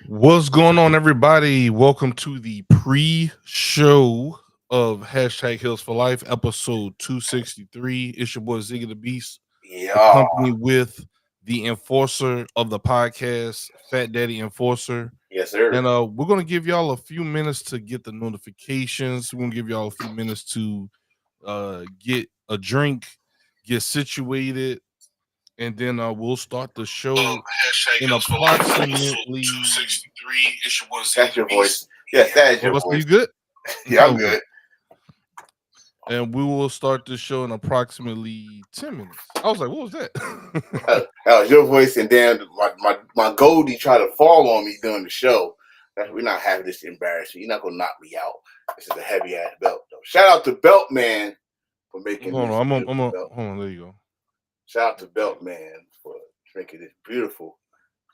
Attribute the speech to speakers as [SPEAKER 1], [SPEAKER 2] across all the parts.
[SPEAKER 1] What's going on, everybody? Welcome to the pre-show of Hashtag Hills for Life, episode 263. It's your boy Ziggy the Beast,
[SPEAKER 2] Yeah.
[SPEAKER 1] accompanied with the enforcer of the podcast, Fat Daddy Enforcer.
[SPEAKER 2] Yes, sir.
[SPEAKER 1] And we're gonna give y'all a few minutes to get the notifications. We're gonna give y'all a few minutes to get a drink, get situated, and then we'll start the show
[SPEAKER 2] Hashtag
[SPEAKER 1] in
[SPEAKER 2] Hills for Life, episode
[SPEAKER 1] approximately.
[SPEAKER 2] 263. It's your boy Ziggy. That's your voice. Yes, that is your
[SPEAKER 1] What's
[SPEAKER 2] voice.
[SPEAKER 1] you good?
[SPEAKER 2] Yeah, I'm good.
[SPEAKER 1] And we will start the show in approximately 10 minutes. I was like, what was that?
[SPEAKER 2] That was your voice, and then my Goldie tried to fall on me during the show. We're not having this embarrassment. You're not going to knock me out. This is a heavy-ass belt, though. Shout out to Belt Man for making
[SPEAKER 1] hold
[SPEAKER 2] this
[SPEAKER 1] on,
[SPEAKER 2] belt.
[SPEAKER 1] hold on, there you go.
[SPEAKER 2] Shout out to Belt Man for making this beautiful,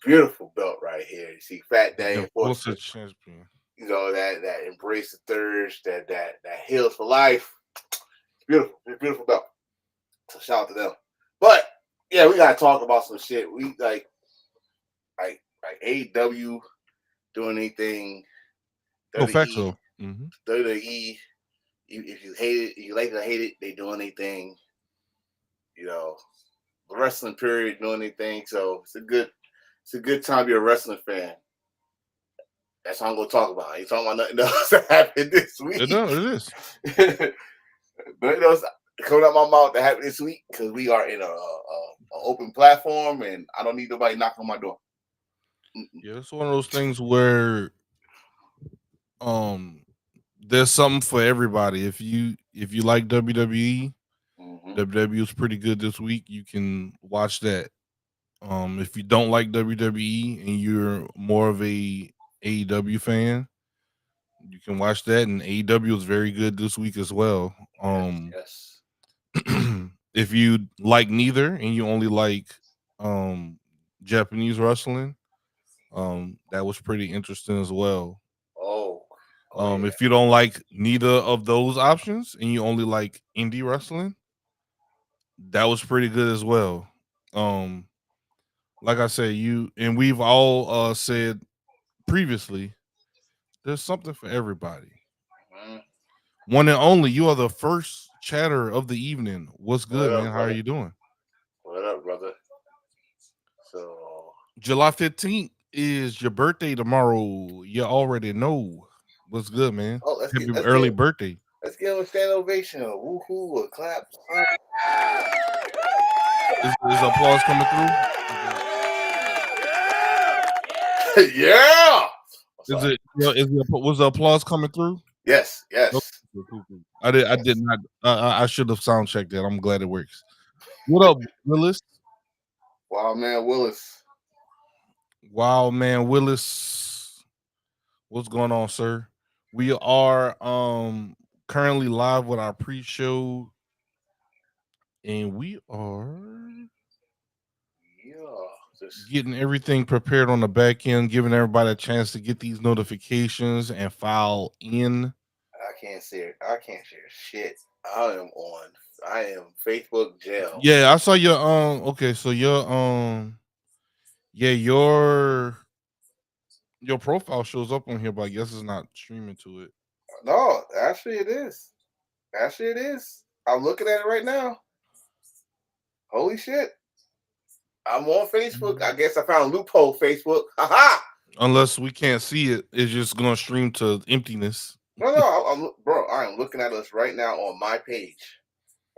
[SPEAKER 2] beautiful belt right here. You see Fat Daddy.
[SPEAKER 1] What's the champion?
[SPEAKER 2] You know, that embrace the thirst, that heals for life. Beautiful, beautiful belt. So shout out to them. But yeah, we gotta talk about some shit. We like AEW doing anything.
[SPEAKER 1] Factual.
[SPEAKER 2] WWE, if you hate it, you like to hate it, they doing anything. You know, the wrestling period doing anything. So it's a good time to be a wrestling fan. That's what I'm gonna talk about. I ain't talking about nothing else that happened this week.
[SPEAKER 1] It is.
[SPEAKER 2] Nothing else coming out my mouth that happened this week because we are in a open platform and I don't need nobody knocking on my door.
[SPEAKER 1] Yeah, it's one of those things where there's something for everybody. If you like WWE, WWE is pretty good this week. You can watch that. If you don't like WWE and you're more of a AEW fan, you can watch that, and AEW is very good this week as well.
[SPEAKER 2] Yes.
[SPEAKER 1] If you like neither and you only like Japanese wrestling, that was pretty interesting as well.
[SPEAKER 2] Yeah.
[SPEAKER 1] If you don't like neither of those options and you only like indie wrestling, that was pretty good as well. Like I said, we've all said previously, there's something for everybody. One and only, you are the first chatter of the evening. What's good, man? How are you doing?
[SPEAKER 2] What up, brother? So
[SPEAKER 1] July 15th is your birthday tomorrow. You already know. What's good, man?
[SPEAKER 2] let's
[SPEAKER 1] Happy
[SPEAKER 2] get
[SPEAKER 1] early birthday.
[SPEAKER 2] Let's give him a stand ovation, a woohoo, a clap.
[SPEAKER 1] Is applause coming through?
[SPEAKER 2] Yeah.
[SPEAKER 1] Was the applause coming through?
[SPEAKER 2] Yes.
[SPEAKER 1] Okay, cool. I did not. I should have sound checked that. I'm glad it works. What up, Willis?
[SPEAKER 2] Wild Man Willis.
[SPEAKER 1] What's going on, sir? We are currently live with our pre-show, and we are getting everything prepared on the back end, giving everybody a chance to get these notifications and file in.
[SPEAKER 2] I can't share shit. I am Facebook jail.
[SPEAKER 1] Yeah, I saw your okay, so your your profile shows up on here, but I guess it's not streaming to it.
[SPEAKER 2] No, actually it is. I'm looking at it right now. Holy shit. I'm on Facebook. I guess I found a loophole, Facebook. Haha.
[SPEAKER 1] Unless we can't see it, it's just gonna stream to emptiness.
[SPEAKER 2] No, I am looking at us right now on my page.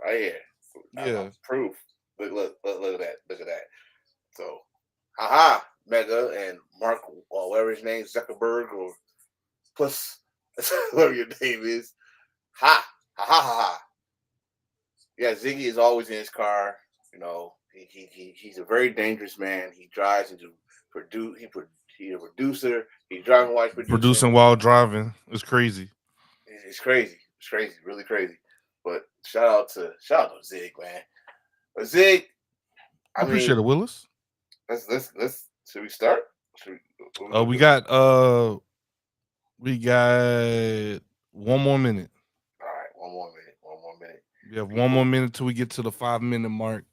[SPEAKER 2] Right here.
[SPEAKER 1] Yeah.
[SPEAKER 2] Proof. Look at that. So, haha, Mega and Mark, or whatever his name, Zuckerberg or Puss, whatever your name is. Ha ha. Yeah, Ziggy is always in his car. You know, he's a very dangerous man. He drives into he's a producer. He's driving while
[SPEAKER 1] producing while driving. It's crazy.
[SPEAKER 2] It's crazy, really crazy. But shout out to Zig, man. But Zig,
[SPEAKER 1] I appreciate it, Willis.
[SPEAKER 2] Let's should we start?
[SPEAKER 1] We got 1 more minute.
[SPEAKER 2] All right, 1 more minute.
[SPEAKER 1] We have 1 more minute till we get to the 5-minute mark.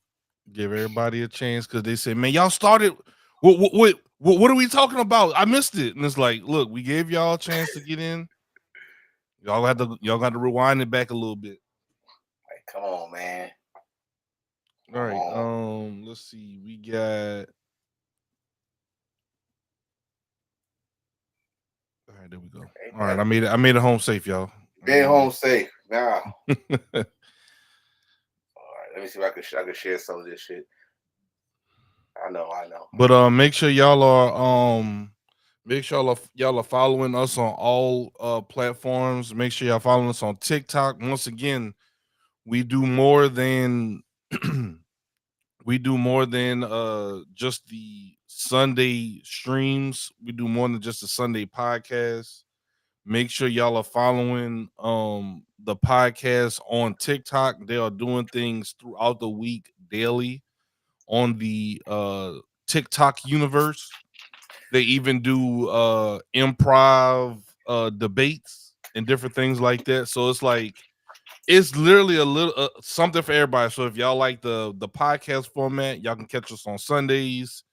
[SPEAKER 1] Give everybody a chance because they say, man, y'all started. What are we talking about? I missed it. And it's like, look, we gave y'all a chance to get in. Y'all got to rewind it back a little bit.
[SPEAKER 2] Like, come on, man.
[SPEAKER 1] All right. Let's see. We got. All right, there we go. All right, I made it home safe, y'all.
[SPEAKER 2] Being home safe now. All right, let me see if I can share some of this shit. I know.
[SPEAKER 1] But make sure y'all are y'all are following us on all platforms. Make sure y'all following us on TikTok. Once again, we do more than just the Sunday streams. We do more than just the Sunday podcast. Make sure y'all are following the podcast on TikTok. They are doing things throughout the week daily on the TikTok universe. They even do improv debates and different things like that. So it's like it's literally a little something for everybody. So if y'all like the podcast format, y'all can catch us on Sundays.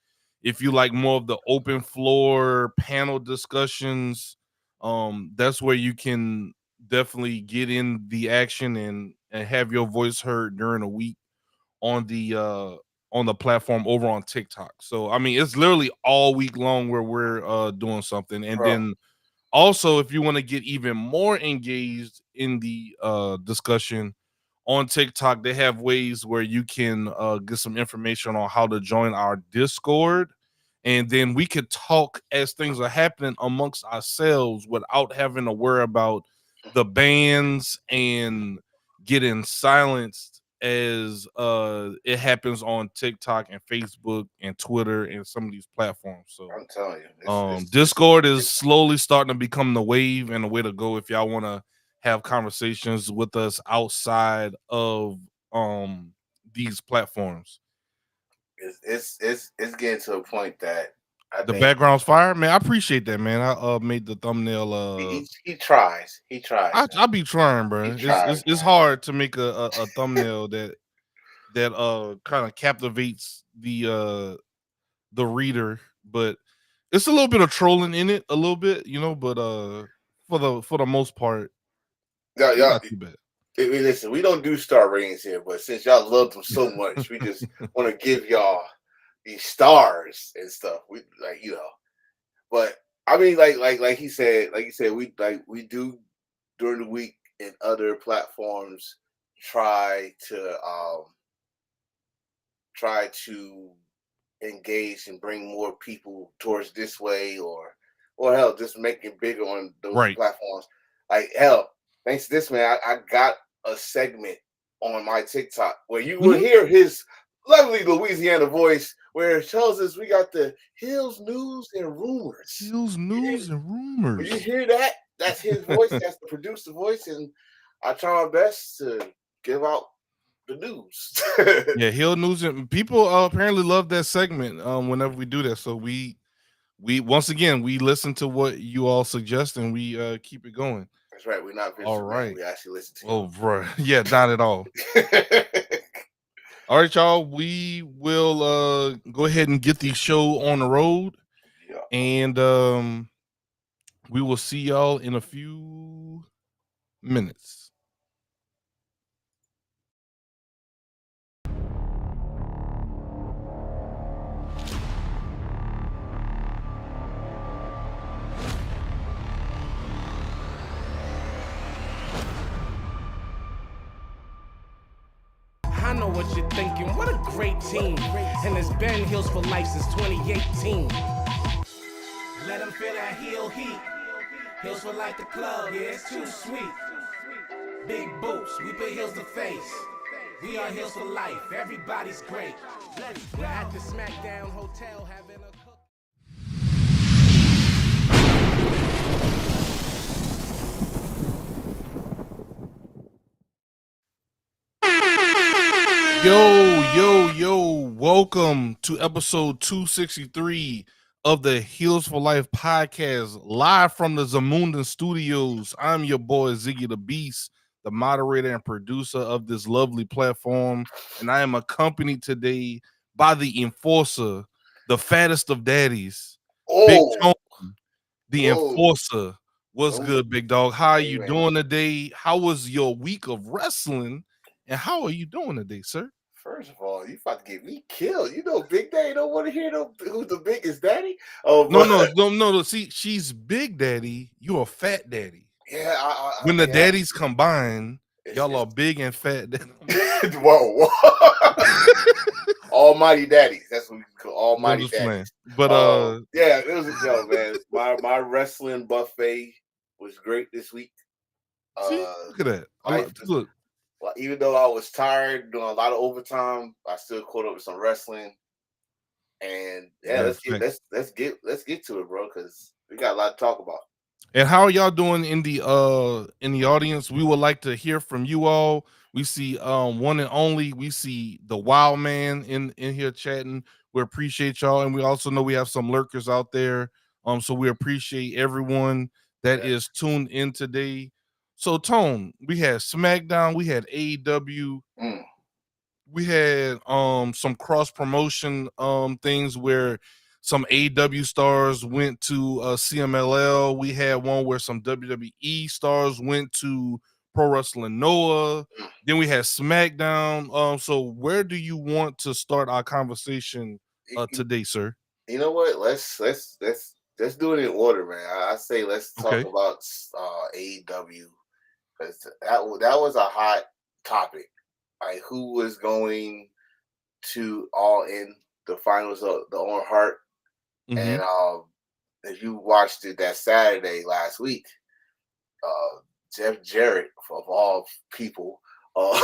[SPEAKER 1] If you like more of the open floor panel discussions, that's where you can definitely get in the action and have your voice heard during the week on the platform over on TikTok. So I mean, it's literally all week long where we're doing something. And then also, if you want to get even more engaged in the discussion on TikTok, they have ways where you can get some information on how to join our Discord. And then we could talk as things are happening amongst ourselves without having to worry about the bans and getting silenced as it happens on TikTok and Facebook and Twitter and some of these platforms. So
[SPEAKER 2] I'm telling you,
[SPEAKER 1] Discord is slowly starting to become the wave and the way to go if y'all want to have conversations with us outside of these platforms.
[SPEAKER 2] It's getting to a point that
[SPEAKER 1] The background's fire, man. I appreciate that, man. I made the thumbnail.
[SPEAKER 2] He tries.
[SPEAKER 1] I be trying, bro. It's hard to make a thumbnail that kind of captivates the reader, but it's a little bit of trolling in it, a little bit, but for the most part,
[SPEAKER 2] y'all
[SPEAKER 1] not too bad.
[SPEAKER 2] Listen, we don't do star ratings here, but since y'all love them so much, we just want to give y'all these stars and stuff. We but I mean, like he said, we do during the week in other platforms try to engage and bring more people towards this way, or hell, just make it bigger on those platforms. Like hell, thanks to this man, I got a segment on my TikTok where you will hear his lovely Louisiana voice, where it tells us we got the Hills News and Rumors. When you hear that, that's his voice. That's the producer voice, and I try my best to give out the news.
[SPEAKER 1] Yeah, Hill News, and people apparently love that segment whenever we do that. So we once again we listen to what you all suggest and we keep it going.
[SPEAKER 2] That's right. We're not Vince
[SPEAKER 1] all right.
[SPEAKER 2] Man. We actually listen to
[SPEAKER 1] you. Bro. Yeah, not at all. All right, y'all. We will go ahead and get the show on the road.
[SPEAKER 2] Yeah.
[SPEAKER 1] And we will see y'all in a few minutes.
[SPEAKER 3] I know what you're thinking. What a great team. And it's been Heels for Life since 2018. Let them feel that heel heat. Heels for Life the club, yeah, it's too sweet. Big boots, we put heels to face. We are Heels for Life, everybody's great. We're at the SmackDown Hotel having a cook.
[SPEAKER 1] Yo, welcome to episode 263 of the Heels for Life podcast, live from the Zamunda Studios. I'm your boy Ziggy the Beast, the moderator and producer of this lovely platform, and I am accompanied today by the enforcer, the fattest of daddies, Big
[SPEAKER 2] Oh,
[SPEAKER 1] Tone, the
[SPEAKER 2] oh,
[SPEAKER 1] enforcer. What's
[SPEAKER 2] oh,
[SPEAKER 1] good, big dog? How are
[SPEAKER 2] hey
[SPEAKER 1] you
[SPEAKER 2] man.
[SPEAKER 1] doing today? How was your week of wrestling? And how are you doing today, sir?
[SPEAKER 2] First of all, you about to get me killed. You know, Big Daddy don't want to hear no who's the biggest daddy. Oh,
[SPEAKER 1] No,
[SPEAKER 2] but
[SPEAKER 1] no, no, no, no. See, she's big daddy. You're a fat daddy.
[SPEAKER 2] yeah,
[SPEAKER 1] When the
[SPEAKER 2] yeah,
[SPEAKER 1] daddies combine, y'all are
[SPEAKER 2] it's
[SPEAKER 1] big and fat.
[SPEAKER 2] whoa, whoa. Almighty daddies. That's what we call
[SPEAKER 1] I'm
[SPEAKER 2] Almighty
[SPEAKER 1] just playing.
[SPEAKER 2] daddies.
[SPEAKER 1] But
[SPEAKER 2] Yeah, it was a joke, man. My wrestling buffet was great this week.
[SPEAKER 1] see,
[SPEAKER 2] Uh,
[SPEAKER 1] look at that.
[SPEAKER 2] life was
[SPEAKER 1] Look.
[SPEAKER 2] well, even though I was tired doing a lot of overtime, I still caught up with some wrestling. And yeah,
[SPEAKER 1] Yeah, thanks.
[SPEAKER 2] let's get to it, bro, because we got a lot to talk about.
[SPEAKER 1] And how are y'all doing in the audience? We would like to hear from you all. We see one and only. We see the Wild Man in here chatting. We appreciate y'all, and we also know we have some lurkers out there. So we appreciate everyone that
[SPEAKER 2] Yeah.
[SPEAKER 1] is tuned in today. So Tone, we had SmackDown, we had AEW,
[SPEAKER 2] Mm.
[SPEAKER 1] we had some cross promotion things where some AW stars went to CMLL. We had one where some WWE stars went to Pro Wrestling Noah.
[SPEAKER 2] Mm.
[SPEAKER 1] Then we had SmackDown. So where do you want to start our conversation
[SPEAKER 2] You,
[SPEAKER 1] today, sir?
[SPEAKER 2] you know what? Let's do it in order, man. I say let's talk
[SPEAKER 1] Okay.
[SPEAKER 2] about AEW because that was a hot topic. Like who was going to All In, the finals of the Owen Hart,
[SPEAKER 1] Mm-hmm.
[SPEAKER 2] and if you watched it that Saturday last week, Jeff Jarrett of all people uh,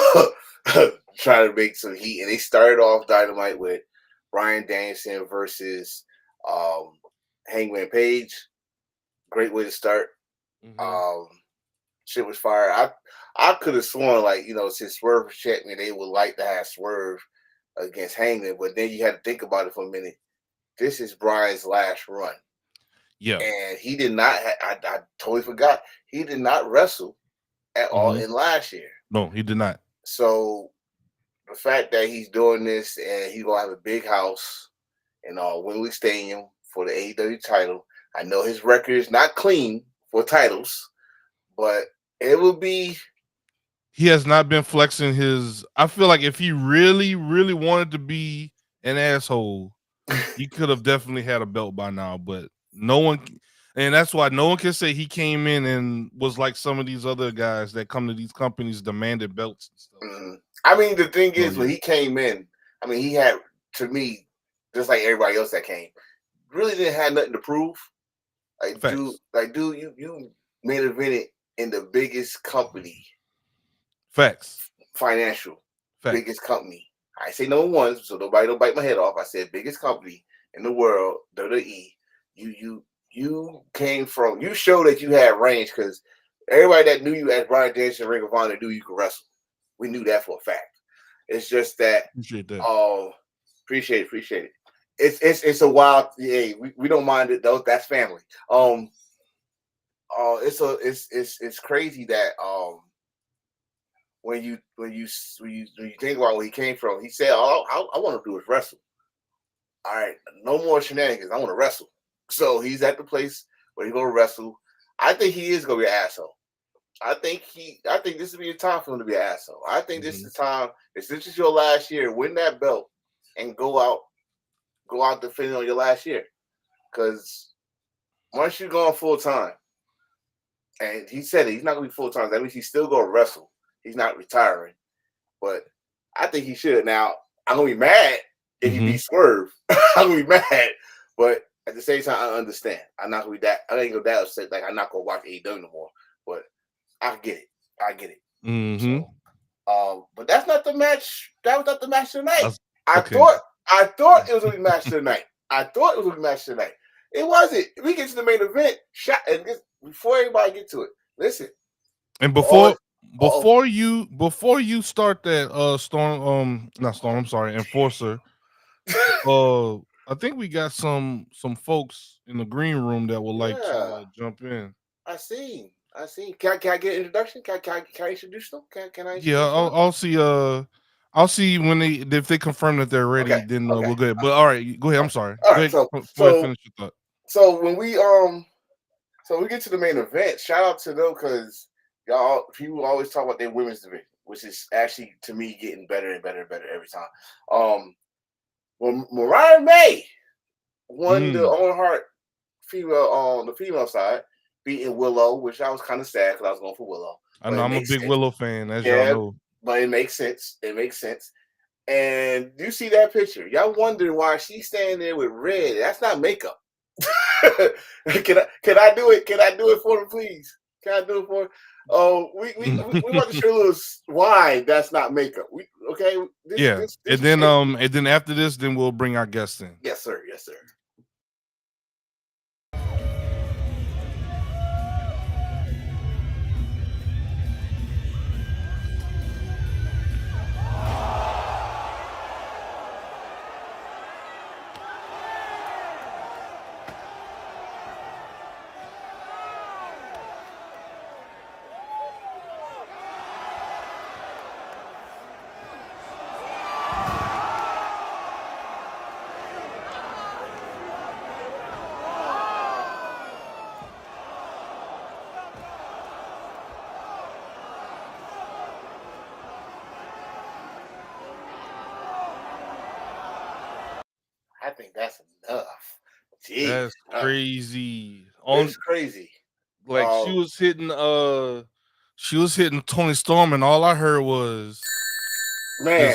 [SPEAKER 2] trying to make some heat, and they started off Dynamite with Bryan Danielson versus um, Hangman Page. Great way to start.
[SPEAKER 1] Mm-hmm.
[SPEAKER 2] Um, Shit was fire. I could have sworn, like, since Swerve was champion, they would like to have Swerve against Hangman, but then you had to think about it for a minute. This is Brian's last run,
[SPEAKER 1] Yeah.
[SPEAKER 2] and he did not. I totally forgot. He did not wrestle at all
[SPEAKER 1] Mm-hmm.
[SPEAKER 2] in last year.
[SPEAKER 1] No, he did not.
[SPEAKER 2] So the fact that he's doing this and he's gonna have a big house in Wembley Stadium for the AEW title. I know his record is not clean for titles, but it will be.
[SPEAKER 1] He has not been flexing his. I feel like if he really, really wanted to be an asshole, he could have definitely had a belt by now, but no one, and that's why no one can say he came in and was like some of these other guys that come to these companies demanded belts and stuff. So,
[SPEAKER 2] I mean, the thing
[SPEAKER 1] no,
[SPEAKER 2] is, when
[SPEAKER 1] yeah,
[SPEAKER 2] he came in, I mean, he had, to me, just like everybody else that came, really didn't have nothing to prove.
[SPEAKER 1] facts,
[SPEAKER 2] Dude, you main evented in the biggest company,
[SPEAKER 1] facts,
[SPEAKER 2] financial,
[SPEAKER 1] facts.
[SPEAKER 2] biggest company. I say number one, so nobody don't bite my head off. I said biggest company in the world, WWE. You came from. You showed that you had range because everybody that knew you as Brian Danielson, Ring of Honor, knew you could wrestle. We knew that for a fact. It's just that.
[SPEAKER 1] Appreciate that.
[SPEAKER 2] Oh, appreciate it. It's a wild. Yeah, we don't mind it though. That's family. It's crazy that when you think about where he came from, he said, "All I want to do is wrestle. All right, no more shenanigans. I want to wrestle." So he's at the place where he's gonna wrestle. I think he is gonna be an asshole. I think this will be a time for him to be an asshole. I think this
[SPEAKER 1] Mm-hmm.
[SPEAKER 2] is the time. If this is your last year, win that belt and go out defending on your last year. Because once you're going full time, and he said it, he's not gonna be full time. That means he's still gonna wrestle. He's not retiring. But I think he should. Now, I'm gonna be mad if he
[SPEAKER 1] Mm-hmm.
[SPEAKER 2] beats Swerve. I'm gonna be mad. But at the same time, I understand. I'm not gonna be that. I ain't gonna be that upset. Like I'm not gonna watch AEW no more. But I get it. I get it.
[SPEAKER 1] Mm-hmm.
[SPEAKER 2] So, but that's not the match. That was not the match tonight.
[SPEAKER 1] That's,
[SPEAKER 2] I
[SPEAKER 1] okay.
[SPEAKER 2] thought it was gonna be match tonight. I thought it was gonna be match tonight. It wasn't. We get to the main event. Before everybody get to it. Listen.
[SPEAKER 1] And
[SPEAKER 2] Oh,
[SPEAKER 1] before you start that storm not storm, I'm sorry, enforcer. I think we got some folks in the green room that would like to
[SPEAKER 2] yeah.
[SPEAKER 1] jump in.
[SPEAKER 2] I seen. Can I get an introduction? Can I introduce them? Can I
[SPEAKER 1] Yeah,
[SPEAKER 2] introduce one?
[SPEAKER 1] I'll see when if they confirm that they're ready,
[SPEAKER 2] Okay.
[SPEAKER 1] then
[SPEAKER 2] Okay.
[SPEAKER 1] we'll go ahead. But all right, go ahead. I'm sorry.
[SPEAKER 2] All
[SPEAKER 1] Go
[SPEAKER 2] right.
[SPEAKER 1] ahead.
[SPEAKER 2] So
[SPEAKER 1] Go ahead.
[SPEAKER 2] so
[SPEAKER 1] Finish your thought.
[SPEAKER 2] So when we get to the main event, shout out to them because people always talk about their women's division, which is actually to me getting better and better and better every time. When Mariah May won the Owen Hart female on the female side, beating Willow, which I was kind of sad because I was going for Willow.
[SPEAKER 1] I know I'm a big Willow fan, as y'all know.
[SPEAKER 2] But it makes sense. It makes sense. And you see that picture. Y'all wondering why she's standing there with red. That's not makeup. Can I do it? Can I do it for them, please? Can I do it for? Oh, we want to show us why that's not makeup. Okay.
[SPEAKER 1] This and then after this, then we'll bring our guests in.
[SPEAKER 2] Yes, sir. Yes, sir. I think that's enough. Jeez.
[SPEAKER 1] That's crazy.
[SPEAKER 2] It's crazy.
[SPEAKER 1] Like she was hitting Tony Storm, and all I heard was,
[SPEAKER 2] man,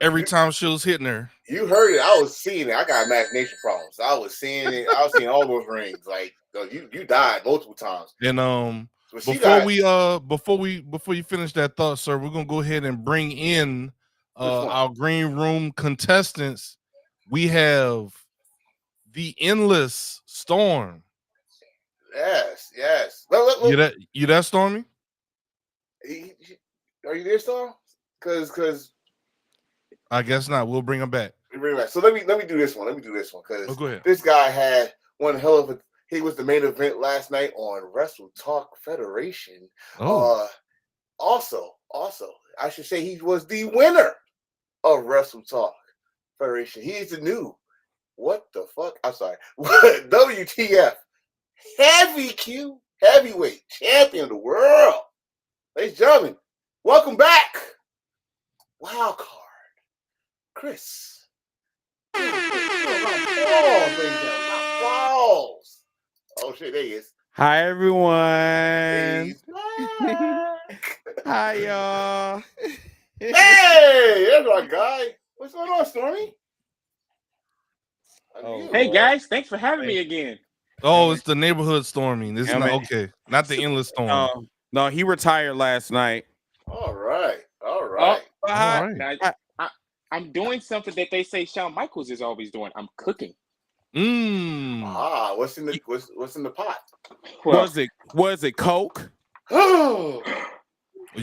[SPEAKER 1] every time she was hitting her.
[SPEAKER 2] You heard it. I was seeing it. I got imagination problems. I was seeing it. I was seeing all those rings. Like you died multiple times.
[SPEAKER 1] And before you finish that thought, sir, we're gonna go ahead and bring in our green room contestants. We have the Endless Storm.
[SPEAKER 2] Yes.
[SPEAKER 1] Look. You that Stormy?
[SPEAKER 2] Are you there, Storm? Because
[SPEAKER 1] I guess not. We'll bring him back.
[SPEAKER 2] So let me do this one. Because this guy had one hell of a. He was the main event last night on Wrestle Talk Federation. Also, I should say he was the winner of Wrestle Talk Federation. He is the new. What the fuck? I'm sorry. WTF heavyweight champion of the world. Ladies and gentlemen, welcome back. Wild card, Chris. Balls. Oh shit, there he is.
[SPEAKER 4] Hi everyone. Hi y'all.
[SPEAKER 2] Hey, there's our guy. What's going on, Stormy?
[SPEAKER 5] Hey guys, thanks for having me again.
[SPEAKER 1] Oh, it's the neighborhood Stormy. This is not okay. Not the Endless Storm.
[SPEAKER 4] No, he retired last night.
[SPEAKER 2] All right.
[SPEAKER 5] Now, I'm doing something that they say Shawn Michaels is always doing. I'm cooking.
[SPEAKER 2] What's in the pot?
[SPEAKER 4] Was it Coke?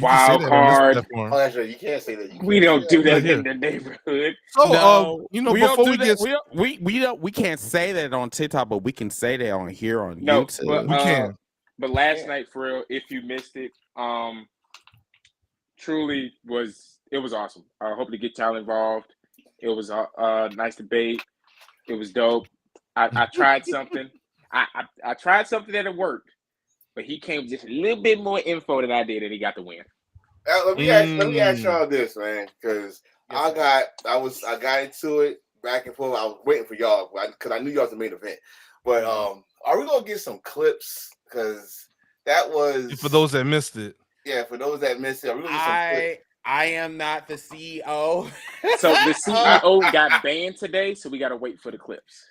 [SPEAKER 5] Wild card.
[SPEAKER 2] Oh, that's right. You can't say that.
[SPEAKER 5] We don't do that in the neighborhood.
[SPEAKER 4] So,
[SPEAKER 1] before
[SPEAKER 4] we can't say that on TikTok, but we can say that on here on YouTube.
[SPEAKER 5] But,
[SPEAKER 1] we can.
[SPEAKER 5] But last night, for real, if you missed it, truly was awesome. I hope to get y'all involved. It was a nice debate. It was dope. I tried something. I tried something that it worked. But he came with just a little bit more info than I did, and he got the win.
[SPEAKER 2] Let me ask y'all this, man, because I got into it back and forth. I was waiting for y'all because I knew y'all was the main event. But are we gonna get some clips? Because that was
[SPEAKER 1] for those that missed it.
[SPEAKER 2] Yeah, for those that missed it, are we gonna get some clips?
[SPEAKER 4] I am not the CEO.
[SPEAKER 5] So the CEO got banned today, so we got to wait for the clips.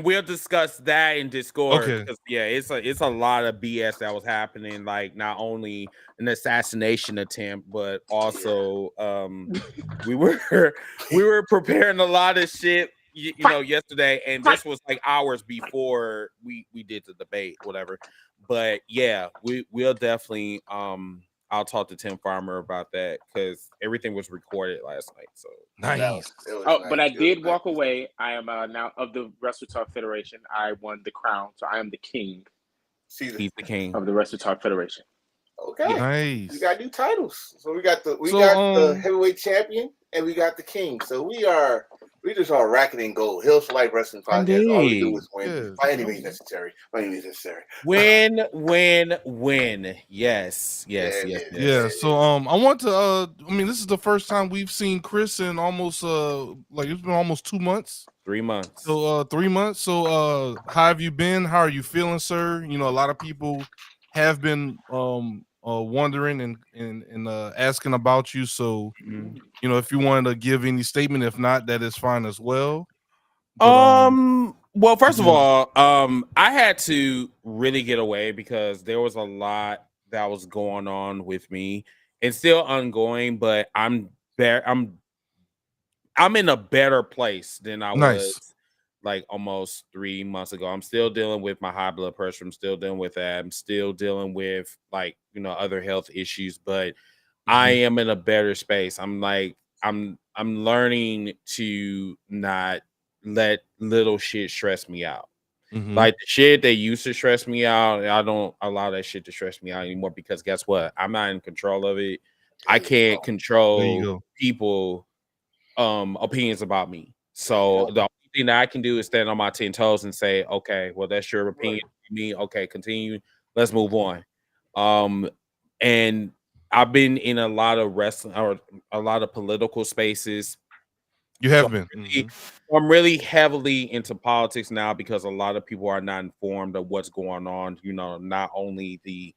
[SPEAKER 4] We'll discuss that in Discord.
[SPEAKER 1] Okay.
[SPEAKER 4] Yeah, it's a lot of BS that was happening. Like not only an assassination attempt, but also we were preparing a lot of shit. You know, yesterday, and this was like hours before we did the debate, whatever. But yeah, we'll definitely I'll talk to Tim Farmer about that because everything was recorded last night. So
[SPEAKER 1] nice.
[SPEAKER 5] But I did walk away. I am now of the Wrestle Talk Federation. I won the crown, so I am the king.
[SPEAKER 4] He's the king
[SPEAKER 5] of the Wrestle Talk Federation.
[SPEAKER 2] Okay,
[SPEAKER 1] nice.
[SPEAKER 2] We got new titles. So we got the heavyweight champion and we got the king. So we are We just are racking in gold. Hills for Life Wrestling Podcast. All we do
[SPEAKER 4] Indeed.
[SPEAKER 2] is win.
[SPEAKER 1] Yeah.
[SPEAKER 2] By any means necessary. By any means necessary.
[SPEAKER 4] Win. Yes.
[SPEAKER 1] Yeah, so I want to I mean, this is the first time we've seen Chris in almost like it's been almost 2 months.
[SPEAKER 4] 3 months.
[SPEAKER 1] So 3 months. So how have you been? How are you feeling, sir? You know, a lot of people have been wondering and asking about you. So you know, if you wanted to give any statement, if not, that is fine as well. But,
[SPEAKER 4] well, first of all, I had to really get away because there was a lot that was going on with me and still ongoing, but I'm in a better place than I was like almost 3 months ago. I'm still dealing with my high blood pressure. I'm still dealing with that. I'm still dealing with like, you know, other health issues, but I am in a better space. I'm learning to not let little shit stress me out. Like the shit that used to stress me out, I don't allow that shit to stress me out anymore because guess what? I'm not in control of it. I can't control people opinions about me. So the only thing that I can do is stand on my 10 toes and say, okay, well, that's your opinion of me. Okay, continue. Let's move on. And I've been in a lot of wrestling or a lot of political spaces.
[SPEAKER 1] You have been.
[SPEAKER 4] I'm really heavily into politics now because a lot of people are not informed of what's going on. You know, not only the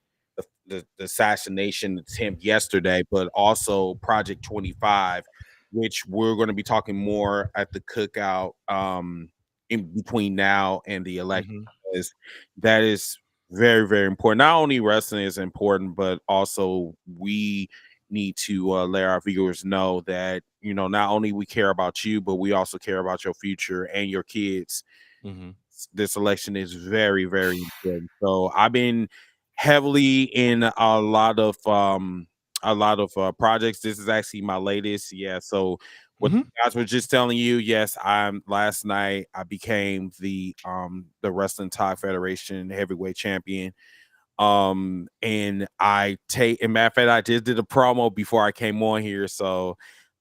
[SPEAKER 4] assassination attempt yesterday, but also Project 25, which we're going to be talking more at the cookout in between now and the election. That is very, very important. Not only wrestling is important, but also we need to let our viewers know that, you know, not only we care about you, but we also care about your future and your kids. This election is very, very important. So I've been heavily in a lot of projects. This is actually my latest. Yeah. So what you guys were just telling you, yes, last night I became the Wrestling Talk Federation heavyweight champion. And matter of fact, I just did a promo before I came on here. So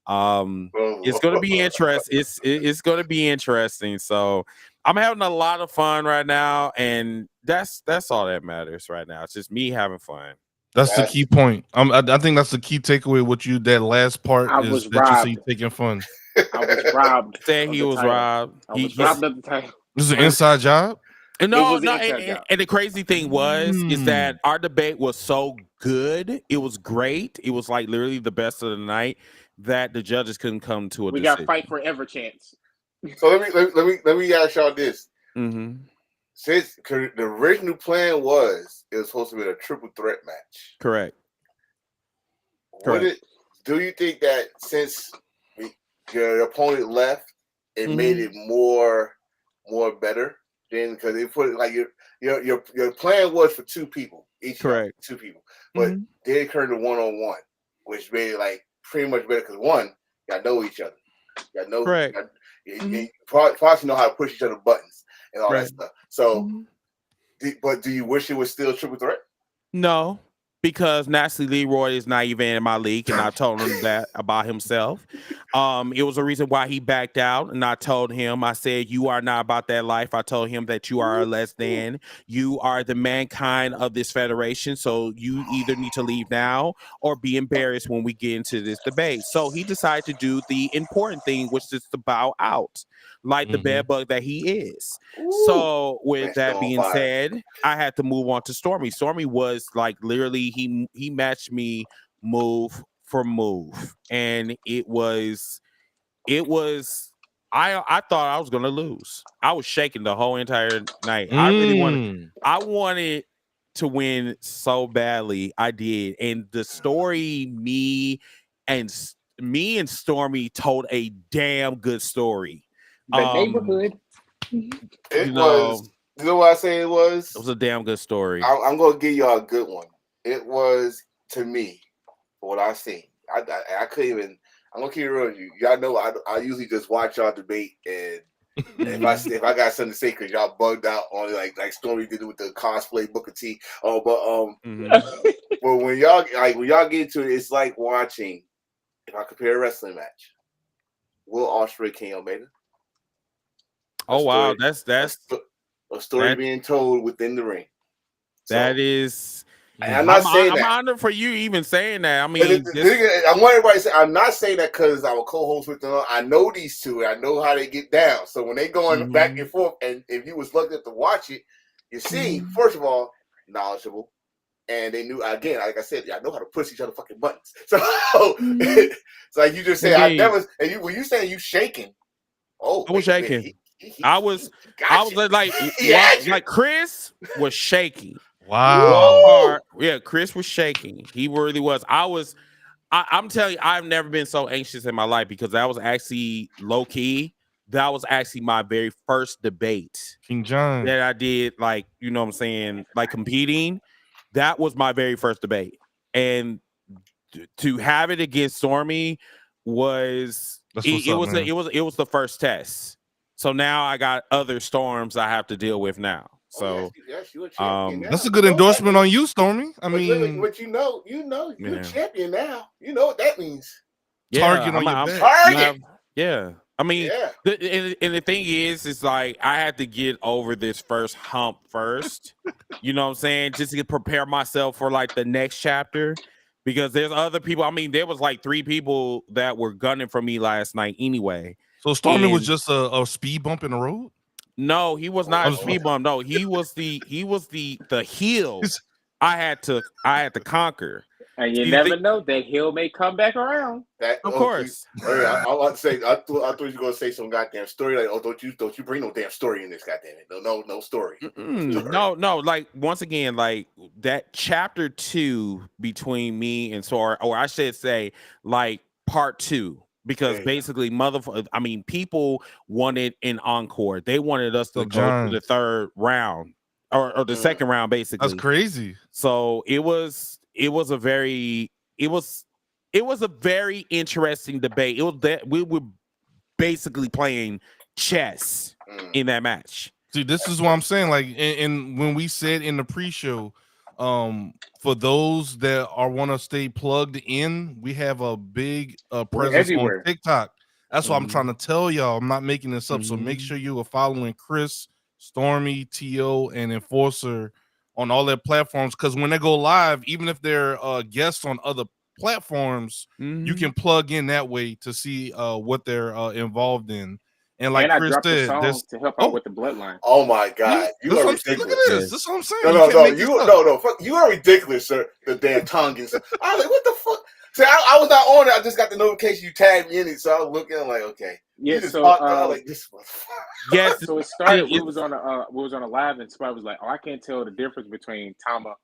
[SPEAKER 4] it's gonna be interesting. It's gonna be interesting. So I'm having a lot of fun right now, and that's all that matters right now. It's just me having fun.
[SPEAKER 1] That's the key point. I think that's the key takeaway with you. That last part
[SPEAKER 5] I
[SPEAKER 1] is
[SPEAKER 5] was
[SPEAKER 1] that you
[SPEAKER 5] robbed.
[SPEAKER 1] say you're taking fun.
[SPEAKER 5] I was robbed.
[SPEAKER 4] Saying he was robbed.
[SPEAKER 5] I was robbed of the title.
[SPEAKER 1] This is an inside job.
[SPEAKER 4] And the crazy thing is that our debate was so good. It was great. It was like literally the best of the night that the judges couldn't come to a decision.
[SPEAKER 5] We got fight forever chance.
[SPEAKER 2] So let me ask y'all this. Since the original plan was it was supposed to be a triple threat match.
[SPEAKER 4] Correct.
[SPEAKER 2] Do you think that since your opponent left, it made it more better? Then because they put it like your plan was for two people, two people, but they turned to 1-on-1, which made it like pretty much better because one, y'all know each other, y'all know, you probably know how to push each other buttons and all that stuff. So, but do you wish it was still triple threat?
[SPEAKER 4] No. Because Nasty Leroy is not even in my league, and I told him that about himself. It was a reason why he backed out, and I told him, I said, you are not about that life. I told him that you are less than. You are the mankind of this federation, so you either need to leave now or be embarrassed when we get into this debate. So he decided to do the important thing, which is to bow out, like the bad bug that he is. So with that being said, I had to move on to Stormy. Stormy was like literally he matched me move for move, and it was I thought I was gonna lose. I was shaking the whole entire night. I wanted to win so badly. I did, and the story me and Stormy told a damn good story.
[SPEAKER 5] The neighborhood.
[SPEAKER 2] It was. You know what I say it was?
[SPEAKER 4] It was a damn good story.
[SPEAKER 2] I'm gonna give y'all a good one. It was, to me, for what I seen. I couldn't even. I'm gonna keep it real with you. Y'all know I usually just watch y'all debate, and if I got something to say, because y'all bugged out on it, like Stormy did with the cosplay Booker T. But when y'all get into it, it's like watching. If I compare a wrestling match, Will Ospreay King Omega.
[SPEAKER 4] Oh wow, that's
[SPEAKER 2] a story being told within the ring.
[SPEAKER 4] That is.
[SPEAKER 2] And I'm not saying that.
[SPEAKER 4] I'm honored for you even saying that. I mean,
[SPEAKER 2] I want everybody to say I'm not saying that because I'm a co-host with them. I know these two. I know how they get down. So when they going back and forth, and if you was lucky enough to watch it, you see, first of all, knowledgeable, and they knew again. Like I said, I know how to push each other fucking buttons. So it's like you just said, I never. And you when you saying you shaking,
[SPEAKER 4] I was shaking. I was like Chris was shaking.
[SPEAKER 1] Wow.
[SPEAKER 4] Yeah, Chris was shaking. He really was. I'm telling you, I've never been so anxious in my life because that was actually low key. That was actually my very first debate.
[SPEAKER 1] King John.
[SPEAKER 4] That I did, like, you know what I'm saying, like competing. That was my very first debate. And to have it against Stormy was it was the first test. So now I got other storms I have to deal with now. So
[SPEAKER 2] yes, you're a champion now.
[SPEAKER 1] That's a good endorsement on you, Stormy. I mean,
[SPEAKER 2] but you know, you're a champion now. You know what that means.
[SPEAKER 1] Target on your back.
[SPEAKER 2] Target.
[SPEAKER 4] Yeah. I mean, and the thing is like I had to get over this first hump first. You know what I'm saying? Just to prepare myself for like the next chapter. Because there's other people. I mean, there was like 3 people that were gunning for me last night anyway.
[SPEAKER 1] So Stormy was just a speed bump in the road?
[SPEAKER 4] No, he was not a speed bump. No, he was the heel I had to conquer.
[SPEAKER 5] And you never know, that heel may come back around.
[SPEAKER 4] Of course.
[SPEAKER 2] I want to say, I thought you were going to say some goddamn story. Like, oh, don't you bring no damn story in this, goddamn it. No story.
[SPEAKER 4] No. Like, once again, like that chapter 2 between me and Sora, or I should say, like part 2. Because basically, people wanted an encore. They wanted us to go to the 3rd round or the 2nd round, basically.
[SPEAKER 1] That's crazy.
[SPEAKER 4] So it was a very interesting debate. It was that we were basically playing chess in that match.
[SPEAKER 1] See, this is what I'm saying. Like, and when we said in the pre-show, for those that want to stay plugged in, we have a big presence on TikTok. That's what I'm trying to tell y'all. I'm not making this up. So make sure you are following Chris, Stormy, T.O., and Enforcer on all their platforms. Because when they go live, even if they're guests on other platforms, you can plug in that way to see what they're involved in. And like Chris said,
[SPEAKER 5] there's to help out with the bloodline.
[SPEAKER 2] Oh my God, you are ridiculous!
[SPEAKER 1] Look at this. This is what I'm saying.
[SPEAKER 2] No, you are ridiculous, sir. The damn Tongans. I was like, what the fuck? See, I was not on it. I just got the notification you tagged me in it, so I was looking. I'm like, okay.
[SPEAKER 5] Yeah.
[SPEAKER 2] So like this.
[SPEAKER 4] Yes.
[SPEAKER 5] So it started. We was on a live, and Spy was like, "Oh, I can't tell the difference between Tama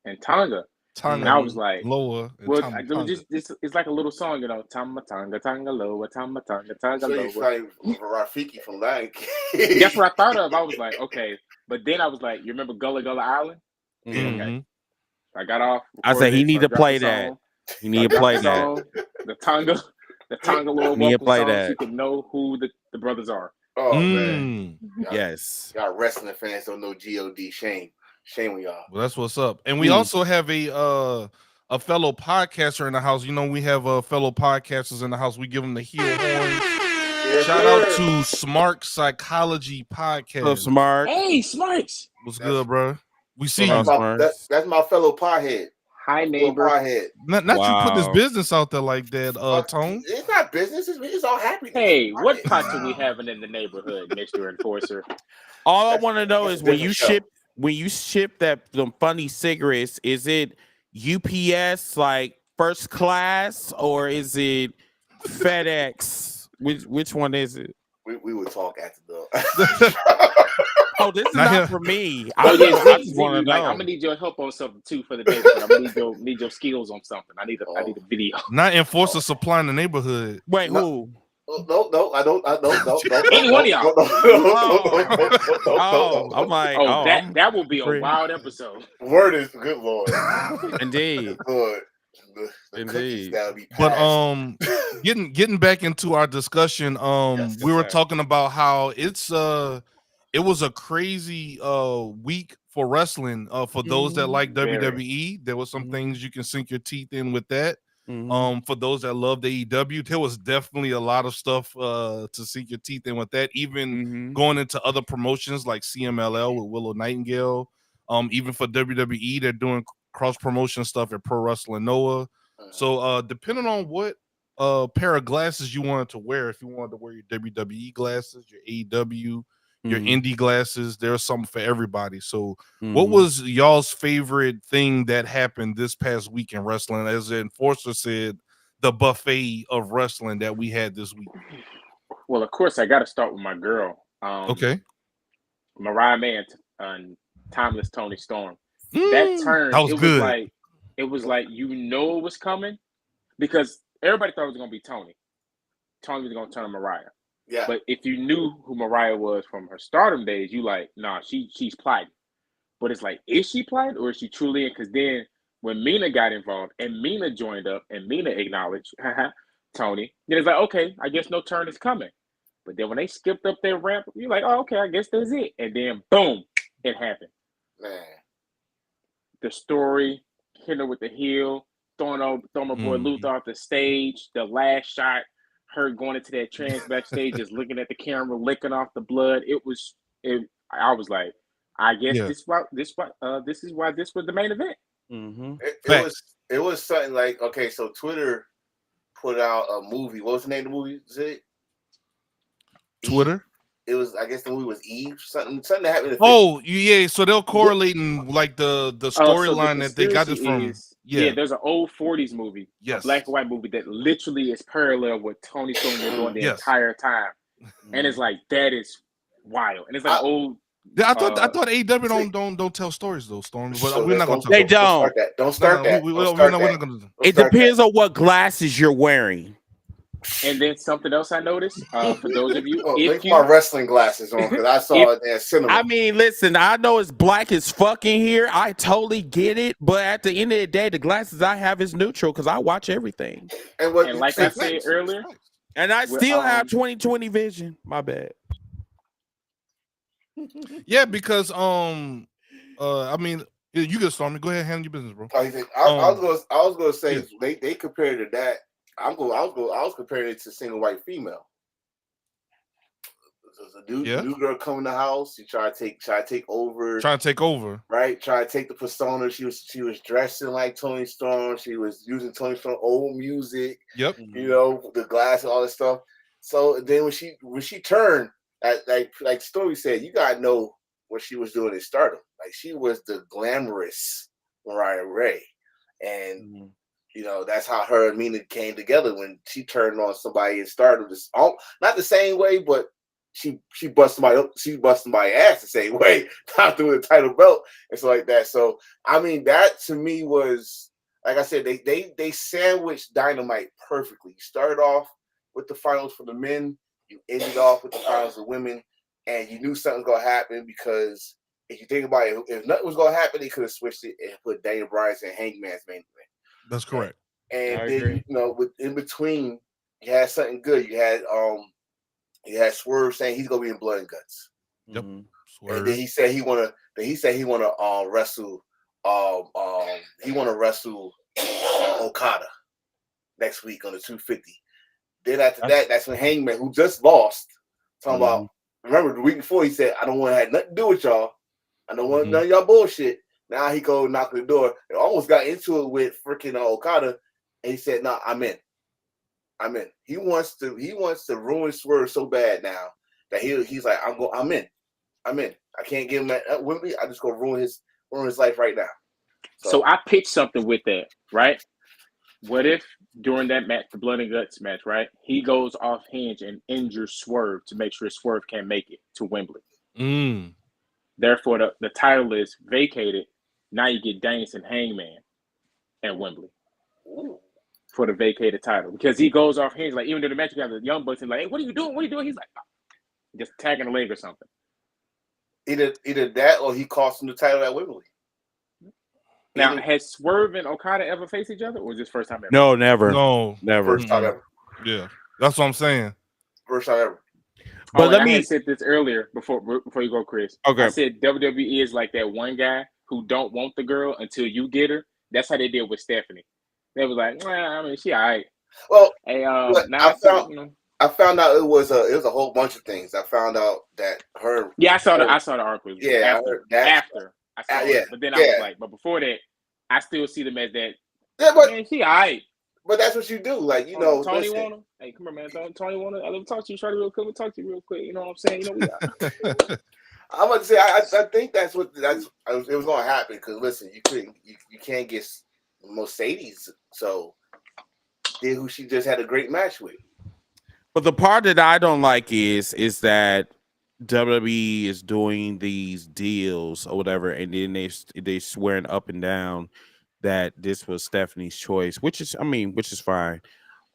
[SPEAKER 5] and Tonga." And I was like,
[SPEAKER 1] lower.
[SPEAKER 5] Well, it's like a little song, you know, Tama Tonga Tonga lower, Tama Tonga Tonga lower.
[SPEAKER 2] So like Rafiki from Lion King.
[SPEAKER 5] That's what I thought of. I was like, okay, but then I was like, you remember Gullah Gullah Island? Okay. I got off.
[SPEAKER 4] I said he need to play that. You need to play that.
[SPEAKER 5] The Tonga lower vocal song, so you can know who the brothers are.
[SPEAKER 2] Oh man,
[SPEAKER 4] yes.
[SPEAKER 2] Y'all wrestling fans don't know God. Shame on y'all.
[SPEAKER 1] Well, that's what's up. And we also have a fellow podcaster in the house. You know, we have fellow podcasters in the house. We give them the heel horns. Shout out to Smart Psychology Podcast.
[SPEAKER 4] Hello, Smart.
[SPEAKER 5] Hey, Smarts.
[SPEAKER 1] What's good, bro? We see
[SPEAKER 2] you. That's my fellow podhead.
[SPEAKER 5] Hi, neighbor.
[SPEAKER 2] Podhead.
[SPEAKER 1] Not you put this business out there like that, Tone.
[SPEAKER 2] It's not business. It's all happy.
[SPEAKER 5] Hey, what pots are we having in the neighborhood, Mr. Enforcer?
[SPEAKER 4] All I want to know is when you ship them funny cigarettes, is it UPS like first class or is it FedEx? Which one is it?
[SPEAKER 2] We would talk after the.
[SPEAKER 4] Oh, this is not for me.
[SPEAKER 5] I just want to know. I'm gonna need your help on something too for the neighborhood. I'm gonna need your skills on something. I need a video.
[SPEAKER 1] Not Enforcer supplying the neighborhood.
[SPEAKER 4] Wait, who?
[SPEAKER 2] No, I don't.
[SPEAKER 5] Any one of y'all.
[SPEAKER 4] I'm like,
[SPEAKER 5] that will be a wild episode.
[SPEAKER 2] Word is good, Lord.
[SPEAKER 4] Indeed.
[SPEAKER 2] Good.
[SPEAKER 4] Indeed.
[SPEAKER 1] But getting back into our discussion, we were talking about how it was a crazy week for wrestling. For those that like WWE, there were some things you can sink your teeth in with that. For those that love the AEW, there was definitely a lot of stuff to sink your teeth in with that. Even going into other promotions like CMLL with Willow Nightingale. Even for WWE, they're doing cross promotion stuff at Pro Wrestling Noah. So depending on what pair of glasses you wanted to wear, if you wanted to wear your WWE glasses, your AEW, your indie glasses, there's something for everybody. So what was y'all's favorite thing that happened this past week in wrestling? As the Enforcer said, the buffet of wrestling that we had this week.
[SPEAKER 5] Well, of course, I got to start with my girl.
[SPEAKER 1] Okay.
[SPEAKER 5] Mariah May and Timeless Tony Storm. That turn,
[SPEAKER 1] that was good.
[SPEAKER 5] It was like it was coming because everybody thought it was gonna be Tony. Tony was gonna turn Mariah.
[SPEAKER 2] Yeah.
[SPEAKER 5] But if you knew who Mariah was from her Stardom days, you like, nah, she's plotting. But it's like, is she plotting or is she truly in? Because then when Mina got involved and Mina joined up and Mina acknowledged Tony, then it's like, okay, I guess no turn is coming. But then when they skipped up their ramp, you're like, oh, okay, I guess that's it. And then boom, it happened.
[SPEAKER 2] Man.
[SPEAKER 5] The story, hitting her with the heel, throwing my boy Luther off the stage, the last shot, her going into that trance backstage, just looking at the camera, licking off the blood. I was like, I guess this is why this was the main event.
[SPEAKER 2] It was something like, okay, so Twitter put out a movie. What was the name of the movie? Is it
[SPEAKER 1] Twitter?
[SPEAKER 2] It was, I guess the movie was Eve. Something that happened.
[SPEAKER 1] Yeah. So they're correlating like the storyline that they got this from.
[SPEAKER 5] There's an old 40s movie, a black and white movie that literally is parallel with Tony Storm was doing the entire time, and it's like that is wild, and it's like old.
[SPEAKER 1] I thought AEW don't tell stories though, Storm. But we're not gonna.
[SPEAKER 4] They don't.
[SPEAKER 2] Don't start that.
[SPEAKER 1] We're not gonna.
[SPEAKER 4] It depends on what glasses you're wearing.
[SPEAKER 5] And then something else I noticed, for those of you,
[SPEAKER 2] if you my wrestling glasses on because I saw it at cinema.
[SPEAKER 4] I mean, listen, I know it's black as fucking here. I totally get it, but at the end of the day, the glasses I have is neutral because I watch everything.
[SPEAKER 5] And like I said earlier,
[SPEAKER 4] and I still have 20/20 vision. My bad.
[SPEAKER 1] Yeah, because I mean, you can Stormy. Go ahead, handle your business, bro.
[SPEAKER 2] I was gonna say they compared to that. I was comparing it to single white female. There's a new girl coming to the house. She try to take over. Right? Try to take the persona. She was dressing like Tony Storm. She was using Tony Storm old music.
[SPEAKER 1] Yep.
[SPEAKER 2] You know, the glass and all that stuff. So then when she turned, like Stormy said, you gotta know what she was doing in Stardom. Like she was the glamorous Mariah Ray, and you know that's how her and Mina came together when she turned on somebody in Stardom. Not the same way, but she bust somebody up. She bust somebody's ass the same way, not through the title belt and stuff like that. So I mean, that to me was, like I said, they sandwiched Dynamite perfectly. You started off with the finals for the men. You ended off with the finals of women, and you knew something was gonna happen because if you think about it, if nothing was gonna happen, they could have switched it and put Daniel Bryan and Hangman's main event.
[SPEAKER 1] That's correct.
[SPEAKER 2] And then in between, you had something good. You had Swerve saying he's gonna be in Blood and Guts.
[SPEAKER 1] Yep.
[SPEAKER 2] Swerve. And then he said he wanna wrestle. He wanna wrestle Okada next week on the 250. Then after that, that's when Hangman, who just lost, talking about. Remember the week before he said, "I don't want to have nothing to do with y'all. I don't want none of y'all bullshit." Now he go knock on the door. It almost got into it with freaking Okada, and he said, "No, I'm in. I'm in." He wants to ruin Swerve so bad now that he's like, I'm in. I can't give him that Wembley. I just go ruin his life right now.
[SPEAKER 5] So I pitched something with that, right? What if during that match, the Blood and Guts match, right, he goes off hinge and injures Swerve to make sure Swerve can't make it to Wembley. Therefore, the title is vacated. Now you get Danielson Hangman at Wembley for the vacated title because he goes off hinge. Like even though the match, you got the Young Bucks and like, "Hey, what are you doing? What are you doing?" He's like, oh, just tagging a leg or something.
[SPEAKER 2] Either that or he cost him the title at Wembley.
[SPEAKER 5] Now, has Swerve and Okada ever faced each other, or was this first time ever?
[SPEAKER 4] No, never.
[SPEAKER 1] No,
[SPEAKER 4] never.
[SPEAKER 2] First time ever.
[SPEAKER 1] Yeah, that's what I'm saying.
[SPEAKER 2] First time ever.
[SPEAKER 4] But let me
[SPEAKER 5] I said this earlier before you go, Chris.
[SPEAKER 4] Okay.
[SPEAKER 5] I said WWE is like that one guy who don't want the girl until you get her. That's how they did with Stephanie. They was like, well, I mean, she all right.
[SPEAKER 2] Well,
[SPEAKER 5] Hey,
[SPEAKER 2] but
[SPEAKER 5] now
[SPEAKER 2] I found out it was a whole bunch of things. I found out that her.
[SPEAKER 5] yeah, I saw the article.
[SPEAKER 2] Yeah,
[SPEAKER 5] After I saw
[SPEAKER 2] yeah,
[SPEAKER 5] it, but then I was like, but before that, I still see them as that.
[SPEAKER 2] Yeah, but
[SPEAKER 5] Man, she all right.
[SPEAKER 2] But that's what you do, like
[SPEAKER 5] Tony Warner. Hey, come on, man. Tony Warner. I love to talk to you. Shorty, real quick. We'll talk to you real quick. You know what I'm saying? You know, we got.
[SPEAKER 2] I'm gonna say I think it was gonna happen because listen, you can't get Mercedes, so who she just had a great match with.
[SPEAKER 4] But the part that I don't like is that WWE is doing these deals or whatever, and then they swearing up and down that this was Stephanie's choice, which is fine.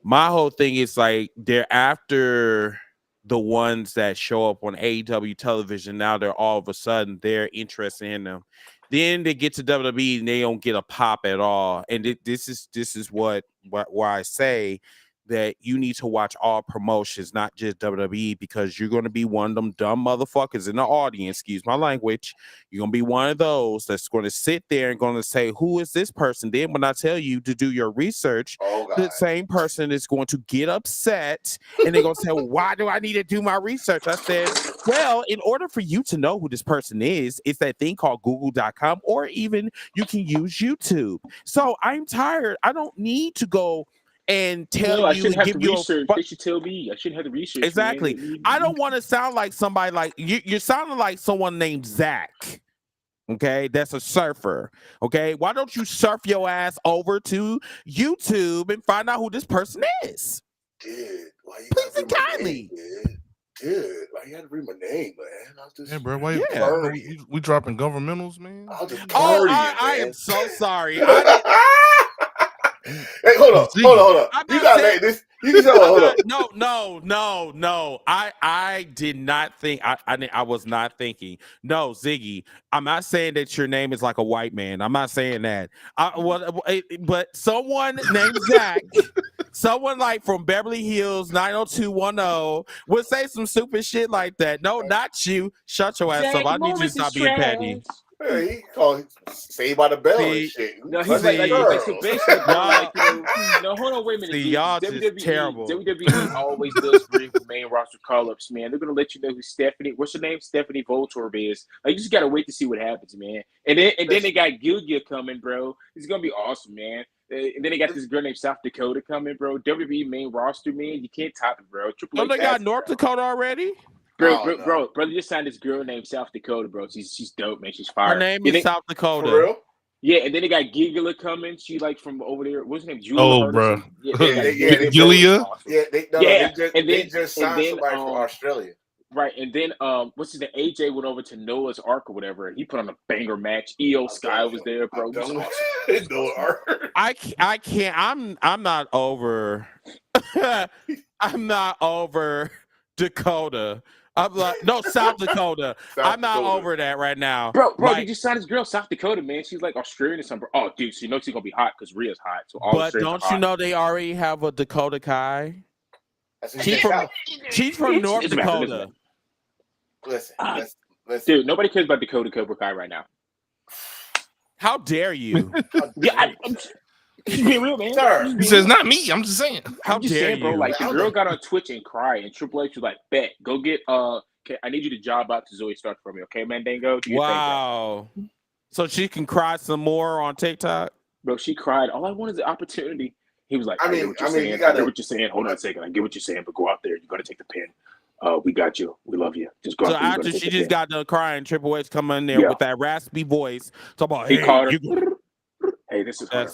[SPEAKER 4] My whole thing is like they're after the ones that show up on AEW television. Now they're all of a sudden they're interested in them. Then they get to WWE and they don't get a pop at all. And this is why I say that you need to watch all promotions, not just WWE, because you're going to be one of them dumb motherfuckers in the audience, excuse my language. You're going to be one of those that's going to sit there and going to say, who is this person? Then when I tell you to do your research, the same person is going to get upset and they're going to say, well, why do I need to do my research? I said, well, in order for you to know who this person is, it's that thing called google.com, or even you can use YouTube. So I'm tired. I don't need to go and tell you and give you
[SPEAKER 5] research. They should tell me. I shouldn't have the research.
[SPEAKER 4] Exactly. Man. I don't want to sound like somebody like you're sounding like someone named Zach. Okay, that's a surfer. Okay, why don't you surf your ass over to YouTube and find out who this person is?
[SPEAKER 2] Dude, why you
[SPEAKER 4] please and kindly?
[SPEAKER 2] Dude, why you had to read my name, man? I was just
[SPEAKER 1] bro. Why we dropping governmentals, man?
[SPEAKER 4] I am so sorry.
[SPEAKER 2] Hey, hold on. You gotta let this. You can hold on.
[SPEAKER 4] No. I did not think. I was not thinking. No, Ziggy. I'm not saying that your name is like a white man. I'm not saying that. But someone named Zach, someone like from Beverly Hills 90210 would say some stupid shit like that. No, not you. Shut your ass up. I need you to stop being petty.
[SPEAKER 2] Hey, he called Saved by the Bell and shit.
[SPEAKER 5] No, he's like so basically, no, hold on, wait a minute.
[SPEAKER 4] See, y'all just terrible.
[SPEAKER 5] WWE always does bring main roster call-ups, man. They're gonna let you know who Stephanie. What's her name? Stephanie Voltorb is. Like, you just gotta wait to see what happens, man. And then they got Gilgia coming, bro. It's gonna be awesome, man. And then they got this girl named South Dakota coming, bro. WWE main roster, man. You can't top it, bro.
[SPEAKER 4] Triple H. They got North Dakota already.
[SPEAKER 5] Bro, brother just signed this girl named South Dakota, bro. She's dope, man. She's fire.
[SPEAKER 4] Her name is South Dakota.
[SPEAKER 2] For real?
[SPEAKER 5] Yeah, and then they got Giggler coming. She like from over there. What's her name? Julia.
[SPEAKER 1] Oh, bro.
[SPEAKER 2] Gilia. Yeah, they just
[SPEAKER 5] signed
[SPEAKER 2] somebody from Australia.
[SPEAKER 5] Right, and then what's his name? AJ went over to Noah's Ark or whatever, and he put on a banger match. EO Sky was there, bro.
[SPEAKER 2] Noah's Ark.
[SPEAKER 4] I can't. I'm not over. I'm not over Dakota. I'm like, no, South Dakota. I'm not over that right now.
[SPEAKER 5] Bro, they just signed this girl, South Dakota, man. She's like Australian or something. Oh, dude, so you know she's gonna be hot because Rhea's hot. So all
[SPEAKER 4] but don't you know they already have a Dakota Kai? She's from North Dakota.
[SPEAKER 2] Listen.
[SPEAKER 5] Dude, nobody cares about Dakota Cobra Kai right now.
[SPEAKER 4] How dare you?
[SPEAKER 5] Yeah, I'm just being real, man.
[SPEAKER 2] Sir.
[SPEAKER 1] He says, not me. I'm just saying.
[SPEAKER 4] How dare you?
[SPEAKER 5] Bro, like, the girl got on Twitch and cried, and Triple H was like, bet, go get, okay, I need you to job out to Zoe Stark for me, okay, Mandango?
[SPEAKER 4] Wow. So she can cry some more on TikTok?
[SPEAKER 5] Bro, she cried. All I want is the opportunity. He was like, I get what you're saying. Hold on a second. I get what you're saying, but go out there. You got to take the pin. We got you. We love you. Just go out there. So
[SPEAKER 4] after she just got done crying, Triple H come in there with that raspy voice. Talk about,
[SPEAKER 5] he called her. Hey, this is her.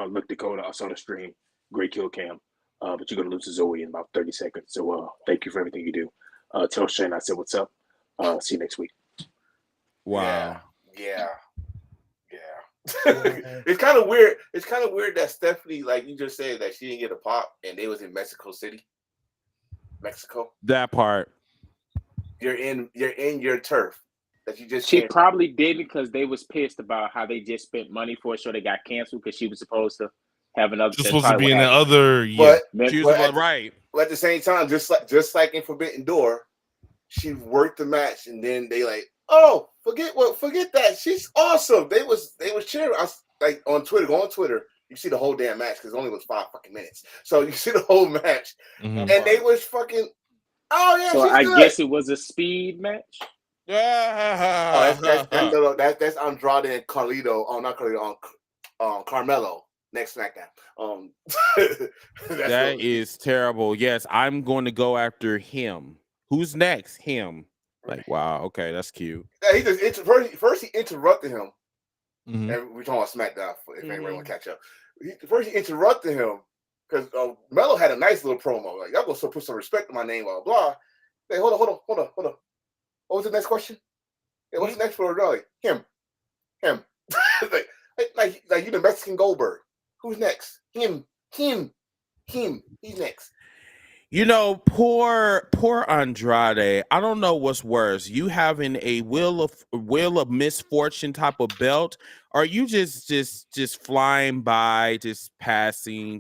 [SPEAKER 5] Look, Dakota, I saw the stream. Great kill cam. But you're going to lose to Zoe in about 30 seconds. So thank you for everything you do. Tell Shane I said what's up. See you next week.
[SPEAKER 4] Wow.
[SPEAKER 2] Yeah. It's kind of weird. It's kind of weird that Stephanie, like you just said, that she didn't get a pop and they was in Mexico City. Mexico.
[SPEAKER 4] That part.
[SPEAKER 2] You're in your turf.
[SPEAKER 5] She probably didn't because they was pissed about how they just spent money for a show that got canceled because she was supposed to have another.
[SPEAKER 1] She's supposed to be in the other.
[SPEAKER 4] Right.
[SPEAKER 2] But at the same time, just like in Forbidden Door, she worked the match and then they like, forget that. She's awesome. They was cheering. I was like on Twitter. Go on Twitter. You see the whole damn match because it only was 5 fucking minutes. So you see the whole match,
[SPEAKER 1] Mhm.
[SPEAKER 2] and they was fucking. Oh yeah,
[SPEAKER 5] So
[SPEAKER 2] she's
[SPEAKER 5] I
[SPEAKER 2] good.
[SPEAKER 5] guess it was a speed match.
[SPEAKER 2] Oh, that's Andrade and Carlito. Oh, not Carlito. Carmelo next SmackDown.
[SPEAKER 4] That is terrible. Yes, I'm going to go after him. Who's next? Him. Like, wow. Okay, that's cute.
[SPEAKER 2] Yeah, he just first he interrupted him.
[SPEAKER 1] Mhm.
[SPEAKER 2] And we're talking about SmackDown if anybody want to catch up. First he interrupted him because Melo had a nice little promo. Like, y'all gonna put some respect on my name, blah blah. Hey, hold on. What was the next question? Yeah, what's next for Andrade? Him. like you the Mexican Goldberg. Who's next? Him. He's next.
[SPEAKER 4] You know, poor Andrade. I don't know what's worse. You having a wheel of misfortune type of belt, or you just flying by, just passing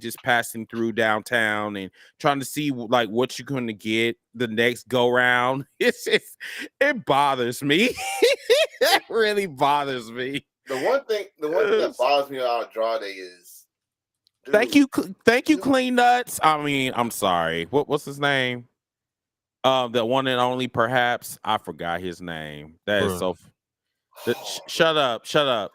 [SPEAKER 4] through downtown and trying to see like what you're going to get the next go round. It bothers me. It really bothers me.
[SPEAKER 2] The one thing that bothers me about Andrade is. Dude,
[SPEAKER 4] Thank you, Clean Nuts. I mean, I'm sorry. What's his name? The one and only, perhaps. I forgot his name. That is so. Shut up.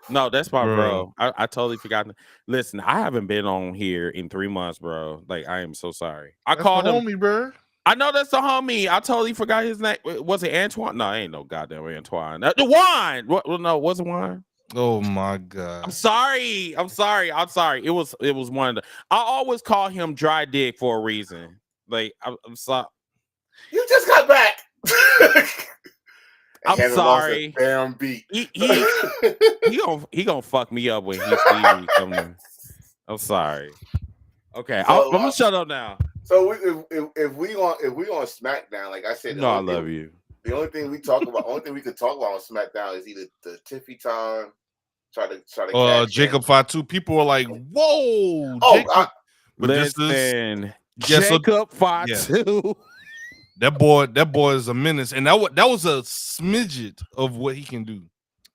[SPEAKER 4] No, that's my bro. I totally forgot. Listen, I haven't been on here in 3 months, bro. Like, I am so sorry. I called him,
[SPEAKER 1] homie, bro.
[SPEAKER 4] I know that's the homie. I totally forgot his name. Was it Antoine? No, ain't no goddamn Antoine. The Juan. No, was it Juan?
[SPEAKER 1] Oh my god.
[SPEAKER 4] I'm sorry. It was one of the. I always call him Dry Dick for a reason. Like I'm sorry.
[SPEAKER 2] You just got back.
[SPEAKER 4] I'm sorry.
[SPEAKER 2] Damn beat.
[SPEAKER 4] He gonna fuck me up when he sees me coming. I'm sorry. Okay,
[SPEAKER 2] So,
[SPEAKER 4] I'm gonna shut up now.
[SPEAKER 2] So if we on SmackDown, like I said,
[SPEAKER 4] I love you.
[SPEAKER 2] The only thing we could talk about on SmackDown is either the Tiffy time. Try to
[SPEAKER 1] Jacob Fatu. People were like, "Whoa!"
[SPEAKER 2] Oh,
[SPEAKER 1] Listen,
[SPEAKER 4] Jacob Fatu.
[SPEAKER 1] That boy is a menace, and that was a smidget of what he can do.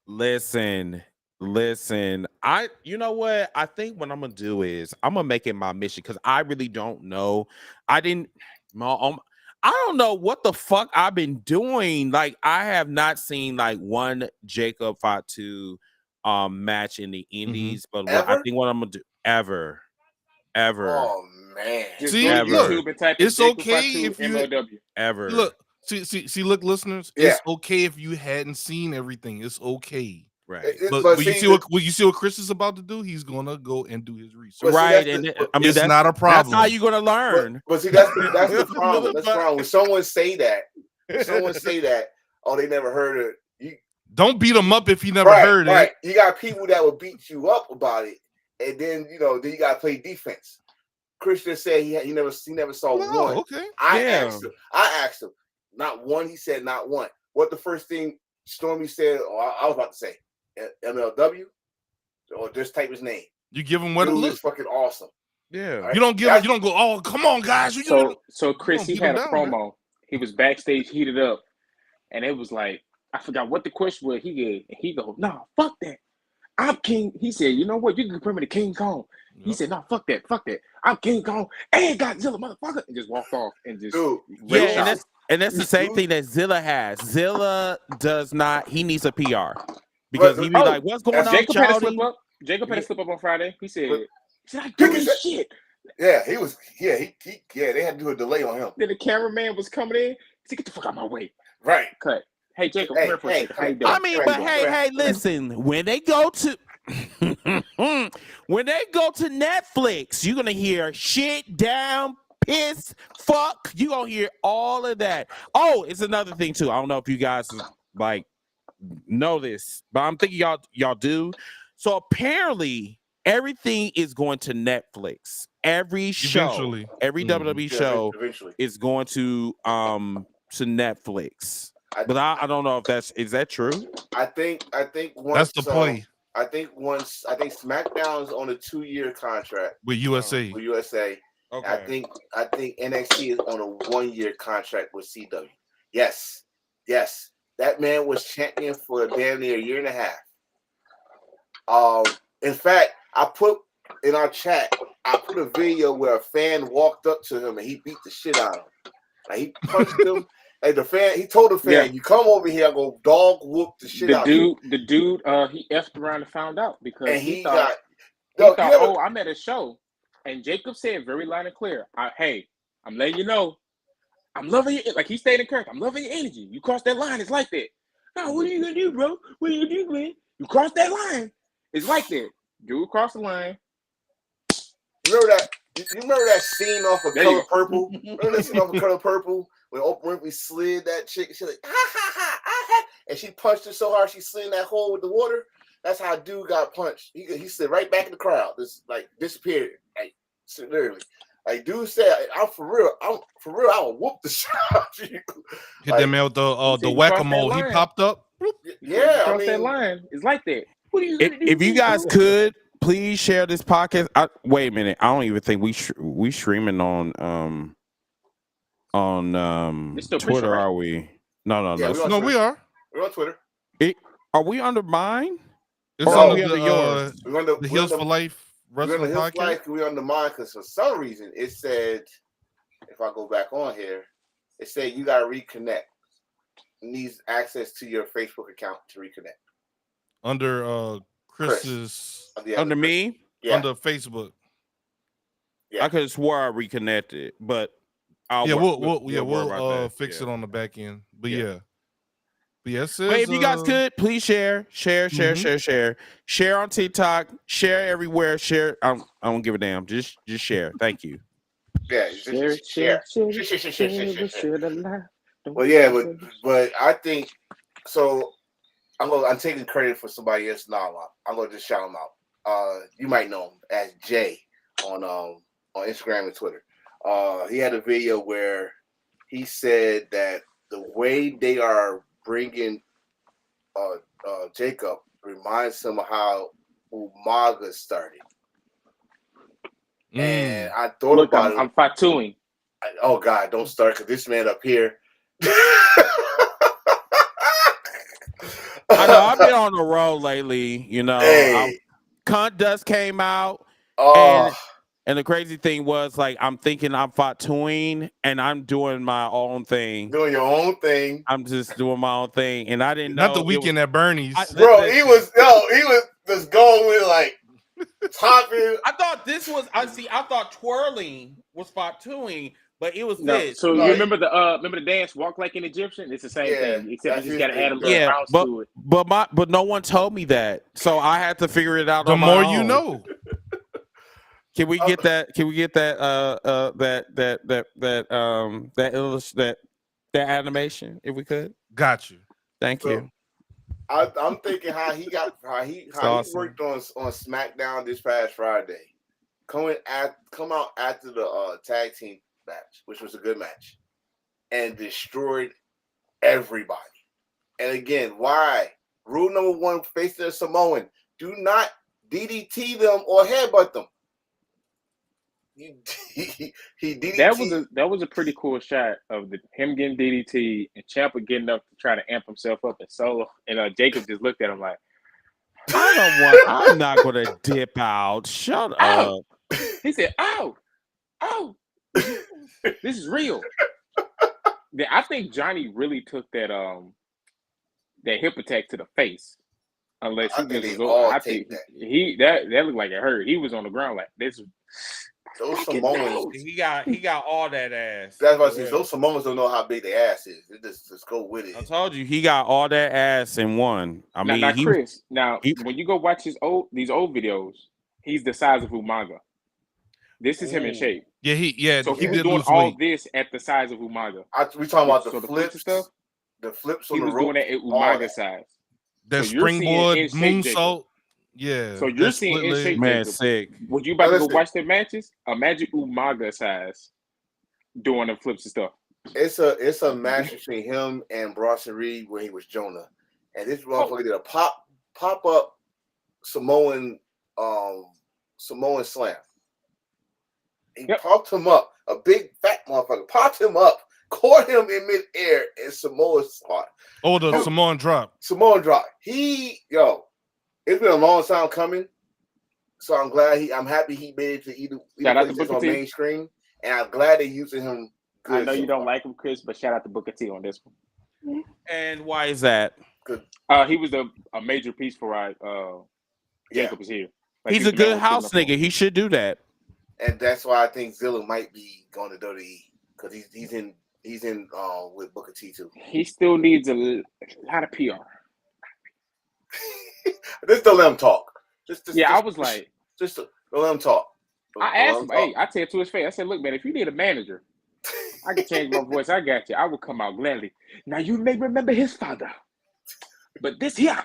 [SPEAKER 4] Listen. You know what? I think what I'm gonna do is I'm gonna make it my mission because I really don't know. I don't know what the fuck I've been doing. Like, I have not seen like one Jacob Fatu match in the indies, but I think what I'm gonna do ever.
[SPEAKER 2] Oh man!
[SPEAKER 5] Just
[SPEAKER 1] see,
[SPEAKER 5] go to
[SPEAKER 1] look,
[SPEAKER 5] YouTube and type
[SPEAKER 1] it's
[SPEAKER 5] in
[SPEAKER 1] okay
[SPEAKER 5] Jacob
[SPEAKER 1] if you
[SPEAKER 5] MLW.
[SPEAKER 4] Ever
[SPEAKER 1] look. See, look, listeners.
[SPEAKER 2] Yeah.
[SPEAKER 1] It's okay if you hadn't seen everything. It's okay.
[SPEAKER 4] Right.
[SPEAKER 2] But
[SPEAKER 1] you see what Chris is about to do? He's gonna go and do his research.
[SPEAKER 4] Right,
[SPEAKER 1] it's not a problem.
[SPEAKER 4] That's how you're gonna learn.
[SPEAKER 2] But see, that's the problem. That's the problem. When someone say that, oh, they never heard it.
[SPEAKER 1] Don't beat him up if he never heard it.
[SPEAKER 2] You got people that will beat you up about it, and then then you got to play defense. Chris just said he never saw one.
[SPEAKER 1] Okay.
[SPEAKER 2] I asked him. Not one. He said not one. What the first thing Stormy said? Or I was about to say MLW, or just type his name.
[SPEAKER 1] You give him what it looks
[SPEAKER 2] fucking awesome.
[SPEAKER 4] Yeah.
[SPEAKER 2] Right?
[SPEAKER 1] You don't go. Oh, come on, guys.
[SPEAKER 5] So Chris, he had a promo. Man. He was backstage heated up, and it was like, I forgot what the question was. He goes, no, fuck that. I'm King. He said, you know what? You can compare me to King Kong. Yep. He said, no, fuck that. I'm King Kong and Godzilla, motherfucker. And just walked off and just
[SPEAKER 4] and that's the same thing that Zilla has. Zilla does not. He needs a PR because he be like, what's going on,
[SPEAKER 5] Jacob had a slip up on Friday. He said, should I do this shit?
[SPEAKER 2] Yeah, he was. Yeah, they had to do a delay on him.
[SPEAKER 5] Then the cameraman was coming in. He said, get the fuck out of my way.
[SPEAKER 2] Right.
[SPEAKER 5] Cut. Hey, Jacob, come here for a second.
[SPEAKER 4] I mean, but hey, listen. When they go to Netflix, you're gonna hear shit, down, piss, fuck. You gonna hear all of that. Oh, it's another thing too. I don't know if you guys like know this, but I'm thinking y'all do. So apparently, everything is going to Netflix. Every show, every WWE show is going to Netflix. But I don't know if is that true?
[SPEAKER 2] I think once
[SPEAKER 1] that's the play.
[SPEAKER 2] I think SmackDown is on a 2-year contract
[SPEAKER 1] with USA.
[SPEAKER 2] Okay. I think NXT is on a 1-year contract with CW. Yes. That man was champion for damn near a year and a half. In fact, I put in our chat, I put a video where a fan walked up to him and he beat the shit out of him. Like he punched him. Like the fan, he told the fan, "You come over here, I'm gonna dog whoop the shit out of you."
[SPEAKER 5] The dude, he effed around and found out because
[SPEAKER 2] And
[SPEAKER 5] he thought, I'm at a show, and Jacob said very loud and clear, "Hey, I'm letting you know, I'm loving you." Like he stayed in character. I'm loving your energy. You cross that line, it's like that. No, what are you gonna do, bro? What are you gonna do, man? You cross that line, it's like that. Dude, cross the line.
[SPEAKER 2] Remember that? You remember that scene off of Color Purple? Remember that scene off of Color Purple when Oprah Winfrey slid that chick? She like, ha ha ha, ha, and she punched her so hard she slid in that hole with the water. That's how dude got punched. He slid right back in the crowd. Just like disappeared. Like literally. Like dude said, I'm for real. I will whoop the shit out of you.
[SPEAKER 1] Hit that man with the whack-a-mole. He popped up.
[SPEAKER 2] Yeah,
[SPEAKER 5] cross that line. It's like that. What are you gonna do?
[SPEAKER 4] If you guys could please share this podcast. Wait a minute. I don't even think we streaming on Twitter,
[SPEAKER 5] right?
[SPEAKER 4] Are we? No.
[SPEAKER 1] No, we are.
[SPEAKER 2] We're on Twitter.
[SPEAKER 4] Are we under mine?
[SPEAKER 1] It's
[SPEAKER 4] on
[SPEAKER 1] under
[SPEAKER 4] yours?
[SPEAKER 1] The Heels for Life Wrestling Podcast.
[SPEAKER 2] We're under mine because for some reason it said, if I go back on here, it said you gotta reconnect. It needs access to your Facebook account to reconnect.
[SPEAKER 1] Under Chris's
[SPEAKER 4] under me?
[SPEAKER 2] Yeah.
[SPEAKER 1] Under Facebook.
[SPEAKER 2] Yeah.
[SPEAKER 4] I could have swore I reconnected, but
[SPEAKER 1] we'll fix it on the back end. But yeah. But yes,
[SPEAKER 4] if you guys could please share on TikTok, share everywhere, share. I don't give a damn. Just share. Thank you.
[SPEAKER 2] Yeah, share. Well, yeah, but I think so. I'm taking credit for somebody else. No, I'm gonna just shout him out. You might know him as Jay on Instagram and Twitter. He had a video where he said that the way they are bringing Jacob reminds him of how Umaga started. And I thought about it.
[SPEAKER 5] I'm Fatooing.
[SPEAKER 2] Oh God, don't start because this man up here.
[SPEAKER 4] I know I've been on the road lately. You know, Cunt Dust came out, and the crazy thing was like I'm thinking I'm Fatooing and I'm doing my own thing.
[SPEAKER 2] Doing your own thing.
[SPEAKER 4] I'm just doing my own thing, and I didn't know.
[SPEAKER 1] Not the weekend at Bernie's,
[SPEAKER 2] bro. He was just going with like topping.
[SPEAKER 4] I thought this was. I thought twirling was Fatooing. But it was this.
[SPEAKER 5] So you remember the dance Walk Like an Egyptian? It's the same thing, except you just gotta add a little bounce to it.
[SPEAKER 4] But no one told me that, so I had to figure it out.
[SPEAKER 1] The
[SPEAKER 4] on
[SPEAKER 1] more
[SPEAKER 4] my own.
[SPEAKER 1] you know.
[SPEAKER 4] Can we get that? Can we get that? That animation, if we could.
[SPEAKER 1] Got you.
[SPEAKER 4] Thank you.
[SPEAKER 2] I'm thinking how he worked on SmackDown this past Friday. Come out after the tag team match, which was a good match, and destroyed everybody. And again, why? Rule number 1: facing a Samoan, do not DDT them or headbutt them. He DDT.
[SPEAKER 5] That was a pretty cool shot of him getting DDT and Ciampa getting up to try to amp himself up and Solo, and Jacob just looked at him like,
[SPEAKER 4] I'm not gonna dip out. Shut up.
[SPEAKER 5] He said, "Oh, this is real." I think Johnny really took that hip attack to the face. Unless he really go, I think that looked like it hurt. He was on the ground like this.
[SPEAKER 2] Those Samoans,
[SPEAKER 4] he got all that ass.
[SPEAKER 2] That's what I said. Those Samoans don't know how big the ass is. They just go with it.
[SPEAKER 4] I told you he got all that ass in one. I mean,
[SPEAKER 5] Chris. When you go watch these old videos, he's the size of Umaga. This is him in shape.
[SPEAKER 1] Yeah,
[SPEAKER 5] So he was doing all this at the size of Umaga.
[SPEAKER 2] We talking about the flips stuff. The flips on the rope.
[SPEAKER 5] He was doing that at Umaga size.
[SPEAKER 1] That springboard moonsault. Yeah.
[SPEAKER 5] So you're seeing in shape,
[SPEAKER 4] man, sick.
[SPEAKER 5] Would you about to go watch their matches? Imagine Umaga size doing the flips and stuff.
[SPEAKER 2] It's a match between him and Bronson Reed where he was Jonah, and this motherfucker did a pop up Samoan slam. He popped him up, a big fat motherfucker, popped him up, caught him in midair, and Samoan spot.
[SPEAKER 1] Oh, the Samoan drop.
[SPEAKER 2] Samoan drop. It's been a long time coming. So I'm happy he made it to either
[SPEAKER 5] Shout out to
[SPEAKER 2] place
[SPEAKER 5] Booker
[SPEAKER 2] on
[SPEAKER 5] T.
[SPEAKER 2] mainstream, and I'm glad they're using him.
[SPEAKER 5] I
[SPEAKER 2] Good
[SPEAKER 5] know
[SPEAKER 2] so
[SPEAKER 5] you don't
[SPEAKER 2] far.
[SPEAKER 5] like him, Chris, but shout out to Booker T on this one.
[SPEAKER 4] And why is that?
[SPEAKER 5] He was a major piece for Jacob is here. Like,
[SPEAKER 4] He's a good house nigga. He should do that.
[SPEAKER 2] And that's why I think Zilla might be going to WWE because he's in with Booker T too.
[SPEAKER 5] He still needs a lot of PR.
[SPEAKER 2] Just don't let him talk.
[SPEAKER 5] I was like,
[SPEAKER 2] just don't let him talk.
[SPEAKER 5] I asked him, hey, I said to his face, I said, look, man, if you need a manager, I can change my voice. I got you. I will come out gladly. Now you may remember his father, but this here.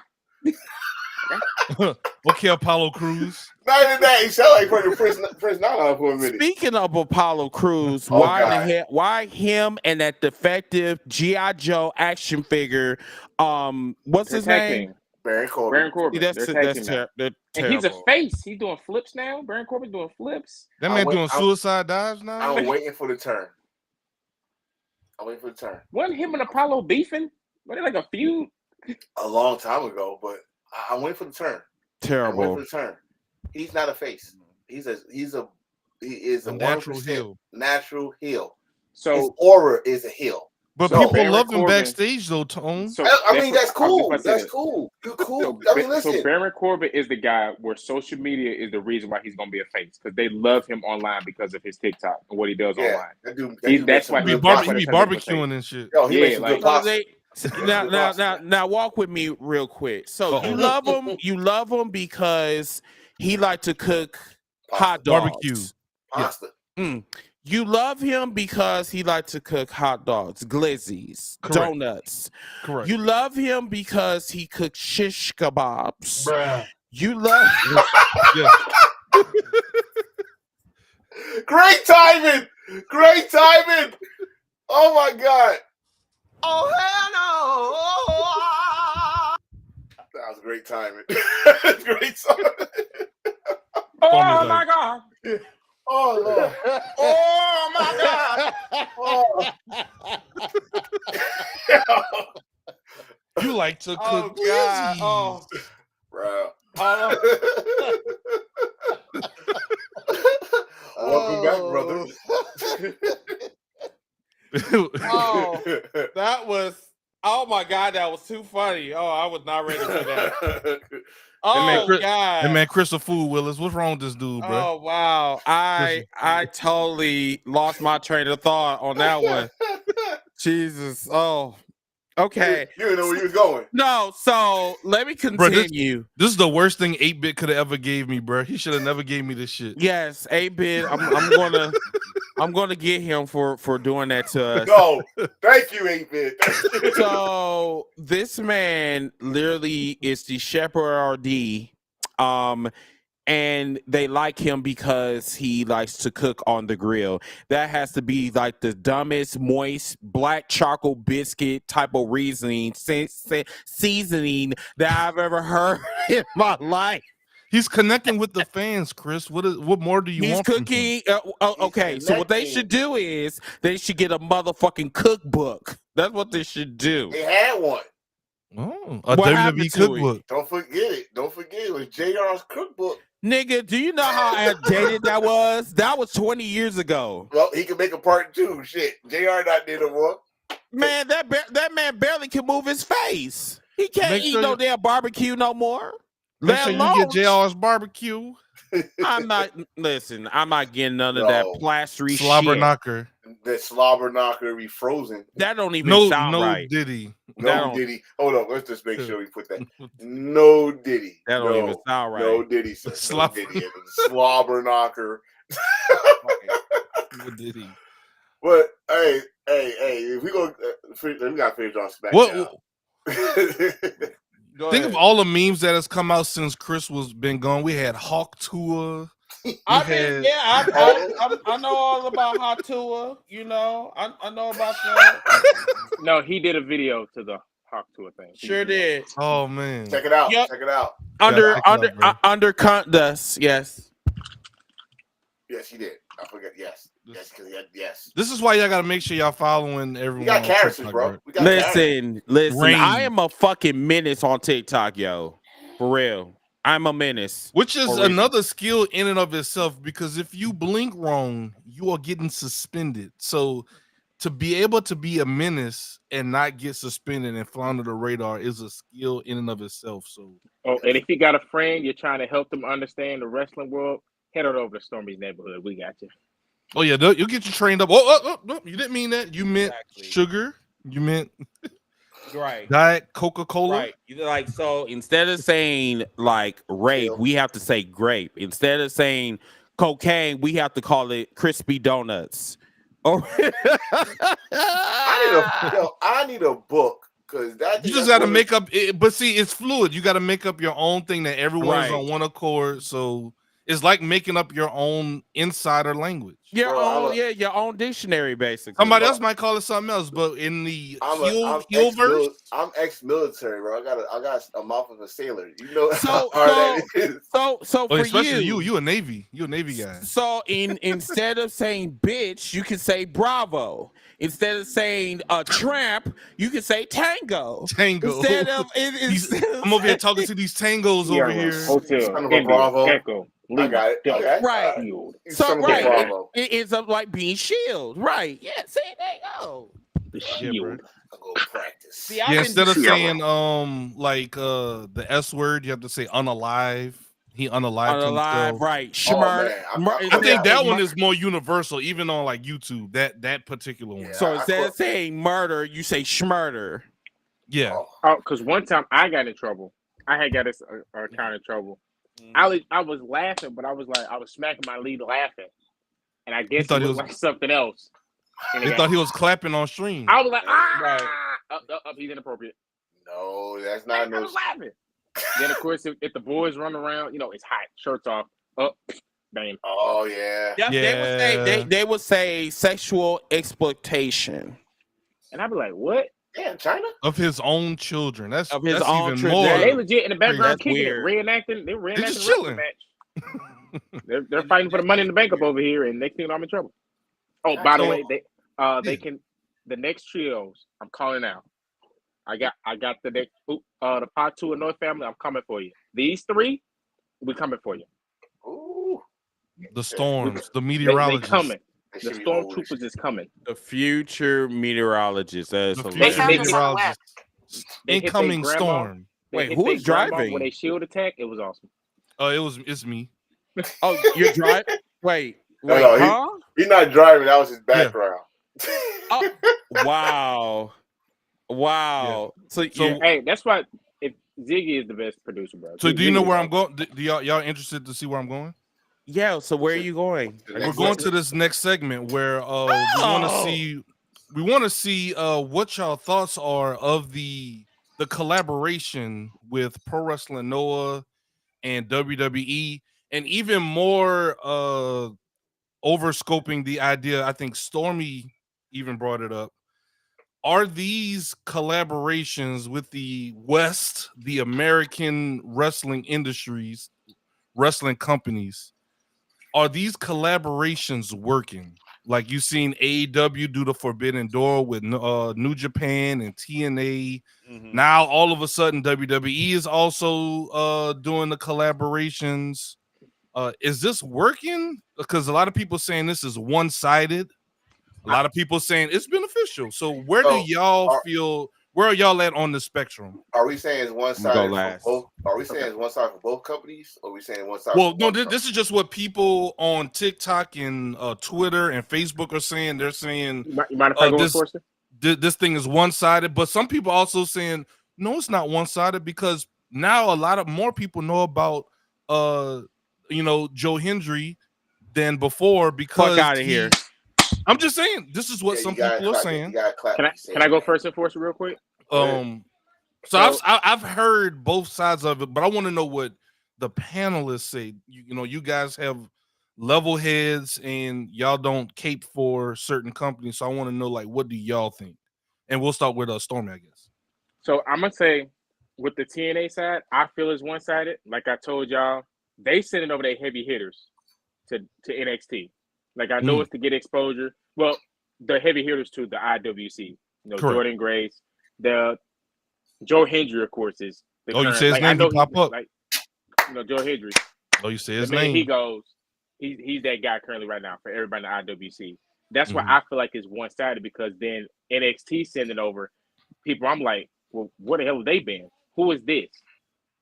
[SPEAKER 1] Okay, Apollo Crews.
[SPEAKER 2] Not even that. He sounded like Prince Nana for a minute.
[SPEAKER 4] Speaking of Apollo Crews,
[SPEAKER 2] Oh,
[SPEAKER 4] why him and that defective G.I. Joe action figure? What's his name?
[SPEAKER 2] Baron Corbin.
[SPEAKER 4] That's terrible.
[SPEAKER 5] And he's a face. He's doing flips now. Baron Corbin doing flips.
[SPEAKER 1] That man doing suicide dives now.
[SPEAKER 2] I'm waiting for the turn.
[SPEAKER 5] Wasn't him and Apollo beefing? Were they like a feud?
[SPEAKER 2] A long time ago, but I'm waiting for the turn.
[SPEAKER 4] Terrible.
[SPEAKER 2] I'm waiting for the turn. He's not a face. He is a
[SPEAKER 1] natural heel.
[SPEAKER 2] Natural heel.
[SPEAKER 5] So
[SPEAKER 2] his aura is a heel.
[SPEAKER 1] But people love him backstage though, Tone.
[SPEAKER 5] So
[SPEAKER 2] I mean, that's cool. That's cool. You're cool.
[SPEAKER 5] So,
[SPEAKER 2] I mean, listen.
[SPEAKER 5] So Baron Corbin is the guy where social media is the reason why he's gonna be a face because they love him online because of his TikTok and what he does online. That's why
[SPEAKER 1] he be barbecuing and shit.
[SPEAKER 2] Yo, he makes some good pasta.
[SPEAKER 4] Now walk with me real quick. So you love him because he like to cook hot dogs.
[SPEAKER 1] Barbecue.
[SPEAKER 2] Pasta.
[SPEAKER 4] Yeah. You love him because he likes to cook hot dogs, glizzies, donuts.
[SPEAKER 1] Correct.
[SPEAKER 4] You love him because he cooks shish kebabs.
[SPEAKER 2] Bruh.
[SPEAKER 4] You love
[SPEAKER 2] Great timing! Great timing! Oh my god!
[SPEAKER 3] Oh hell no!
[SPEAKER 2] That was great timing. Great timing.
[SPEAKER 5] Oh my god!
[SPEAKER 2] Oh Lord! Oh my god!
[SPEAKER 1] You like to cook glizzies.
[SPEAKER 4] Oh,
[SPEAKER 2] bro. Welcome back, brother.
[SPEAKER 4] that was. Oh my god, that was too funny. Oh, I was not ready for that. Oh god,
[SPEAKER 1] man, Christopher Willis, what's wrong with this dude, bro?
[SPEAKER 4] Oh wow, I totally lost my train of thought on that one. Jesus. Oh, okay.
[SPEAKER 2] You didn't know where you was going.
[SPEAKER 4] No, so let me continue.
[SPEAKER 1] Bro, this is the worst thing 8-Bit could have ever gave me, bro. He should have never gave me this shit.
[SPEAKER 4] Yes, 8-Bit. I'm gonna get him for doing that to us.
[SPEAKER 2] No, thank you, 8-Bit.
[SPEAKER 4] So this man literally is the Shepherd RD, and they like him because he likes to cook on the grill. That has to be like the dumbest, moist, black charcoal biscuit type of seasoning that I've ever heard in my life.
[SPEAKER 1] He's connecting with the fans, Chris. What more do you want?
[SPEAKER 4] He's cooking. Okay, so what they should do is they should get a motherfucking cookbook. That's what they should do.
[SPEAKER 2] They had one.
[SPEAKER 1] Oh, a WWE cookbook.
[SPEAKER 2] Don't forget it. It was JR's cookbook.
[SPEAKER 4] Nigga, do you know how outdated that was? That was 20 years ago.
[SPEAKER 2] Well, he could make a part 2. Shit, JR not did no more.
[SPEAKER 4] Man, that man barely can move his face. He can't eat no damn barbecue no more.
[SPEAKER 1] Make sure you get JR's barbecue.
[SPEAKER 4] I'm not getting none of that plastery
[SPEAKER 1] slobber
[SPEAKER 4] shit.
[SPEAKER 1] knocker.
[SPEAKER 2] That slobber knocker be frozen.
[SPEAKER 4] That don't even sound right.
[SPEAKER 1] Diddy.
[SPEAKER 2] No Diddy. Hold on, let's just make sure we put that. No Diddy.
[SPEAKER 4] That don't even sound right.
[SPEAKER 2] No Diddy. No Diddy. Slobber knocker.
[SPEAKER 1] No Diddy.
[SPEAKER 2] But hey, if we go, we gotta finish on SmackDown.
[SPEAKER 1] Think of all the memes that has come out since Chris been gone. We had Hawk Tour.
[SPEAKER 4] I know all about Hot Tour. You know, I know about that.
[SPEAKER 5] No, he did a video to the Hawk Tour thing.
[SPEAKER 4] Sure did.
[SPEAKER 1] Oh man,
[SPEAKER 2] check it out.
[SPEAKER 4] Yep.
[SPEAKER 2] Check it out.
[SPEAKER 4] Under Contus, yes.
[SPEAKER 2] Yes, he did. I forget. Yes, because he had yes.
[SPEAKER 1] This is why y'all gotta make sure y'all following everyone.
[SPEAKER 2] We got characters, bro. We got
[SPEAKER 4] listen. I am a fucking menace on TikTok, yo. For real. I'm a menace.
[SPEAKER 1] Which is
[SPEAKER 5] For a reason.
[SPEAKER 1] another skill in and of itself, because if you blink wrong, you are getting suspended. So to be able to be a menace and not get suspended and fly under the radar is a skill in and of itself. So
[SPEAKER 5] Oh, and if you got a friend, you're trying to help them understand the wrestling world, head on over to Stormy's neighborhood. We got you.
[SPEAKER 1] oh yeah, you'll get you trained up. Oh, no, you didn't mean that. You meant
[SPEAKER 4] Exactly.
[SPEAKER 1] sugar. You meant
[SPEAKER 4] Right.
[SPEAKER 1] Diet Coca-Cola.
[SPEAKER 4] Right. Like, so instead of saying like rape, we have to say grape. Instead of saying cocaine, we have to call it crispy donuts. Oh,
[SPEAKER 2] I need a book because that.
[SPEAKER 1] You just got to make up. But see, it's fluid. You got to make up your own thing that everyone's
[SPEAKER 4] Right.
[SPEAKER 1] on one accord. So it's like making up your own insider language.
[SPEAKER 4] your own dictionary, basically.
[SPEAKER 1] Somebody else might call it something else, but in the heel verse,
[SPEAKER 2] I'm ex-military, bro. I got a mouth of a sailor. You know
[SPEAKER 4] So-
[SPEAKER 2] how hard that is.
[SPEAKER 4] So for
[SPEAKER 1] especially
[SPEAKER 4] you,
[SPEAKER 1] you a Navy guy.
[SPEAKER 4] So instead of saying bitch, you can say bravo. Instead of saying tramp, you can say tango.
[SPEAKER 1] Tango.
[SPEAKER 4] Instead of
[SPEAKER 1] I'm over here talking to these tangos over here.
[SPEAKER 5] Hotel,
[SPEAKER 2] Son of a
[SPEAKER 5] India,
[SPEAKER 2] Bravo.
[SPEAKER 5] Echo,
[SPEAKER 2] I
[SPEAKER 5] Lima,
[SPEAKER 2] got it.
[SPEAKER 5] Delta,
[SPEAKER 2] Okay.
[SPEAKER 4] Right.
[SPEAKER 5] Field.
[SPEAKER 4] So
[SPEAKER 2] Son of a
[SPEAKER 4] right,
[SPEAKER 2] Bravo.
[SPEAKER 4] it ends up like being shield. Right. Yeah. See, there you go.
[SPEAKER 5] The
[SPEAKER 1] Yeah,
[SPEAKER 5] shield.
[SPEAKER 2] I go practice.
[SPEAKER 4] See, I've
[SPEAKER 1] Yeah,
[SPEAKER 4] been
[SPEAKER 1] instead of
[SPEAKER 4] doing-
[SPEAKER 1] saying the S word, you have to say unalive. He unalived
[SPEAKER 4] unalive,
[SPEAKER 1] himself.
[SPEAKER 4] right?
[SPEAKER 2] Oh, man.
[SPEAKER 1] I think that one is more universal, even on like YouTube. That particular one.
[SPEAKER 2] Yeah.
[SPEAKER 4] So instead of saying murder, you say schmurder.
[SPEAKER 1] Yeah.
[SPEAKER 5] Oh, because one time I got in trouble. I had got this kind of trouble. I was laughing, but I was smacking my lead laughing, and I guess
[SPEAKER 1] thought
[SPEAKER 5] it
[SPEAKER 1] he
[SPEAKER 5] was
[SPEAKER 1] was-
[SPEAKER 5] like something else. And
[SPEAKER 1] They thought he was clapping on stream.
[SPEAKER 5] I was like,
[SPEAKER 4] Right.
[SPEAKER 5] up, he's inappropriate.
[SPEAKER 2] No, that's
[SPEAKER 5] I
[SPEAKER 2] not no.
[SPEAKER 5] was laughing. Then of course, if the boys run around, it's hot, shirts off, up, bang.
[SPEAKER 2] Oh yeah.
[SPEAKER 4] Yep, they would say sexual exploitation.
[SPEAKER 5] And I'd be like, what?
[SPEAKER 2] Damn, China.
[SPEAKER 1] Of his own children. That's
[SPEAKER 4] Of his
[SPEAKER 1] that's
[SPEAKER 4] own
[SPEAKER 1] even
[SPEAKER 4] children.
[SPEAKER 1] more.
[SPEAKER 5] They legit in the background
[SPEAKER 4] That's
[SPEAKER 5] kicking
[SPEAKER 4] weird.
[SPEAKER 5] it, reenacting. They're reenacting
[SPEAKER 1] just
[SPEAKER 5] the
[SPEAKER 1] chilling.
[SPEAKER 5] wrestling match. They're fighting for the money in the bank up over here, and next thing you know, I'm in trouble. Oh, by the
[SPEAKER 1] So-
[SPEAKER 5] way, they can the next trios. I'm calling out. I got the next the part 2 of North Family. I'm coming for you. These 3, we coming for you.
[SPEAKER 2] Ooh.
[SPEAKER 1] The storms, the
[SPEAKER 5] They
[SPEAKER 1] meteorologists.
[SPEAKER 5] coming.
[SPEAKER 2] They
[SPEAKER 5] The
[SPEAKER 2] should be moving.
[SPEAKER 5] stormtroopers is coming.
[SPEAKER 4] The future meteorologist. That's
[SPEAKER 1] The
[SPEAKER 4] hilarious.
[SPEAKER 1] future
[SPEAKER 5] They-
[SPEAKER 1] meteorologist.
[SPEAKER 5] They hit their
[SPEAKER 1] Incoming
[SPEAKER 5] grandma.
[SPEAKER 1] storm.
[SPEAKER 5] They
[SPEAKER 4] Wait,
[SPEAKER 5] hit
[SPEAKER 4] who
[SPEAKER 5] their
[SPEAKER 4] is
[SPEAKER 5] grandma
[SPEAKER 4] driving?
[SPEAKER 5] With a shield attack, it was awesome.
[SPEAKER 1] It's me.
[SPEAKER 4] Oh, you're driving? Wait,
[SPEAKER 2] No,
[SPEAKER 4] huh?
[SPEAKER 2] He's not driving. That was his background.
[SPEAKER 4] Oh, wow. So
[SPEAKER 5] Hey, that's why if Ziggy is the best producer, bro.
[SPEAKER 1] So do you know
[SPEAKER 5] Ziggy's
[SPEAKER 1] where I'm
[SPEAKER 5] awesome.
[SPEAKER 1] going? Do y'all interested to see where I'm going?
[SPEAKER 4] yeah. So where are you going?
[SPEAKER 1] We're going to this next segment where we want to see what y'all thoughts are of the collaboration with Pro Wrestling Noah and WWE, and even more overscoping the idea. I think Stormy even brought it up. Are these collaborations with the West, the American wrestling industries, wrestling companies, are these collaborations working? Like you've seen AEW do the Forbidden Door with New Japan and TNA.
[SPEAKER 4] Mm-hmm.
[SPEAKER 1] Now all of a sudden WWE is also doing the collaborations. Is this working? Because a lot of people saying this is one-sided. A lot of people saying it's beneficial. So where do y'all feel? Where are y'all at on the spectrum?
[SPEAKER 2] Are we saying it's one side for both? Are we saying it's one side for both companies? Or are we saying one side?
[SPEAKER 1] Well, no, this is just what people on TikTok and Twitter and Facebook are saying. They're saying
[SPEAKER 5] You mind if I go and force it?
[SPEAKER 1] this thing is one-sided, but some people also saying no, it's not one-sided, because now a lot of more people know about Joe Hendry than before, because
[SPEAKER 4] fuck out of here.
[SPEAKER 1] I'm just saying this is what some people are saying.
[SPEAKER 5] Can I go first and force it real quick?
[SPEAKER 1] So I've heard both sides of it, but I want to know what the panelists say. You guys have level heads and y'all don't cape for certain companies, so I want to know, like, what do y'all think? And we'll start with Stormy, I guess.
[SPEAKER 5] So I'm gonna say with the TNA side, I feel it's one-sided. Like I told y'all, they sending over their heavy hitters to NXT. Like I know it's to get exposure. Well, the heavy hitters to the IWC. Jordan Grace, the Joe Hendry, of course, is.
[SPEAKER 1] You say his name? He pop up.
[SPEAKER 5] Joe Hendry.
[SPEAKER 1] Oh, you say
[SPEAKER 5] The
[SPEAKER 1] his
[SPEAKER 5] minute
[SPEAKER 1] name.
[SPEAKER 5] he goes, he's that guy currently right now for everybody in the IWC. That's why
[SPEAKER 1] Mhm.
[SPEAKER 5] I feel like it's one-sided because then NXT sending over people. I'm like, well, where the hell have they been? Who is this?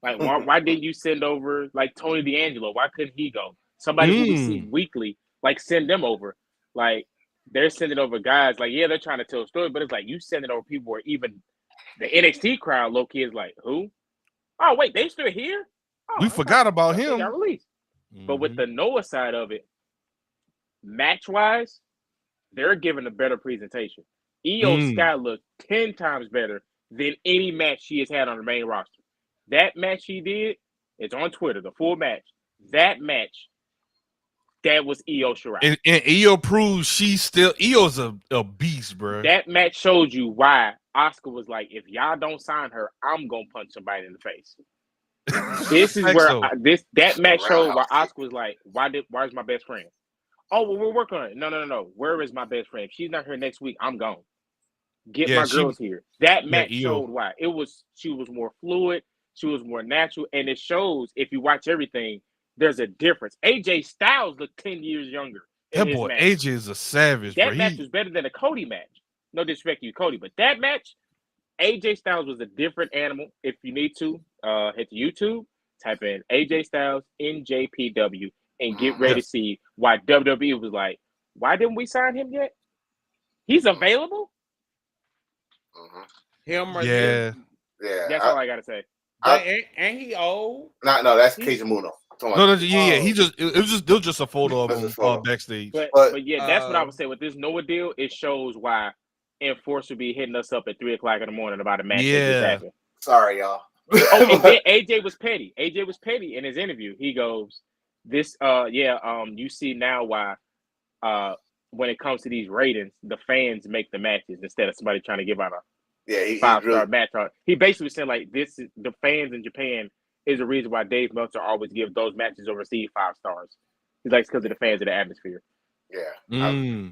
[SPEAKER 5] Like, why didn't you send over like Tony D'Angelo? Why couldn't he go? Somebody who we see weekly, like send them over. Like they're sending over guys. Like yeah, they're trying to tell a story, but it's like you sending over people where even the NXT crowd, low key, is like, who? Oh wait, they still here? Oh,
[SPEAKER 1] We forgot about
[SPEAKER 5] they
[SPEAKER 1] him.
[SPEAKER 5] got released. But with the Noah side of it, match wise, they're giving a better presentation. Io Sky looked 10 times better than any match she has had on the main roster. That match she did, it's on Twitter, the full match. That match, that was Io Shirai.
[SPEAKER 1] And Io proves she's still Io's a beast, bro.
[SPEAKER 5] That match showed you why Oscar was like, if y'all don't sign her, I'm gonna punch somebody in the face. This is where that match showed why Oscar was like, where's my best friend? Oh, well, we're working on it. No. Where is my best friend? If she's not here next week, I'm gone. Get my girls here. That match showed why. She was more fluid, she was more natural, and it shows if you watch everything, there's a difference. AJ Styles looked 10 years younger.
[SPEAKER 1] That boy
[SPEAKER 5] match.
[SPEAKER 1] AJ is a savage,
[SPEAKER 5] that
[SPEAKER 1] bro.
[SPEAKER 5] Match was better than a Cody match. No disrespect to you, Cody, but that match, AJ Styles was a different animal. If you need to, head to YouTube, type in AJ Styles NJPW, and get ready to see why WWE was like, why didn't we sign him yet? He's available.
[SPEAKER 4] Him or
[SPEAKER 1] yeah.
[SPEAKER 5] That's all I gotta say.
[SPEAKER 4] And he old.
[SPEAKER 2] No, that's Keiji Muno.
[SPEAKER 1] No, yeah. He just it was just a photo of him backstage.
[SPEAKER 5] But yeah, that's what I would say with this Noah deal. It shows why Enforcer be hitting us up at 3:00 in the morning about a match that just happened.
[SPEAKER 2] Sorry, y'all.
[SPEAKER 5] And then AJ was petty. AJ was petty in his interview. He goes, "This, you see now why, when it comes to these ratings, the fans make the matches instead of somebody trying to give out a 5-star match." He basically was saying like, "This is the fans in Japan is the reason why Dave Meltzer always gives those matches overseas 5 stars. He's like, because of the fans of the atmosphere."
[SPEAKER 2] Yeah.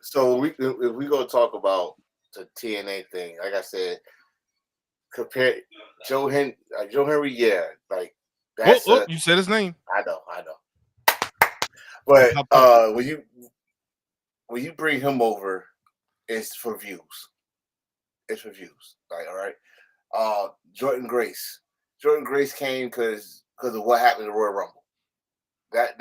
[SPEAKER 2] So if we go talk about the TNA thing, like I said, compare Joe Henry, yeah, like that's
[SPEAKER 1] you said his name.
[SPEAKER 2] I know. But when you bring him over, it's for views. It's for views. Like, all right. Jordan Grace. Jordan Grace came because of what happened in the Royal Rumble. That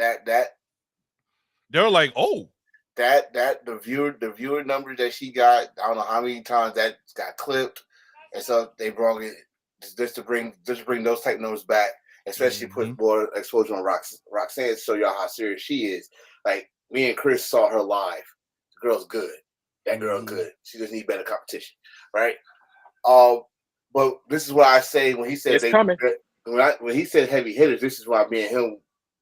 [SPEAKER 1] they're like, oh.
[SPEAKER 2] That the viewer numbers that she got, I don't know how many times that got clipped, and so they brought it just to bring those type numbers back, especially put more exposure on Roxanne to show y'all how serious she is. Like me and Chris saw her live. The girl's good. That girl's good. She just needs better competition, right? But this is what I say when he said when he said heavy hitters. This is why me and him,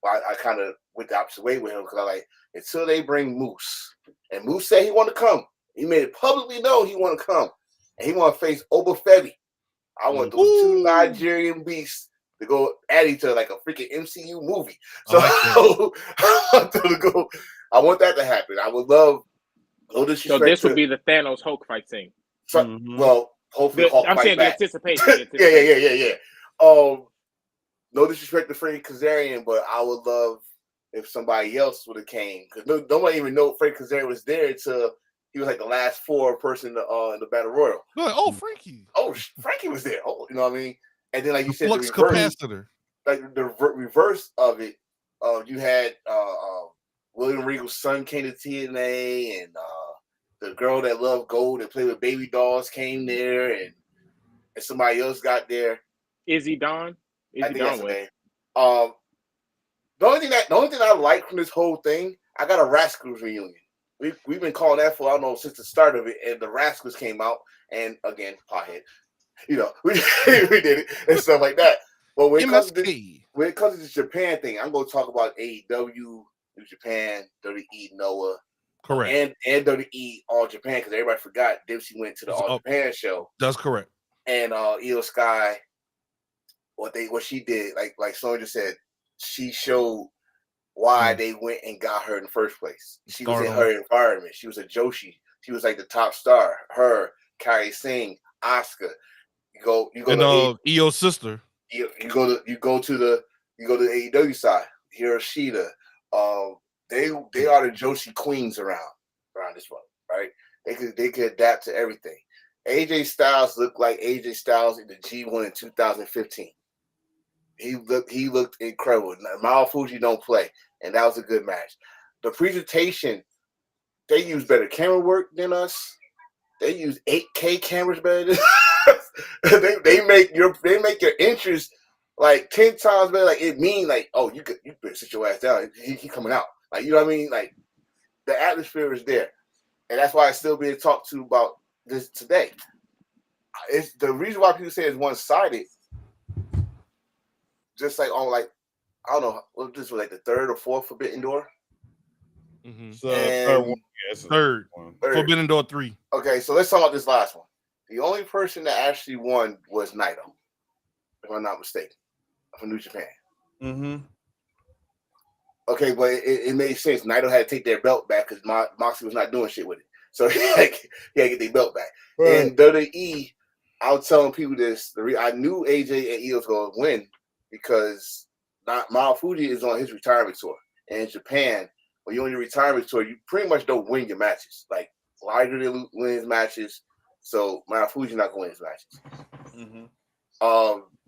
[SPEAKER 2] I kind of went the opposite way with him because I like. Until they bring Moose. And Moose said he want to come. He made it publicly known he want to come. And he want to face Oba Femi. I want those 2 Nigerian beasts to go at each other like a freaking MCU movie. So I want them to go. I want that to happen. I would love no disrespect.
[SPEAKER 5] So this would be the Thanos Hulk fight scene.
[SPEAKER 2] So, well, hopefully Hulk
[SPEAKER 5] I'm saying
[SPEAKER 2] back.
[SPEAKER 5] The anticipation.
[SPEAKER 2] Yeah. No disrespect to Freddie Kazarian, but I would love if somebody else would have came, because nobody even know Frank Kazarian was there until he was like the last 4 person in the Battle Royal.
[SPEAKER 1] Like, Frankie!
[SPEAKER 2] Oh, Frankie was there. Oh, you know what I mean? And then, like you said,
[SPEAKER 1] flux
[SPEAKER 2] the reverse,
[SPEAKER 1] capacitor.
[SPEAKER 2] Like the reverse of it, you had William Regal's son came to TNA, and the girl that loved gold and played with baby dolls came there, and somebody else got there.
[SPEAKER 5] Izzy Dawn.
[SPEAKER 2] I think that's her name. The only thing I like from this whole thing, I got a Rascals reunion. We've been calling that for, I don't know, since the start of it, and the Rascals came out, and again, pothead. You know, we did it and stuff like that. But when it comes to this Japan thing, I'm going to talk about AEW, New Japan, WWE, Noah,
[SPEAKER 1] correct,
[SPEAKER 2] and WWE All Japan, because everybody forgot Dipsy went to the All Japan show.
[SPEAKER 1] That's correct.
[SPEAKER 2] And Io Sky, what she did, like Sonya just said. She showed why they went and got her in the first place. She was in her environment. She was a Joshi. She was like the top star. Her, Kairi Singh, Asuka. You go to
[SPEAKER 1] Io's sister.
[SPEAKER 2] You go to You go to the AEW side, Hiroshita. They are the Joshi queens around this one, right? They could adapt to everything. AJ Styles looked like AJ Styles in the G1 in 2015. He looked incredible. Mao Fuji don't play, and that was a good match. The presentation, they use better camera work than us. They use 8K cameras better than us. they make your interest like 10 times better. Like it mean like, oh, you better sit your ass down. He coming out. Like, you know what I mean? Like the atmosphere is there. And that's why it's still being talked to about this today. It's the reason why people say it's one-sided. Just like on like, I don't know, what this was like the third or fourth Forbidden Door.
[SPEAKER 1] Mm-hmm.
[SPEAKER 4] So third one.
[SPEAKER 1] Third. Forbidden Door 3.
[SPEAKER 2] Okay, so let's talk about this last one. The only person that actually won was Naito, if I'm not mistaken, from New Japan.
[SPEAKER 4] Mm-hmm.
[SPEAKER 2] Okay, but it made sense. Naito had to take their belt back because Moxley was not doing shit with it. So he had to get their belt back. Right. And WWE, I was telling people this. I knew AJ and Io was going to win because Mao Fuji is on his retirement tour. And in Japan, when you're on your retirement tour, you pretty much don't win your matches. Like, Liger didn't win his matches, so Mao Fuji's not going to win his matches. Mm-hmm.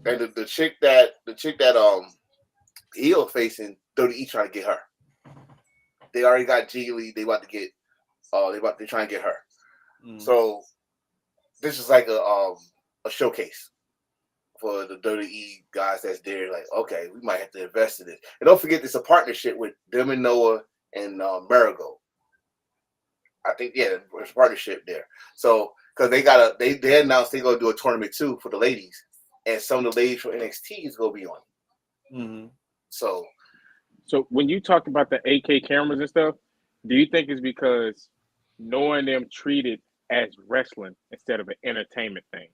[SPEAKER 2] And the chick that Io facing, WWE trying to get her. They already got Jiggly. They about to get. They're trying to get her. Mm. So this is like a showcase for the WWE guys that's there. Like, okay, we might have to invest in this. And don't forget, it's a partnership with them and Noah and Marigold. I think there's a partnership there. So because they announced they're gonna do a tournament too for the ladies, and some of the ladies from NXT is gonna be on it. Mm-hmm. So
[SPEAKER 5] when you talk about the 8K cameras and stuff, do you think it's because knowing them treated as wrestling instead of an entertainment thing?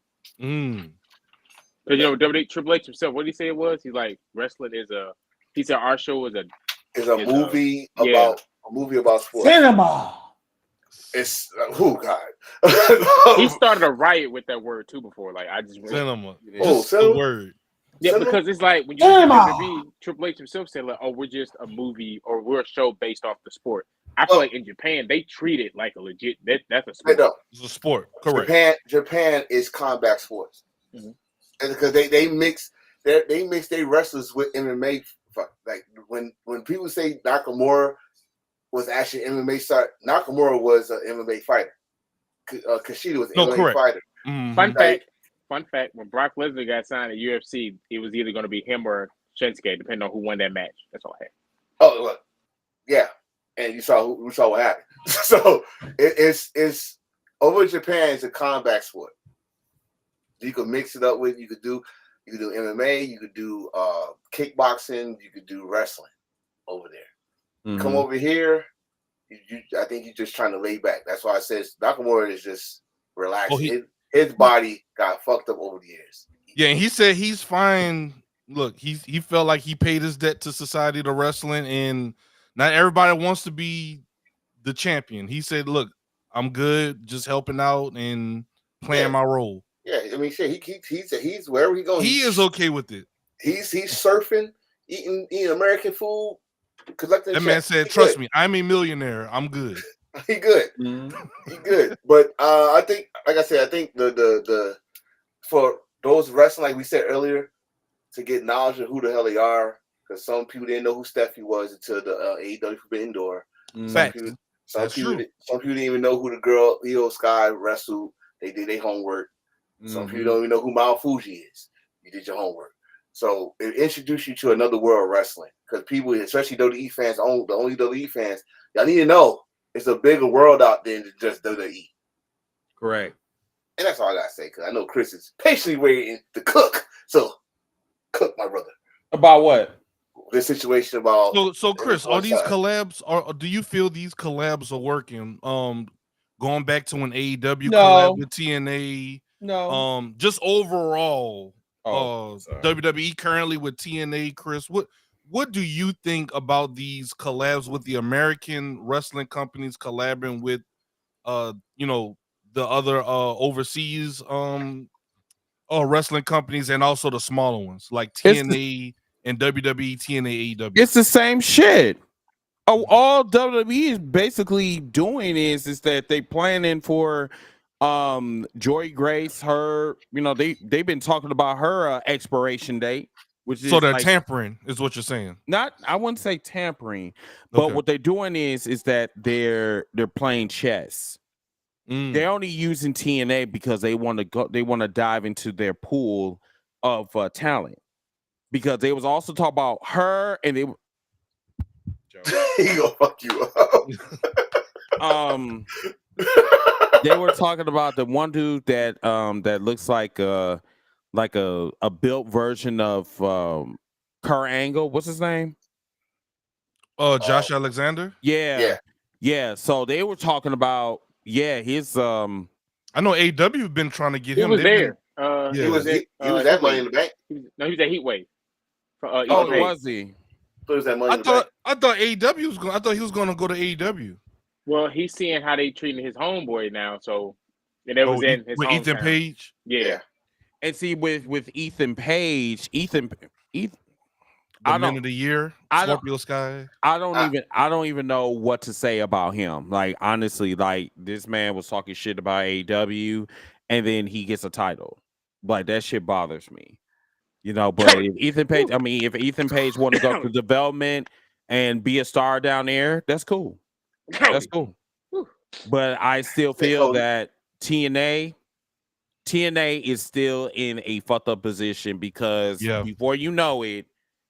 [SPEAKER 5] Because WWE Triple H himself, what did he say it was? He's like, wrestling is he said our show is
[SPEAKER 2] a movie about sports.
[SPEAKER 6] Cinema.
[SPEAKER 2] It's God.
[SPEAKER 5] He started a riot with that word too before. Like, I just
[SPEAKER 1] cinema.
[SPEAKER 2] Just
[SPEAKER 1] the word.
[SPEAKER 5] Yeah,
[SPEAKER 2] cinema?
[SPEAKER 5] Because it's like when you look at WWE, Triple H himself said like, "Oh, we're just a movie or we're a show based off the sport." I feel like in Japan they treat it like a legit. That's a sport.
[SPEAKER 1] It's a sport. Correct.
[SPEAKER 2] Japan is combat sports, and because they mix their wrestlers with MMA. Like when people say Nakamura was actually an MMA star, Nakamura was an MMA fighter. Kushida was an MMA fighter.
[SPEAKER 5] Mm-hmm. Fun fact: when Brock Lesnar got signed at UFC, it was either going to be him or Shinsuke, depending on who won that match. That's all I had.
[SPEAKER 2] Oh, look, yeah, and you saw what happened. So it's over in Japan. It's a combat sport. You could mix it up with. You could do MMA. You could do kickboxing. You could do wrestling over there. Mm-hmm. Come over here. I think you're just trying to lay back. That's why I said Nakamura is just relaxing. His body got fucked up over the years.
[SPEAKER 1] Yeah, and he said he's fine. Look, he felt like he paid his debt to society, to wrestling, and not everybody wants to be the champion. He said, "Look, I'm good, just helping out and playing my role."
[SPEAKER 2] Yeah, I mean, shit, he's wherever he goes.
[SPEAKER 1] He is okay with it.
[SPEAKER 2] He's surfing, eating American food.
[SPEAKER 1] That man said, "Trust me, I'm a millionaire. I'm good."
[SPEAKER 2] He good. Mm-hmm. He good. But I think, like I said, I think the for those wrestling, like we said earlier, to get knowledge of who the hell they are, because some people didn't know who Steffi was until the AEW Forbidden Door. Some people didn't even know who the girl Io Sky wrestled. They did their homework. Some people don't even know who Mount Fuji is. You did your homework. So it introduced you to another world of wrestling, because people, especially WWE fans, the only WWE fans, y'all need to know it's a bigger world out there than just WWE.
[SPEAKER 4] Correct.
[SPEAKER 2] And that's all I gotta say, because I know Chris is patiently waiting to cook. So cook, my brother.
[SPEAKER 4] About what?
[SPEAKER 2] This situation about
[SPEAKER 1] so Chris, are these collabs, or do you feel these collabs are working? Going back to when AEW collab with TNA.
[SPEAKER 4] No.
[SPEAKER 1] Just overall. WWE currently with TNA, Chris, what do you think about these collabs with the American wrestling companies collabing with the other overseas wrestling companies, and also the smaller ones like TNA and WWE, TNA, AEW.
[SPEAKER 4] It's the same shit. Oh, all WWE is basically doing is that they planning for Joy Grace, her, they've been talking about her expiration date, which
[SPEAKER 1] So
[SPEAKER 4] is
[SPEAKER 1] they're
[SPEAKER 4] like
[SPEAKER 1] tampering, is what you're saying.
[SPEAKER 4] not, I wouldn't say tampering, but
[SPEAKER 1] Okay.
[SPEAKER 4] what they're doing is that they're playing chess. They're only using TNA because they want to dive into their pool of talent, because they was also talking about her, and they
[SPEAKER 2] He gonna fuck you up.
[SPEAKER 4] they were talking about the one dude that looks like a built version of Kurt Angle. What's his name?
[SPEAKER 1] Josh Alexander.
[SPEAKER 4] Yeah. So they were talking about his
[SPEAKER 1] I know AW been trying to get
[SPEAKER 5] He
[SPEAKER 1] him.
[SPEAKER 5] was
[SPEAKER 1] They've
[SPEAKER 5] there.
[SPEAKER 1] been-
[SPEAKER 2] He was that Money in the Bank.
[SPEAKER 5] He was at Heatwave.
[SPEAKER 4] oh, was he?
[SPEAKER 2] He was that Money in the Bank.
[SPEAKER 1] I thought AEW was going. I thought he was going to go to AEW.
[SPEAKER 5] Well, he's seeing how they treating his homeboy now. So, and it was in his
[SPEAKER 1] with Ethan
[SPEAKER 5] hometown.
[SPEAKER 1] Page.
[SPEAKER 5] Yeah.
[SPEAKER 4] And see, with Ethan Page,
[SPEAKER 1] The men of the year, Scorpio Sky.
[SPEAKER 4] I don't even know what to say about him. Like, honestly, like, this man was talking shit about AEW, and then he gets a title. Like, that shit bothers me. But if Ethan Page want to go through development and be a star down there, that's cool. That's cool. But I still feel that TNA is still in a fucked up position, because before you know it,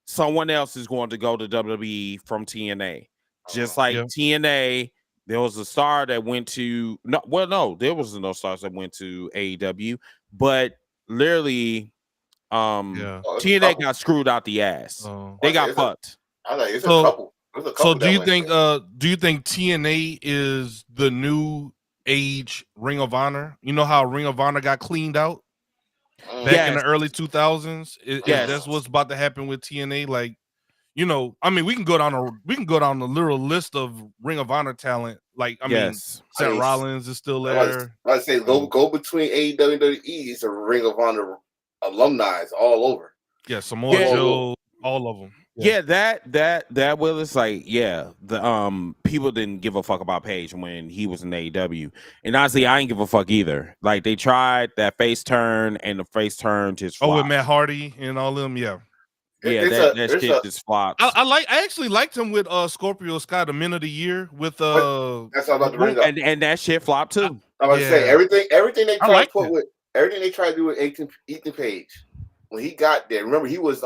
[SPEAKER 4] someone else is going to go to WWE from TNA. Just like TNA, there was a star that went to there was no stars that went to AEW, but literally TNA got screwed out the ass. They got fucked.
[SPEAKER 2] I like it's a couple.
[SPEAKER 1] So do you think TNA is the new age Ring of Honor? You know how Ring of Honor got cleaned out back in the early 2000s? That's what's about to happen with TNA. Like, I mean, we can go down a literal list of Ring of Honor talent. Like, I mean, Seth Rollins is still there.
[SPEAKER 2] I say go between AEW and WWE. It's a Ring of Honor alumni all over.
[SPEAKER 1] Yeah, Samoa Joe, all of them.
[SPEAKER 4] Yeah, that will. It's like, the people didn't give a fuck about Page when he was in AEW, and honestly, I ain't give a fuck either. Like, they tried that face turn, and the face turn just flopped.
[SPEAKER 1] with Matt Hardy and all them. That
[SPEAKER 4] shit just flopped.
[SPEAKER 1] I actually liked him with Scorpio Sky, the men of the year with
[SPEAKER 2] that's all about the ring up.
[SPEAKER 4] And that shit flopped too.
[SPEAKER 2] I was say everything they tried to put with everything they tried to do with Ethan Page when he got there. Remember, he was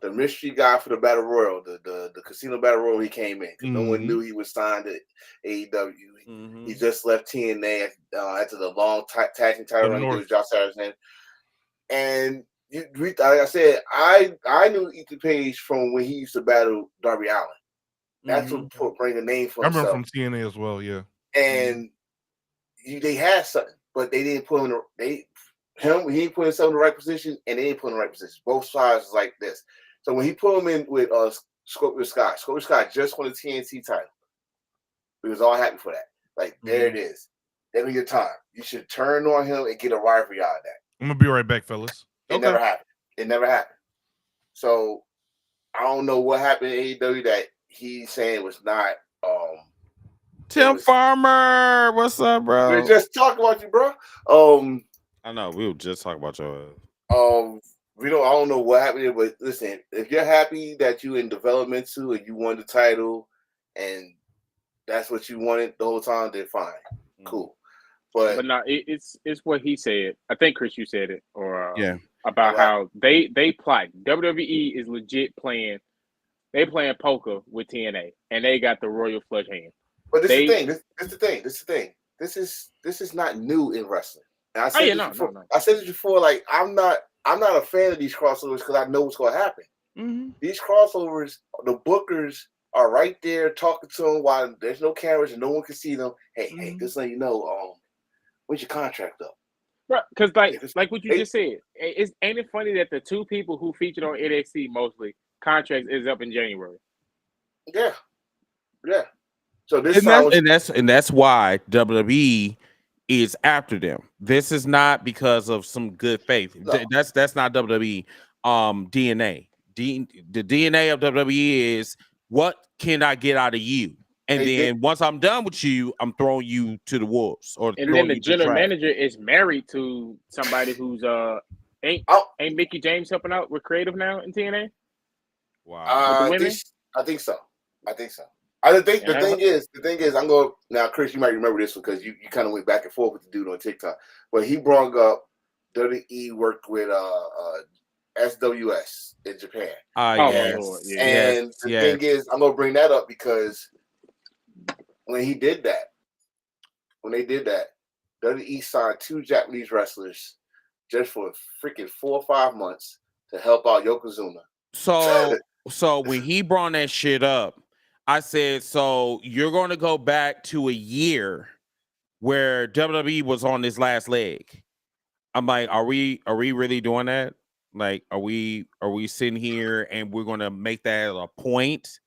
[SPEAKER 2] the mystery guy for the Battle Royal, the Casino Battle Royal. He came in because no one knew he was signed to AEW. He just left TNA after the long tag team title run with Josh Alexander. And like I said, I knew Ethan Page from when he used to battle Darby Allin. That's what bring a name for himself.
[SPEAKER 1] I remember from TNA as well, yeah.
[SPEAKER 2] And they had something, but they didn't put him he didn't put himself in the right position, and they didn't put him in the right position. Both sides was like this. So when he put him in with Scorpio Sky just won the TNT title. We was all happy for that. Like, there it is. That was your time. You should turn on him and get a rivalry out of that.
[SPEAKER 1] I'm gonna be right back, fellas.
[SPEAKER 2] It never happened. So I don't know what happened in AEW that he's saying was not
[SPEAKER 4] Tim Farmer, what's up, bro?
[SPEAKER 2] We were just talking about you, bro.
[SPEAKER 4] I know we were just talking about your
[SPEAKER 2] I don't know what happened, but listen, if you're happy that you in development too and you won the title and that's what you wanted the whole time, then fine. Cool. But
[SPEAKER 5] no, it's what he said. I think Chris, you said it, or about how they plot. WWE is legit playing. They playing poker with TNA, and they got the royal flush hand.
[SPEAKER 2] But this is the thing. This is not new in wrestling. And I said I said this before. Like, I'm not a fan of these crossovers because I know what's going to happen. These crossovers, the bookers are right there talking to them while there's no cameras and no one can see them. Hey, just let you know, when's your contract up?
[SPEAKER 5] Right, because like what you just said, ain't it funny that the two people who featured on NXT mostly contracts is up in January?
[SPEAKER 2] Yeah. So
[SPEAKER 4] that's why WWE is after them. This is not because of some good faith. No. That's not WWE DNA. the DNA of WWE is what can I get out of you? And then once I'm done with you, I'm throwing you to the wolves.
[SPEAKER 5] And then the general manager is married to somebody who's ain't Mickey James helping out with creative now in TNA?
[SPEAKER 4] Wow.
[SPEAKER 5] With the women?
[SPEAKER 2] I think so. The thing is, I'm going now, Chris. You might remember this one because you kind of went back and forth with the dude on TikTok. But he brought up WWE worked with SWS in Japan.
[SPEAKER 5] My Lord. Yeah.
[SPEAKER 2] And the thing is, I'm gonna bring that up because when they did that, WWE signed 2 Japanese wrestlers just for freaking 4 or 5 months to help out Yokozuna.
[SPEAKER 4] So when he brought that shit up, I said, so you're going to go back to a year where WWE was on this last leg. I'm like, are we really doing that? Like, are we sitting here and we're going to make that a point?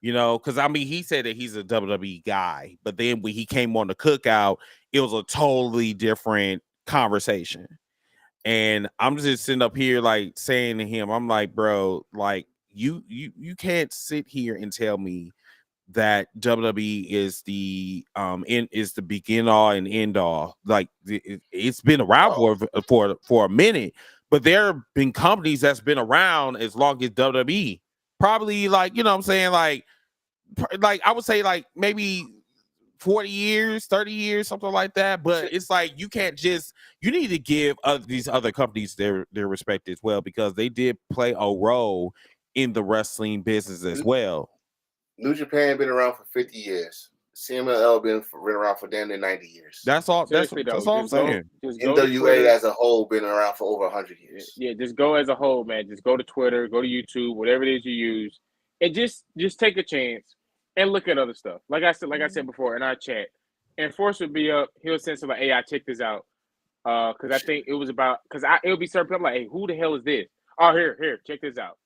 [SPEAKER 4] You know, because I mean, he said that he's a WWE guy, but then when he came on the Cookout, it was a totally different conversation. And I'm just sitting up here like saying to him, I'm like, bro, like you can't sit here and tell me that WWE is the begin all and end all. Like it's been around for a minute, but there have been companies that's been around as long as WWE. Probably like, you know what I'm saying, like I would say like maybe 40 years, 30 years, something like that. But it's like you can't just, you need to give these other companies their respect as well, because they did play a role in the wrestling business as well.
[SPEAKER 2] New Japan been around for 50 years. CMLL been around for damn near 90 years.
[SPEAKER 4] That's all. That's all I'm saying.
[SPEAKER 2] NWA as a whole been around for over 100 years.
[SPEAKER 5] Yeah, just go as a whole, man. Just go to Twitter, go to YouTube, whatever it is you use, and just take a chance and look at other stuff. Like I said before in our chat, Enforcer would be up. He'll send some like, hey, I check this out. Because I think it was about, it'll be certain people like, hey, who the hell is this? Oh, here, check this out.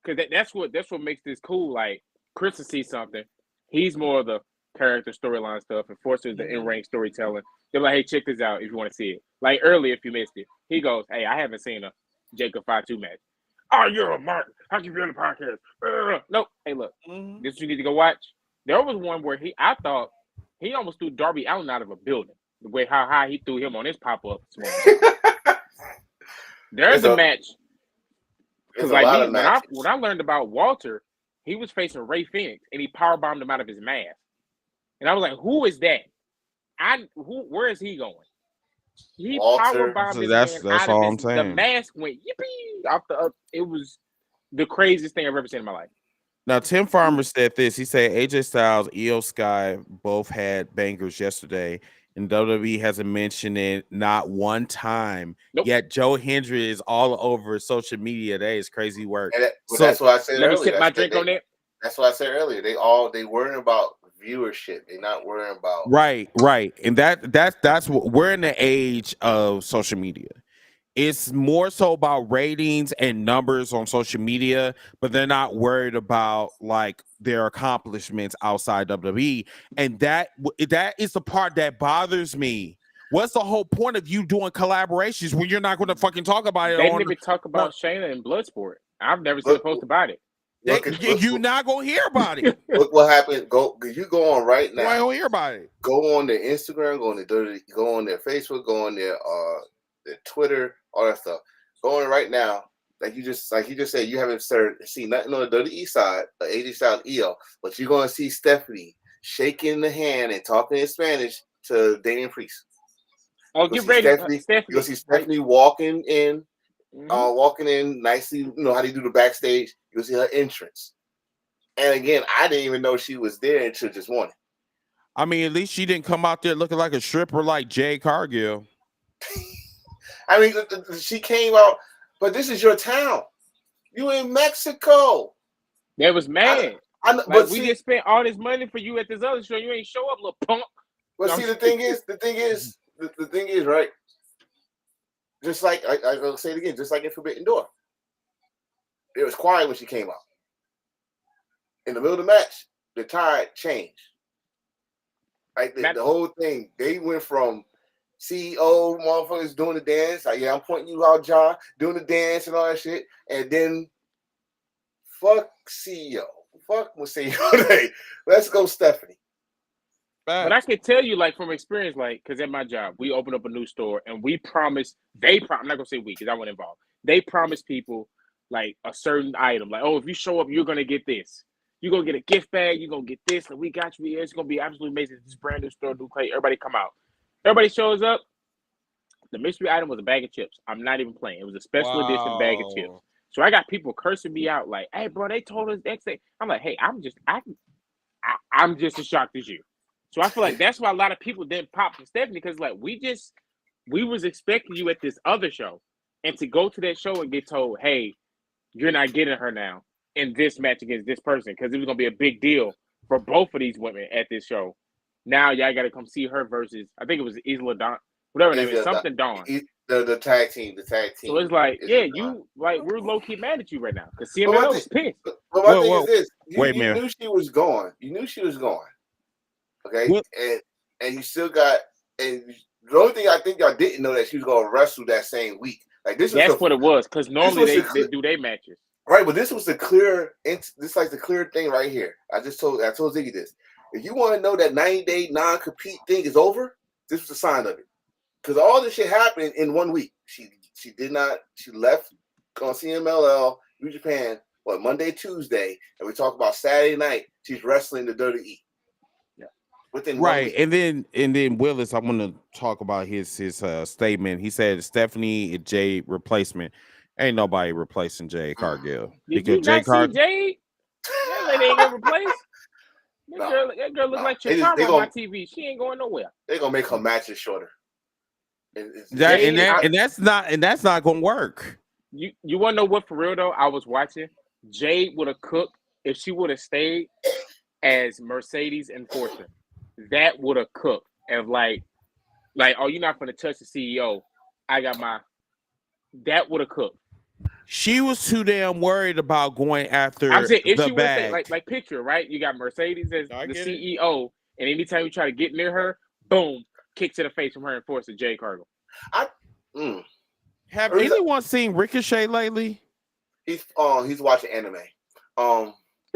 [SPEAKER 5] Because that's what makes this cool. Like Chris will see something. He's more of the character storyline stuff. Enforcer is the in-ring storytelling. They're like, hey, check this out if you want to see it. Like earlier, if you missed it, he goes, hey, I haven't seen a Jacob 5-2 match. Oh, you're a mark. How can you be on the podcast? Nope. Hey, look, this is what you need to go watch. There was one where I thought he almost threw Darby Allin out of a building. The way how high he threw him on his pop-up. There's a match. Because like when I learned about Walter, he was facing Ray Phoenix and he powerbombed him out of his mask. And I was like, who is that? Where is he going? He powerbombed his man out of his, the mask went yippee off the it was the craziest thing I've ever seen in my life.
[SPEAKER 4] Now, Tim Farmer said this. He said AJ Styles, Io Sky both had bangers yesterday, and WWE hasn't mentioned it not one time.
[SPEAKER 5] Nope.
[SPEAKER 4] Yet Joe Hendry is all over social media. That is crazy work.
[SPEAKER 2] That's what I said earlier.
[SPEAKER 5] Let me sip my drink on that.
[SPEAKER 2] That's what I said earlier. They worrying about viewership. They're not worrying about
[SPEAKER 4] right. And that's what we're in the age of social media. It's more so about ratings and numbers on social media, but they're not worried about like their accomplishments outside WWE. And that is the part that bothers me. What's the whole point of you doing collaborations when you're not going to fucking talk about it?
[SPEAKER 5] They didn't even talk about Shayna and Bloodsport. I've never seen a post about it.
[SPEAKER 4] You're not going to hear about it.
[SPEAKER 2] Look what happened. You go on right now.
[SPEAKER 4] I don't hear about it.
[SPEAKER 2] Go on their Instagram, go on their Facebook, go on their Twitter, all that stuff. Go on right now. Like you just said, you haven't seen nothing on the WWE side of AJ Styles EO, but you're gonna see Stephanie shaking the hand and talking in Spanish to Damian Priest.
[SPEAKER 5] Oh, get ready, Stephanie.
[SPEAKER 2] You'll see Stephanie walking in nicely. You know how they do the backstage. You'll see her entrance. And again, I didn't even know she was there until this morning.
[SPEAKER 4] I mean, at least she didn't come out there looking like a stripper like Jade Cargill.
[SPEAKER 2] I mean, she came out, but this is your town. You in Mexico.
[SPEAKER 5] That was mad.
[SPEAKER 2] But
[SPEAKER 5] we just spent all this money for you at this other show. You ain't show up, little punk.
[SPEAKER 2] But see, the thing is, right? Just like I'll say it again, just like in Forbidden Door, it was quiet when she came out. In the middle of the match, the tide changed. Like the whole thing, they went from CEO motherfuckers doing the dance, like, yeah, I'm pointing you out, John, doing the dance and all that shit. And then Fuck CEO. Fuck CEO. Let's go, Stephanie.
[SPEAKER 5] But I can tell you, like, from experience, like, because at my job, we opened up a new store and we promised, I'm not going to say we because I wasn't involved. They promised people, like, a certain item. Like, oh, if you show up, you're going to get this. You're going to get a gift bag. You're going to get this. And we got you. It's going to be absolutely amazing. This brand new store, new play. Everybody come out. Everybody shows up. The mystery item was a bag of chips. I'm not even playing. It was a special edition bag of chips. So I got people cursing me out like, hey, bro, they told us X. I'm like, hey, I'm just as shocked as you. So I feel like that's why a lot of people didn't pop for Stephanie, because like we was expecting you at this other show, and to go to that show and get told, hey, you're not getting her now in this match against this person, because it was gonna be a big deal for both of these women at this show. Now y'all got to come see her versus, I think it was Isla Dawn, whatever her name is, something Dawn.
[SPEAKER 2] The tag team.
[SPEAKER 5] So it's like, you like we're low key mad at you right now because CMLL was pissed.
[SPEAKER 2] But my thing is this:
[SPEAKER 4] wait a
[SPEAKER 2] you
[SPEAKER 4] minute.
[SPEAKER 2] knew she was gone. You knew she was gone. Okay,
[SPEAKER 4] What?
[SPEAKER 2] and you still got. And the only thing I think y'all didn't know that she was going to wrestle that same week. Like this.
[SPEAKER 5] That's what it was, because normally they do their matches.
[SPEAKER 2] Right, but this was the clear. This like the clear thing right here. I told Ziggy this. If you want to know that 90-day non-compete thing is over, this was a sign of it. Because all this shit happened in 1 week. She left on CMLL, New Japan, Monday, Tuesday, and we talk about Saturday night, she's wrestling the WWE. Yeah. Within
[SPEAKER 4] right, and then Willis, I want to talk about his statement. He said Stephanie Jade replacement. Ain't nobody replacing Jade Cargill.
[SPEAKER 5] Did you not see Jade? That lady ain't gonna replace. That girl look like Chitara on my TV. She ain't going nowhere.
[SPEAKER 2] They're gonna make her matches shorter.
[SPEAKER 4] That's not gonna work.
[SPEAKER 5] You want to know what, for real though? I was watching. Jade would have cooked if she would have stayed as Mercedes enforcer. That would have cooked. And like, oh, you're not gonna touch the CEO. I got my. That would have cooked.
[SPEAKER 4] She was too damn worried about going after
[SPEAKER 5] I'm saying, if
[SPEAKER 4] the
[SPEAKER 5] she would
[SPEAKER 4] bag.
[SPEAKER 5] say, like picture, right? You got Mercedes as the CEO, and anytime you try to get near her, boom, kick to the face from her enforcer, Jade Cargill.
[SPEAKER 4] Have anyone seen Ricochet lately?
[SPEAKER 2] He's watching anime.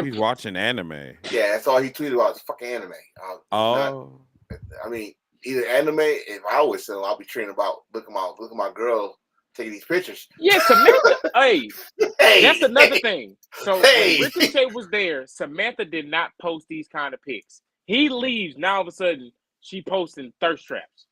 [SPEAKER 4] He's watching anime.
[SPEAKER 2] Yeah, that's all he tweeted about. Is fucking anime. I mean, either anime. If I always say, I'll be treating about look at my girl taking these pictures.
[SPEAKER 5] Yeah, Samantha. hey, that's another thing. So when Ricochet was there, Samantha did not post these kind of pics. He leaves, now all of a sudden she posting thirst traps.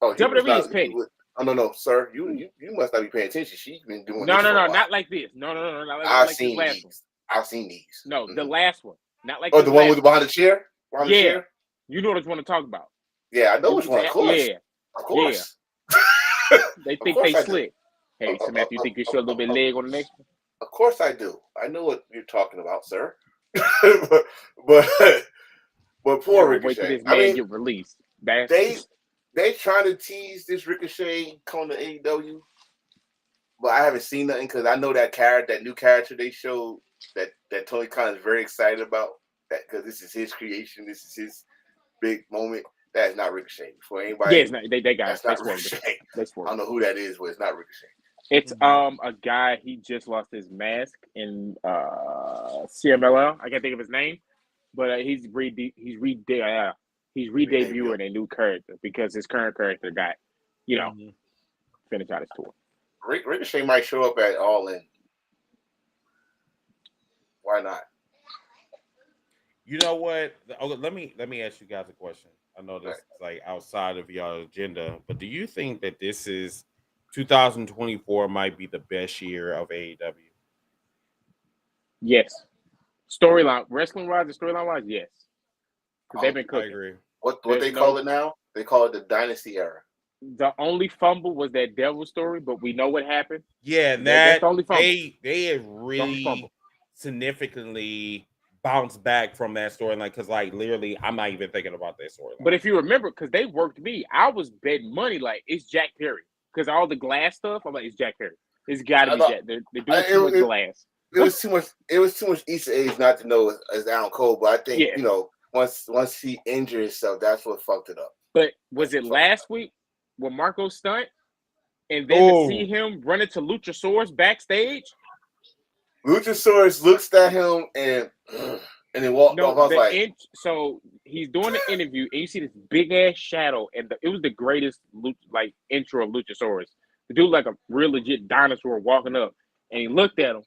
[SPEAKER 2] Oh,
[SPEAKER 5] WWE is petty.
[SPEAKER 2] Oh no, sir. You must not be paying attention. She's been doing
[SPEAKER 5] no, not like this. No, not like
[SPEAKER 2] I've
[SPEAKER 5] this
[SPEAKER 2] seen
[SPEAKER 5] last
[SPEAKER 2] these.
[SPEAKER 5] one.
[SPEAKER 2] I've seen these.
[SPEAKER 5] No, the last one. Not like
[SPEAKER 2] the one with behind the chair?
[SPEAKER 5] The chair? You know what I want to talk about.
[SPEAKER 2] Yeah, I know which one, of course.
[SPEAKER 5] Yeah.
[SPEAKER 2] Of course.
[SPEAKER 5] Yeah. They think they slick. Hey, Samantha, you think you show a little bit leg on the next one?
[SPEAKER 2] Of course I do. I know what you're talking about, sir. but poor Ricochet.
[SPEAKER 5] Wait till this man get released.
[SPEAKER 2] They trying to tease this Ricochet coming to AEW, but I haven't seen nothing because I know that new character they showed that Tony Khan is very excited about that because this is his creation. This is his big moment. That is not Ricochet. For anybody,
[SPEAKER 5] yeah, it's not, they got it.
[SPEAKER 2] That's not Ricochet. I don't know who that is, but it's not Ricochet.
[SPEAKER 5] It's a guy. He just lost his mask in CMLL. I can't think of his name, but he's redebuting a new character because his current character got, finish out his tour.
[SPEAKER 2] Ricochet might show up at All In. Why not?
[SPEAKER 4] You know what? Let me ask you guys a question. I know this is like outside of your agenda, but do you think that this is 2024 might be the best year of AEW?
[SPEAKER 5] Yes. Storyline, wrestling wise, and storyline wise, yes. They've been cooking.
[SPEAKER 4] I agree.
[SPEAKER 2] What they call it now? They call it the Dynasty era.
[SPEAKER 5] The only fumble was that Devil story, but we know what happened.
[SPEAKER 4] Yeah,
[SPEAKER 5] that's the only fumble.
[SPEAKER 4] They have really significantly bounced back from that storyline because, like, literally, I'm not even thinking about that storyline.
[SPEAKER 5] But if you remember, because they worked me, I was betting money like it's Jack Perry because all the glass stuff. I'm like, it's Jack Perry. It's got to be Jack. They're doing too much glass.
[SPEAKER 2] It was too much. It was too much Easter eggs not to know as Adam Cole. But I think once he injured himself, that's what fucked it up.
[SPEAKER 5] But was it last week when Marco stunt, and then to see him run into Luchasaurus backstage?
[SPEAKER 2] Luchasaurus looks at him and then walked off. I was like,
[SPEAKER 5] so he's doing the interview, and you see this big ass shadow, and it was the greatest intro of Luchasaurus. The dude like a real legit dinosaur walking up, and he looked at him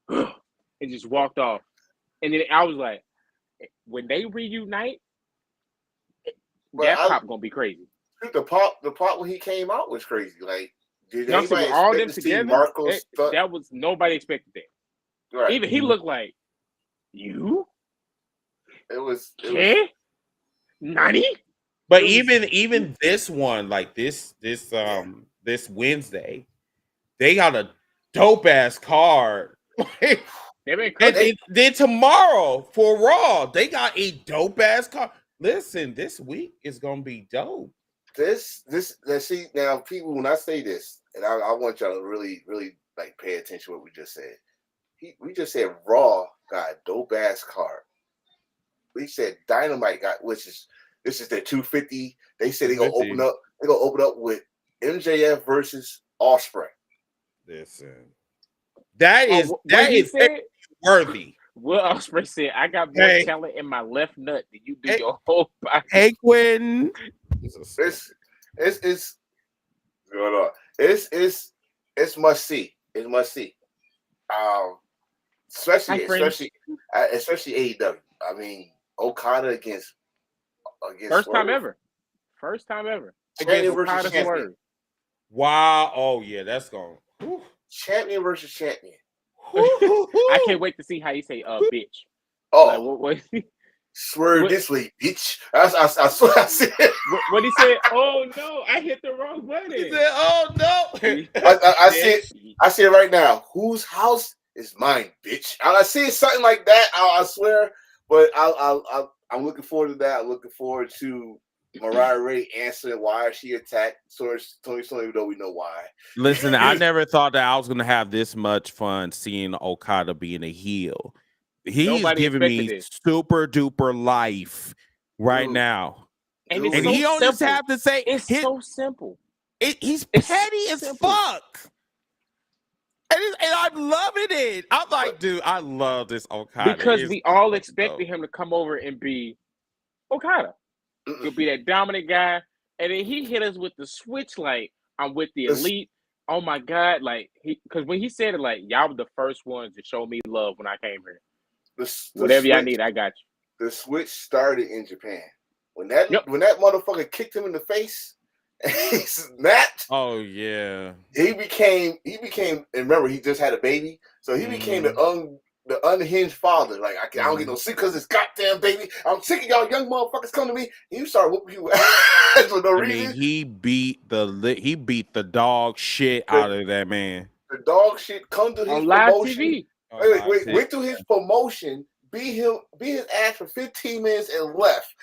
[SPEAKER 5] and just walked off. And then I was like, when they reunite, that pop gonna be crazy.
[SPEAKER 2] The pop when he came out was crazy. Like, did
[SPEAKER 5] anybody
[SPEAKER 2] expect
[SPEAKER 5] all them
[SPEAKER 2] to see
[SPEAKER 5] together?
[SPEAKER 2] Marco's
[SPEAKER 5] That was nobody expected that. Right. Even he looked like you.
[SPEAKER 2] It was
[SPEAKER 5] Nani?
[SPEAKER 4] But even this one, like this Wednesday, they got a dope ass card. And then tomorrow for Raw, they got a dope ass card. Listen, this week is gonna be dope.
[SPEAKER 2] Let's see now, people. When I say this, and I want y'all to really, really like pay attention to what we just said. We just said Raw got a dope ass card. We said Dynamite got, this is their 250. They said they're gonna open up. They're gonna open up with MJF versus Ospreay.
[SPEAKER 4] Listen, that is worthy.
[SPEAKER 5] Will Ospreay said, "I got more talent in my left nut than you do your whole body."
[SPEAKER 4] Hey, Quinn.
[SPEAKER 2] It's going on. It's must see. It's must see. Especially AEW. I mean, Okada against
[SPEAKER 5] first time ever.
[SPEAKER 2] Champion versus champion.
[SPEAKER 4] Wow. Oh yeah, that's going.
[SPEAKER 2] Champion versus champion.
[SPEAKER 5] I can't wait to see how you say bitch.
[SPEAKER 2] Oh, what swerve this way, bitch. I swear I said.
[SPEAKER 5] What he said? Oh no, I hit the wrong button.
[SPEAKER 4] He said, "Oh no."
[SPEAKER 2] I see it right now. Whose house is mine, bitch? I see something like that. I swear. But I'm looking forward to that. I'm looking forward to Mariah Ray answering why she attacked Tony Storm, even though we know why.
[SPEAKER 4] Listen, I never thought that I was going to have this much fun seeing Okada being a heel. He's giving me super duper life right now. And he don't just have to say
[SPEAKER 5] it's so simple.
[SPEAKER 4] He's petty as fuck. And I'm loving it. I'm like, dude, I love this Okada.
[SPEAKER 5] Because we all expected him to come over and be Okada. He'll be that dominant guy. And then he hit us with the switch, like, I'm with the elite. Oh my God. Like, because when he said it, like, y'all were the first ones to show me love when I came here. Whatever y'all need, I got you.
[SPEAKER 2] The switch started in Japan. When that motherfucker kicked him in the face, he snapped.
[SPEAKER 4] Oh yeah.
[SPEAKER 2] He became. And remember, he just had a baby, so he became the unhinged father. Like I don't get no sick because it's goddamn baby. I'm sick of y'all young motherfuckers come to me. And you start whooping you ass for no reason.
[SPEAKER 4] He beat the dog shit out of that man.
[SPEAKER 2] The dog shit come to his
[SPEAKER 5] on live TV.
[SPEAKER 2] Went through his promotion. Beat his ass for 15 minutes and left.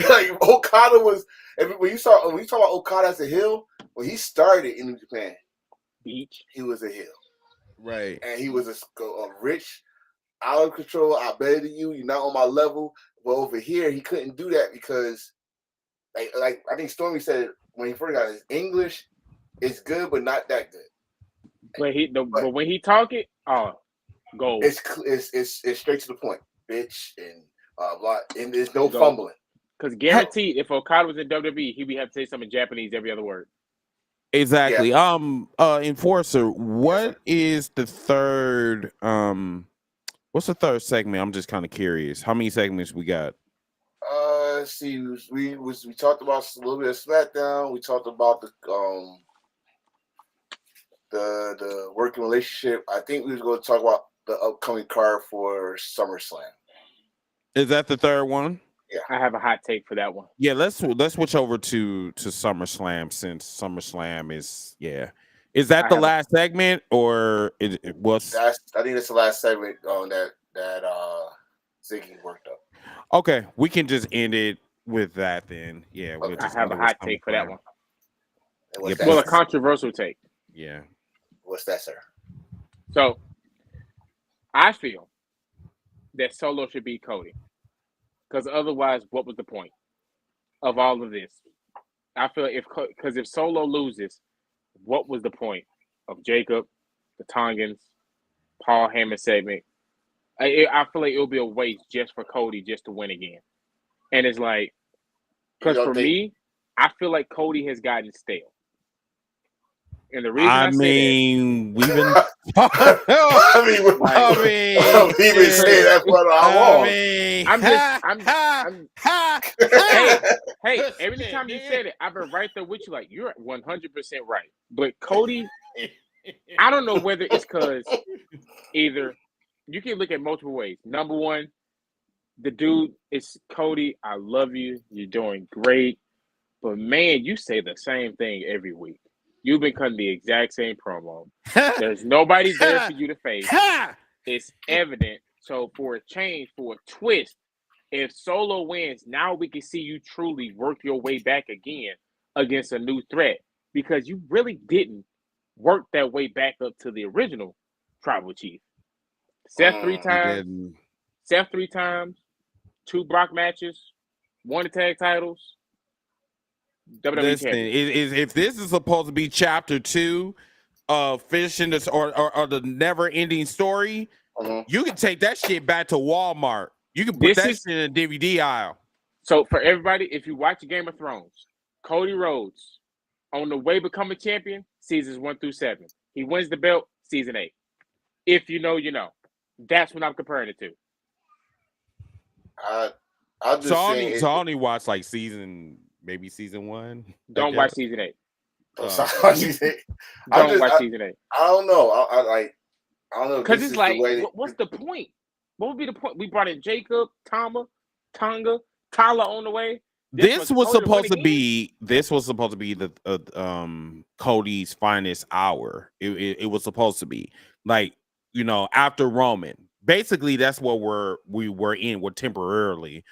[SPEAKER 2] Like Okada was. When you talk about Okada as a heel, when he started in Japan, he was a heel,
[SPEAKER 4] right? And
[SPEAKER 2] he was a rich, out of control. I'm better than you. You're not on my level. But over here, he couldn't do that because, like I think Stormy said it when he first got his English is good, but not that good.
[SPEAKER 5] But when he talk it, gold.
[SPEAKER 2] It's straight to the point, bitch, and and there's no fumbling.
[SPEAKER 5] Because guaranteed, if Okada was in WWE, he'd have to say something in Japanese every other word.
[SPEAKER 4] Exactly. Yeah. Enforcer, what is the third? What's the third segment? I'm just kind of curious. How many segments we got?
[SPEAKER 2] Let's see. We talked about a little bit of SmackDown. We talked about the working relationship. I think we was going to talk about the upcoming card for SummerSlam.
[SPEAKER 4] Is that the third one?
[SPEAKER 2] Yeah,
[SPEAKER 5] I have a hot take for that one.
[SPEAKER 4] Yeah, let's switch over to SummerSlam since SummerSlam is Is that the last segment or it was?
[SPEAKER 2] I think it's the last segment that Ziggy worked up.
[SPEAKER 4] Okay, we can just end it with that then. Yeah,
[SPEAKER 5] okay. I have a hot take for that one. A controversial take.
[SPEAKER 4] Yeah.
[SPEAKER 2] What's that, sir?
[SPEAKER 5] So, I feel that Solo should beat Cody. Because otherwise, what was the point of all of this? I feel if Solo loses, what was the point of Jacob, the Tongans, Paul Heyman segment. I feel like it'll be a waste just for Cody just to win again. And it's like, because for me, I feel like Cody has gotten stale. And the reason I
[SPEAKER 4] mean, we've been.
[SPEAKER 2] We've been saying that for how long?
[SPEAKER 5] Hey, every time you said it, I've been right there with you. Like, you're 100% right. But Cody, I don't know whether it's because either you can look at multiple ways. Number one, the dude is Cody. I love you. You're doing great. But man, you say the same thing every week. You've been cutting the exact same promo. There's nobody there for you to face. It's evident. So for a change, for a twist, if Solo wins, now we can see you truly work your way back again against a new threat, because you really didn't work that way back up to the original Tribal Chief. Seth 3 times. Seth 3 times. 2 Brock matches. 1 tag titles. WWE
[SPEAKER 4] Listen, if this is supposed to be chapter 2 of finishing this or the never-ending story, you can take that shit back to Walmart. You can put that shit in the DVD aisle.
[SPEAKER 5] So for everybody, if you watch Game of Thrones, Cody Rhodes on the way becoming champion, seasons 1 through 7. He wins the belt, season 8. If you know, you know. That's what I'm comparing it to.
[SPEAKER 2] I'll just
[SPEAKER 4] I only watch like maybe season 1.
[SPEAKER 5] Don't watch season 8.
[SPEAKER 2] Don't watch season 8. I don't know. I don't know.
[SPEAKER 5] Because it's like, what's the point? What would be the point? We brought in Jacob, Tonga, Tyler on the way.
[SPEAKER 4] This was supposed to be the Cody's finest hour. It was supposed to be like, you know, after Roman. Basically, that's what we're temporarily.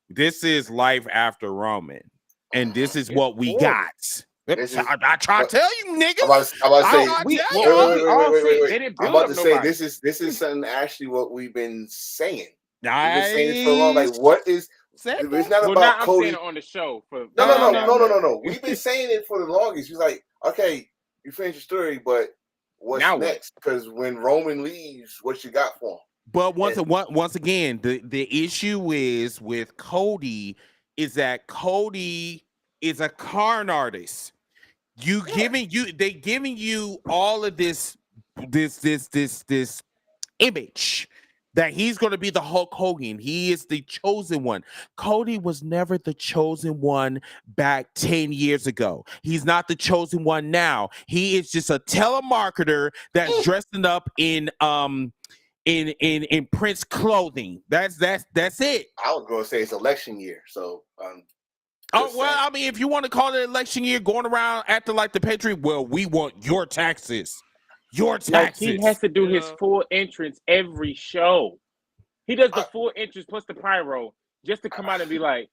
[SPEAKER 4] This is life after Roman, and this is what we got. I try to tell you, niggas.
[SPEAKER 2] I'm about to say this is something actually what we've been saying. We've been saying it for long. Like, what is? It's not about Cody.
[SPEAKER 5] I'm saying it on the show.
[SPEAKER 2] No. We've been saying it for the longest. He's like, okay, you finish your story, but what's next? Because when Roman leaves, what you got for him?
[SPEAKER 4] But once again, the issue is with Cody is that Cody is a con artist. They giving you all of this image that he's going to be the Hulk Hogan. He is the chosen one. Cody was never the chosen one back 10 years ago. He's not the chosen one now. He is just a telemarketer that's dressing up in Prince clothing. That's it.
[SPEAKER 2] I was going to say it's election year, so
[SPEAKER 4] I mean, if you want to call it election year, going around acting like the Patriot, well, we want your taxes. Your taxes.
[SPEAKER 5] Like, he has to do his full entrance every show. He does the full entrance plus the pyro just to come out and be like,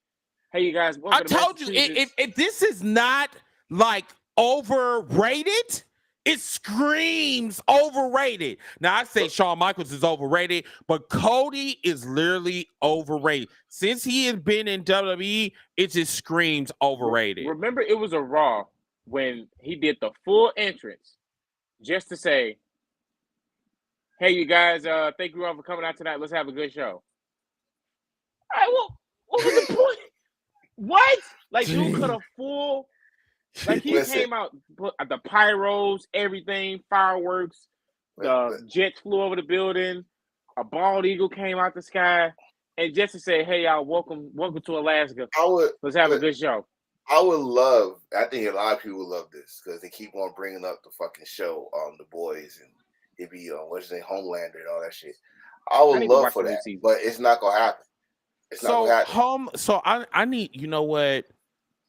[SPEAKER 5] "Hey, you guys."
[SPEAKER 4] I told you, if this is not like overrated, it screams overrated. Now, I say Shawn Michaels is overrated, but Cody is literally overrated. Since he has been in WWE, it just screams overrated.
[SPEAKER 5] Remember, it was a Raw when he did the full entrance just to say, "Hey, you guys, thank you all for coming out tonight. Let's have a good show." All right, well, what was the point? What? Like, you could have full... Like, he came out, the pyros, everything, fireworks, the jets flew over the building, a bald eagle came out the sky, and just to say, "Hey, y'all, welcome to Alaska. Let's have a good show."
[SPEAKER 2] I think a lot of people love this because they keep on bringing up the fucking show on The Boys, and it'd be what's his name, Homelander and all that shit. I would love for that, but it's not gonna happen.
[SPEAKER 4] I need, you know what?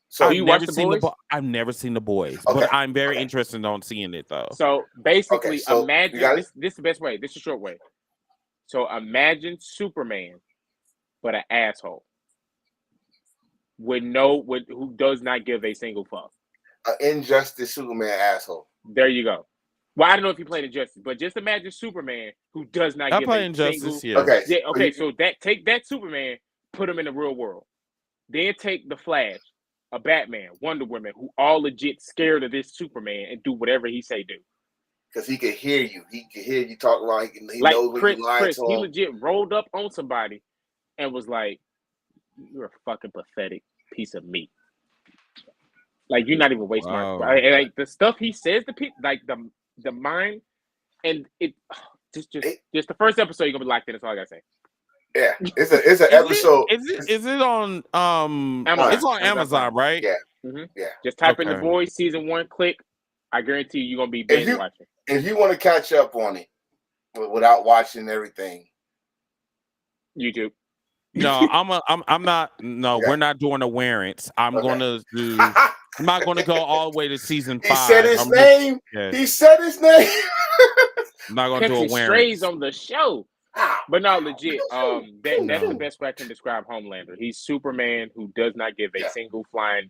[SPEAKER 2] So
[SPEAKER 4] I've never seen The Boys, okay, but I'm very interested in seeing it though.
[SPEAKER 5] So basically, imagine this is the best way. This is a short way. So imagine Superman, but an asshole who does not give a single fuck.
[SPEAKER 2] An Injustice Superman asshole.
[SPEAKER 5] There you go. Well, I don't know if you played Injustice, but just imagine Superman who does not give a
[SPEAKER 4] Injustice,
[SPEAKER 5] single.
[SPEAKER 4] Yeah.
[SPEAKER 5] Okay. So take that Superman, put him in the real world. Then take the Flash, a Batman, Wonder Woman, who all legit scared of this Superman and do whatever he say do.
[SPEAKER 2] because he could hear you. He can hear you talk about. He
[SPEAKER 5] Like
[SPEAKER 2] knows when
[SPEAKER 5] Chris,
[SPEAKER 2] you lying to
[SPEAKER 5] he
[SPEAKER 2] him.
[SPEAKER 5] legit rolled up on somebody and was like, "You're a fucking pathetic piece of meat. Like you're not even waste my like the stuff he says to people, like the mind, and it just the first episode you're gonna be locked in. That's all I gotta say.
[SPEAKER 2] Yeah, it's an episode.
[SPEAKER 4] Is it on
[SPEAKER 5] Amazon.
[SPEAKER 4] It's on Amazon, right?
[SPEAKER 2] Yeah,
[SPEAKER 5] Mm-hmm.
[SPEAKER 2] yeah.
[SPEAKER 5] Just type in The Boys season 1, click. I guarantee you're gonna be binge watching.
[SPEAKER 2] If you want to catch up on it without watching everything,
[SPEAKER 5] YouTube.
[SPEAKER 4] No, I'm not. No, we're not doing a warrants. I'm gonna do. I'm not gonna go all the way to season 5.
[SPEAKER 2] He said his name. He said his name.
[SPEAKER 4] I'm not gonna do a warrants.
[SPEAKER 5] Strays on the show. But no, legit. That's the best way I can describe Homelander. He's Superman who does not give a single flying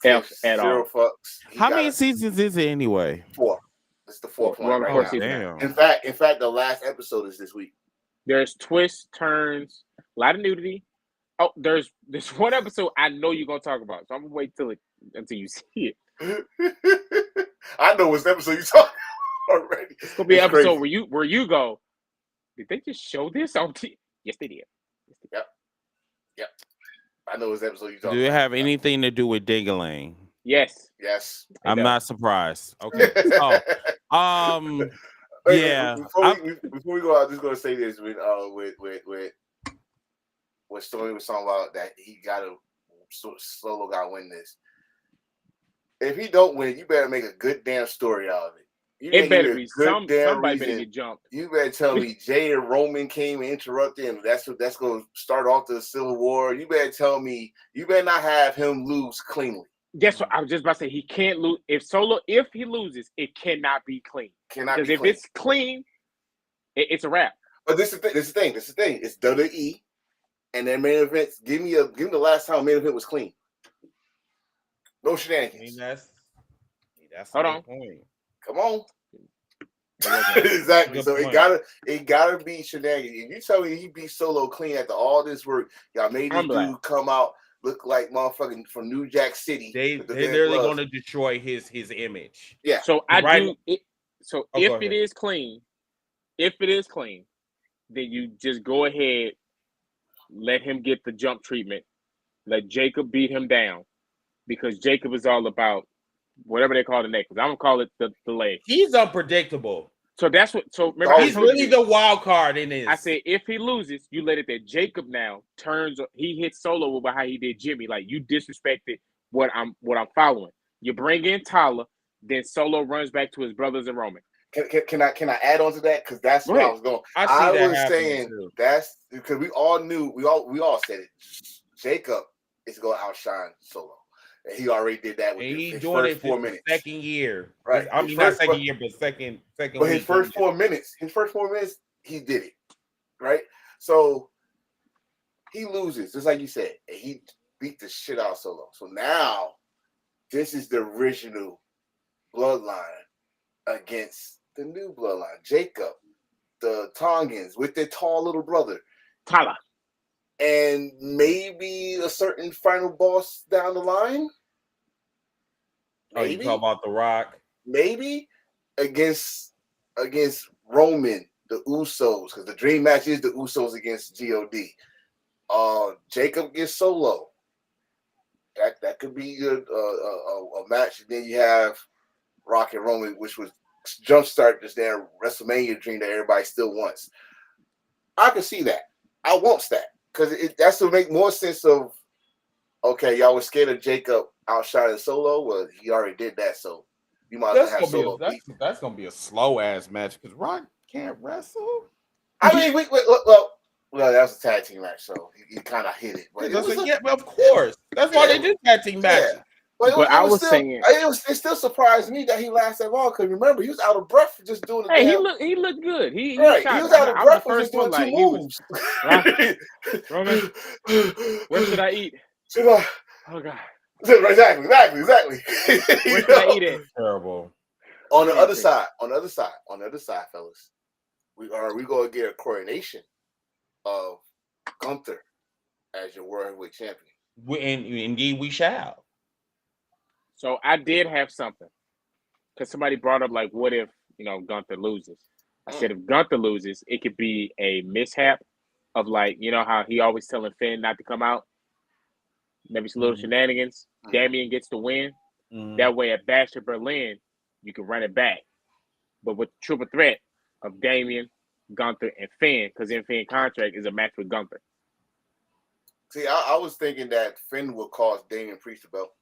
[SPEAKER 5] F at all.
[SPEAKER 2] Fucks.
[SPEAKER 4] How many seasons is it anyway?
[SPEAKER 2] 4. It's the 4th one right now.
[SPEAKER 4] Damn.
[SPEAKER 2] In fact, the last episode is this week.
[SPEAKER 5] There's twists, turns, a lot of nudity. Oh, there's one episode I know you're gonna talk about, so I'm gonna wait until you see it.
[SPEAKER 2] I know what episode you're talking about already.
[SPEAKER 5] It's gonna be an episode where you go. Did they just show this on TV? Yes, they did.
[SPEAKER 2] Yep. I know what episode you're talking about.
[SPEAKER 4] Do it have anything to do with Dingaling?
[SPEAKER 5] Yes.
[SPEAKER 4] I'm not surprised. Okay. Yeah.
[SPEAKER 2] Before we go out, I'm just gonna say this with what Stormy was talking about, that he Solo got to win this. If he don't win, you better make a good damn story out of it.
[SPEAKER 5] It better be somebody better get jumped.
[SPEAKER 2] You better tell me Jay and Roman came and interrupted him. That's going to start off the Civil War. You better tell me. You better not have him lose cleanly.
[SPEAKER 5] Guess what? I was just about to say he can't lose. If he loses, it cannot be clean. Because if it's clean, it's a wrap.
[SPEAKER 2] But this is the thing. It's WWE, and their main events. Give me the last time main event was clean. No shenanigans.
[SPEAKER 4] That's
[SPEAKER 5] hold on.
[SPEAKER 4] Point.
[SPEAKER 2] Come on. Exactly. So it gotta be shenanigans. If you tell me he beat Solo clean after all this work, y'all made this dude come out look like motherfucking from New Jack City.
[SPEAKER 4] They're literally going to destroy his image.
[SPEAKER 2] Yeah.
[SPEAKER 5] So if it is clean, then you just go ahead, let him get the jump treatment, let Jacob beat him down, because Jacob is all about whatever they call the necklace. I'm gonna call it the leg.
[SPEAKER 4] He's unpredictable.
[SPEAKER 5] So that's what. So remember,
[SPEAKER 4] he's really the wild card in this.
[SPEAKER 5] I said if he loses, you let it that Jacob now turns. He hits Solo with how he did Jimmy. Like you disrespected what I'm following. You bring in Tala, then Solo runs back to his brothers and Roman.
[SPEAKER 2] Can I add on to that? Because that's where I was going. I was saying that's because we all knew we all said it. Jacob is going to outshine Solo. And he already did that with his first 4 minutes.
[SPEAKER 4] Second year,
[SPEAKER 2] right?
[SPEAKER 4] I mean, not second year, but second.
[SPEAKER 2] But his first 4 minutes, he did it, right? So he loses, just like you said, and he beat the shit out of Solo. So now this is the original bloodline against the new bloodline. Jacob, the Tongans with their tall little brother,
[SPEAKER 5] Tala.
[SPEAKER 2] And maybe a certain final boss down the line.
[SPEAKER 4] Maybe. Oh, you talk about The Rock?
[SPEAKER 2] Maybe against Roman, the Usos, because the dream match is the Usos against God. Jacob gets Solo. That could be a match. And then you have Rock and Roman, which was jumpstart this damn WrestleMania dream that everybody still wants. I can see that. I want that. Because that's to make more sense of, okay, y'all were scared of Jacob outshining Solo. Well, he already did that, so you might as well have Solo.
[SPEAKER 4] That's going to be a slow-ass match because Rock can't wrestle.
[SPEAKER 2] I mean, well, that was a tag team match, so he kind of hit it. But
[SPEAKER 4] of course. That's why they do tag team matches.
[SPEAKER 2] Yeah. But I was saying it still surprised me that he lasted that long. Because remember, he was out of breath for just doing it.
[SPEAKER 5] Hey, he looked good. He
[SPEAKER 2] was out of breath for just doing two moves.
[SPEAKER 5] Roman, where should I eat?
[SPEAKER 2] Oh God! Exactly. Where should I eat it?
[SPEAKER 4] Terrible.
[SPEAKER 2] On the other side, fellas, we gonna get a coronation of Gunther as your world heavyweight champion.
[SPEAKER 4] Indeed, we shall.
[SPEAKER 5] So I did have something because somebody brought up like, what if Gunther loses. I said if Gunther loses, it could be a mishap of like, how he always telling Finn not to come out. Maybe some little shenanigans. Damian gets the win. That way at Bash at Berlin, you can run it back. But with the triple threat of Damian, Gunther, and Finn, because in Finn contract is a match with Gunther.
[SPEAKER 2] See, I was thinking that Finn would cost Damian Priest the belt.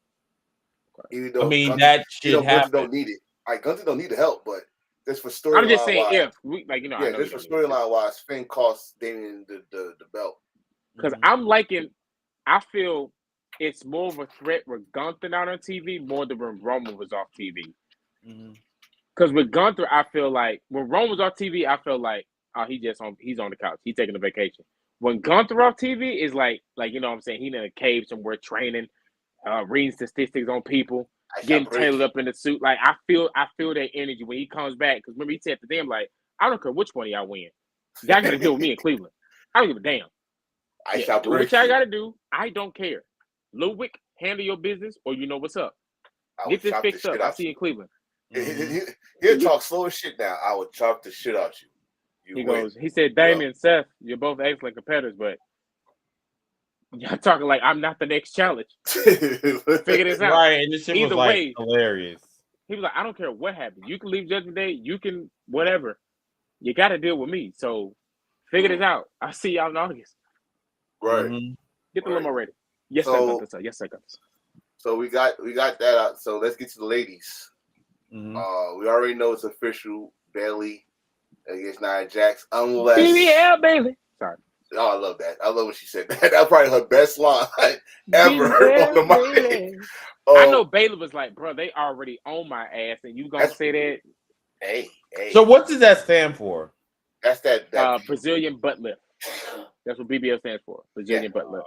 [SPEAKER 2] Even though Gunther,
[SPEAKER 4] that should happen.
[SPEAKER 2] Gunther don't need it. Gunther don't need the help, but just for storyline.
[SPEAKER 5] I'm just saying
[SPEAKER 2] wise,
[SPEAKER 5] just
[SPEAKER 2] for storyline wise, Finn costs Damian the belt.
[SPEAKER 5] Because I feel it's more of a threat with Gunther not on TV more than when Roman was off TV. Because with Gunther, I feel like when Roman was off TV, I feel like he's on the couch, he's taking a vacation. When Gunther off TV is like what I'm saying, he's in a cave somewhere training, reading statistics on people, getting tailored up in the suit. Like I feel that energy when he comes back. Because remember he said to them like, I don't care which one of y'all win, y'all got to deal with me in Cleveland. I don't give a damn. Do what y'all got to do. I don't care. Ludwig, handle your business, or you know what's up. Get this fixed up. I'll see you in Cleveland.
[SPEAKER 2] He'll talk slow as shit now. I would chop the shit out you.
[SPEAKER 5] He said, Damian and Seth, you're both excellent competitors, but y'all talking like I'm not the next challenge. Figure this out.
[SPEAKER 4] Right, and this shit
[SPEAKER 5] Either
[SPEAKER 4] was like
[SPEAKER 5] way,
[SPEAKER 4] hilarious.
[SPEAKER 5] He was like, I don't care what happens. You can leave Judgment Day. You can whatever. You got to deal with me. So figure this out. I'll see y'all in August.
[SPEAKER 2] Right.
[SPEAKER 5] Get the limo ready. Yes, sir. Yes, sir.
[SPEAKER 2] So we got that out. So let's get to the ladies. We already know it's official. Bayley against Nia Jax, unless
[SPEAKER 5] BBL Bayley. Sorry.
[SPEAKER 2] Oh, I love that. I love when she said that. That's probably her best line ever on the mic.
[SPEAKER 5] I know Bayley was like, bro, they already on my ass, and you gonna say that?
[SPEAKER 2] Hey.
[SPEAKER 4] So what does that stand for?
[SPEAKER 2] That's that
[SPEAKER 5] Brazilian butt lift. That's what BBL stands for. Brazilian butt lift.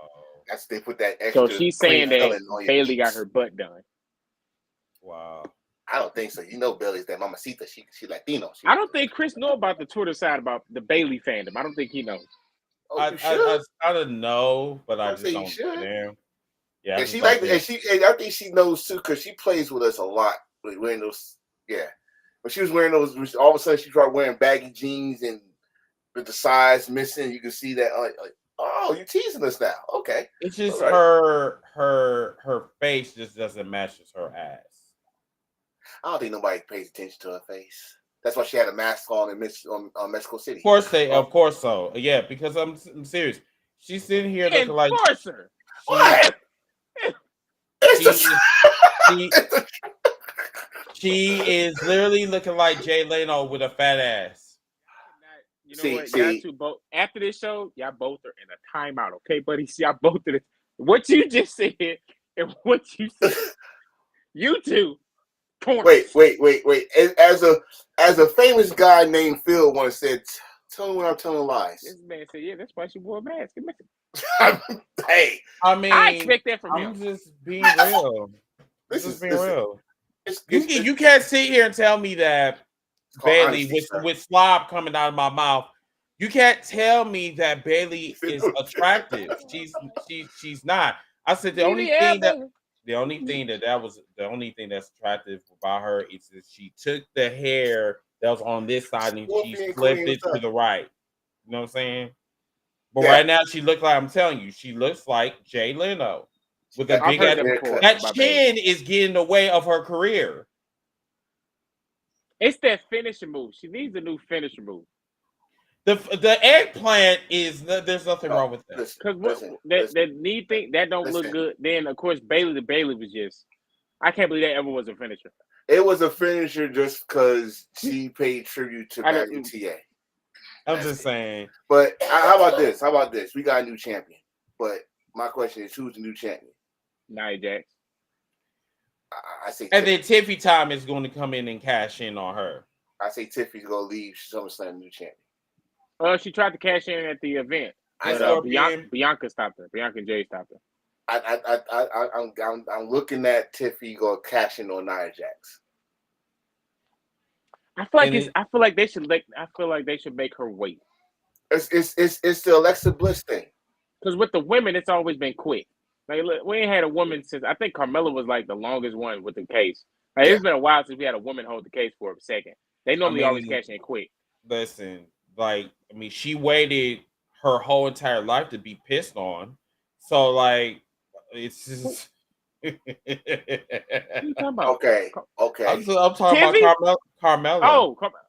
[SPEAKER 2] That's they put that extra.
[SPEAKER 5] So she's saying that Bayley got her butt done.
[SPEAKER 4] Wow.
[SPEAKER 2] I don't think so. Bailey's that mamacita. She Latino.
[SPEAKER 5] I don't think Chris know about the Twitter side about the Bayley fandom. I don't think he knows.
[SPEAKER 2] I
[SPEAKER 4] kind of know, but I just don't understand. Yeah,
[SPEAKER 2] and I think she knows too because she plays with us a lot. Wearing those, when she was wearing those, all of a sudden she started wearing baggy jeans and with the size missing. You can see that. Oh, you're teasing us now. Okay,
[SPEAKER 4] it's just her face just doesn't match her ass.
[SPEAKER 2] I don't think nobody pays attention to her face. That's why she had a mask on in Mexico City.
[SPEAKER 4] Of course so. Yeah, because I'm serious. She's sitting here looking like
[SPEAKER 5] Enforcer.
[SPEAKER 2] What?
[SPEAKER 4] She is literally looking like Jay Leno with a fat ass.
[SPEAKER 5] You know what? Y'all two both after this show, y'all both are in a timeout, okay, buddy? Y'all both in it. What you just said and what you said. You two.
[SPEAKER 2] Wait. As a famous guy named Phil once said, tell me when I'm telling lies.
[SPEAKER 5] This man said, yeah, that's why she wore a mask.
[SPEAKER 2] Hey.
[SPEAKER 4] I mean,
[SPEAKER 5] I expect that from him.
[SPEAKER 4] I'm just being real. Real. You can't sit here and tell me that Bayley with slob coming out of my mouth. You can't tell me that Bayley is attractive. She's not. I said the only thing that's attractive about her is that she took the hair that was on this side and she flipped it to the right. You know what I'm saying? But right now she looks like, I'm telling you, she looks like Jay Leno with a big ass. That chin is getting in the way of her career.
[SPEAKER 5] It's that finishing move. She needs a new finishing move.
[SPEAKER 4] The eggplant is there's nothing wrong with that.
[SPEAKER 5] Because that knee thing that don't look good. Then of course Bayley was just, I can't believe that ever was a finisher.
[SPEAKER 2] It was a finisher just because she paid tribute to Maggie TA.
[SPEAKER 4] I'm just saying.
[SPEAKER 2] But how about this? We got a new champion. But my question is, who's the new champion?
[SPEAKER 5] Nia Jax.
[SPEAKER 2] I say.
[SPEAKER 4] And then Tiffy Time is going to come in and cash in on her.
[SPEAKER 2] I say Tiffy's going to leave SummerSlam new champion.
[SPEAKER 5] She tried to cash in at the event. Bianca stopped her. Bianca and Jay stopped her.
[SPEAKER 2] I'm looking at Tiffy going to cash in on Nia Jax.
[SPEAKER 5] I feel like they should make her wait.
[SPEAKER 2] It's the Alexa Bliss thing.
[SPEAKER 5] Because with the women, it's always been quick. Like we ain't had a woman since I think Carmella was like the longest one with the case. Like it's been a while since we had a woman hold the case for a second. They normally always cash in quick.
[SPEAKER 4] Listen, like, I mean, she waited her whole entire life to be pissed on. So, like, it's just.
[SPEAKER 5] What are you talking about?
[SPEAKER 2] Okay.
[SPEAKER 4] I'm talking about Carmelo.
[SPEAKER 5] Oh, come on.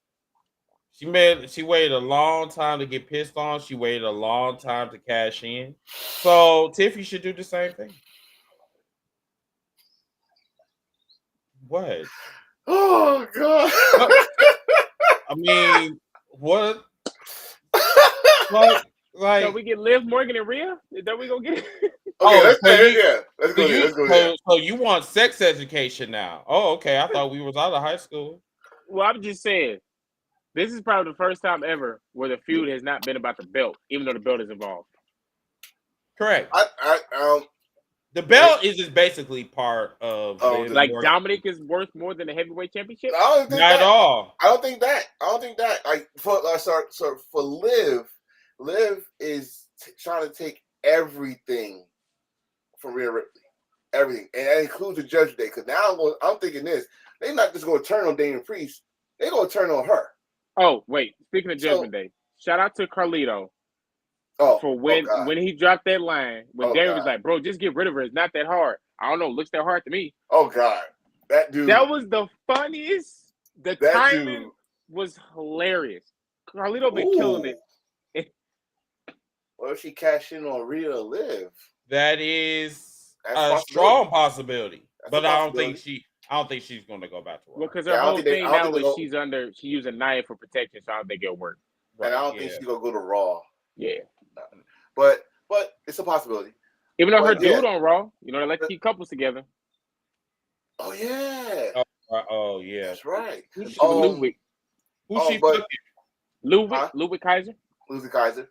[SPEAKER 4] She waited a long time to get pissed on. She waited a long time to cash in. So Tiffy should do the same thing. What?
[SPEAKER 2] Oh God.
[SPEAKER 4] I mean, what? Like,
[SPEAKER 5] so we get Liv Morgan and Rhea? Is that we gonna get?
[SPEAKER 2] Okay, let's go
[SPEAKER 4] there. So you want sex education now? Oh, okay. I thought we was out of high school.
[SPEAKER 5] Well, I'm just saying, this is probably the first time ever where the feud has not been about the belt, even though the belt is involved.
[SPEAKER 4] Correct.
[SPEAKER 2] The
[SPEAKER 4] belt is just basically part of
[SPEAKER 5] like Dominic is worth more than the heavyweight championship.
[SPEAKER 2] Not
[SPEAKER 4] at all.
[SPEAKER 2] I don't think that. Like for for Liv is trying to take everything from Rhea Ripley, everything, and that includes the Judgment Day. Because now I'm thinking this: they're not just going to turn on Damian Priest; they're going to turn on her.
[SPEAKER 5] Oh wait, speaking of Judgment Day, shout out to Carlito. For when he dropped that line, when Damian was like, "Bro, just get rid of her. It's not that hard." I don't know. Looks that hard to me.
[SPEAKER 2] Oh God, that dude.
[SPEAKER 5] That was the funniest. The timing was hilarious. Carlito been killing it.
[SPEAKER 2] Well, if she cashed in on Rhea Liv,
[SPEAKER 4] that is a strong possibility. But I don't think she's going to go back to Raw.
[SPEAKER 5] Well, because her whole thing now is she's using Nia for protection, so I don't think it'll work.
[SPEAKER 2] And I don't think she's gonna go to Raw.
[SPEAKER 5] Yeah,
[SPEAKER 2] but it's a possibility.
[SPEAKER 5] Even though her dude on Raw, you know, they like to keep couples together.
[SPEAKER 2] Oh yeah.
[SPEAKER 4] Oh yeah.
[SPEAKER 2] That's right.
[SPEAKER 5] Who's she
[SPEAKER 2] fucking?
[SPEAKER 5] Ludwig Kaiser.
[SPEAKER 2] Ludwig Kaiser.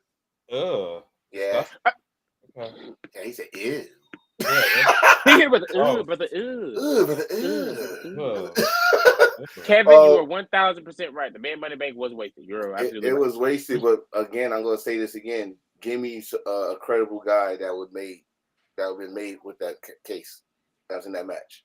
[SPEAKER 2] Yeah.
[SPEAKER 4] Okay.
[SPEAKER 2] Yeah, he said ew.
[SPEAKER 5] Yeah, he hit with the Kevin, you were 1,000% right. The Man Money Bank was wasted. You're absolutely right.
[SPEAKER 2] It was wasted, but again, I'm going to say this again. Give me a credible guy that would have been made with that case that was in that match.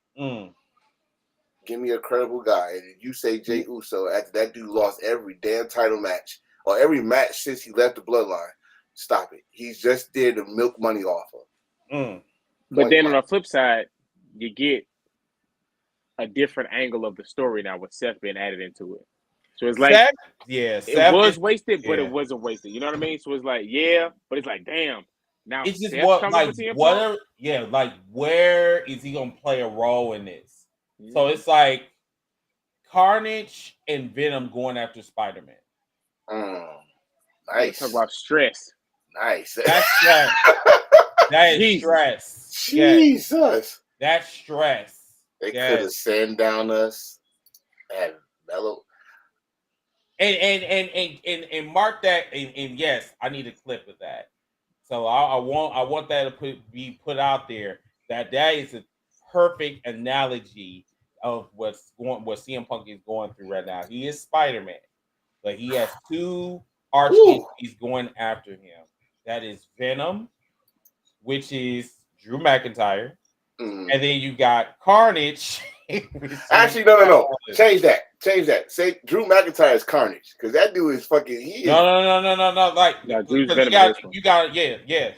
[SPEAKER 2] Give me a credible guy. And you say Jey Uso after that dude lost every damn title match or every match since he left the Bloodline. Stop it. He's just there to milk money off of.
[SPEAKER 5] But then on the flip side, you get a different angle of the story now with Seth being added into it. So it's like,
[SPEAKER 4] Seth
[SPEAKER 5] it was wasted, but it wasn't wasted. You know what I mean? So it's like, but it's like, damn. Now
[SPEAKER 4] it's just
[SPEAKER 5] Seth
[SPEAKER 4] where is he gonna play a role in this? So it's like Carnage and Venom going after Spider-Man.
[SPEAKER 2] Nice.
[SPEAKER 5] Talk about stress.
[SPEAKER 2] Nice.
[SPEAKER 4] That's stress. That is stress.
[SPEAKER 2] Jesus.
[SPEAKER 4] Yes. That's stress.
[SPEAKER 2] They could have sand down us and mellow.
[SPEAKER 4] And mark that. And yes, I need a clip of that. So I want that to be put out there. That is a perfect analogy of what CM Punk is going through right now. He is Spider-Man, but he has two arch enemies going after him. That is Venom, which is Drew McIntyre, and then you got Carnage.
[SPEAKER 2] Actually, no. Change that. Say Drew McIntyre is Carnage because that dude is fucking.
[SPEAKER 4] No. Like
[SPEAKER 5] Drew's
[SPEAKER 4] Venom. You got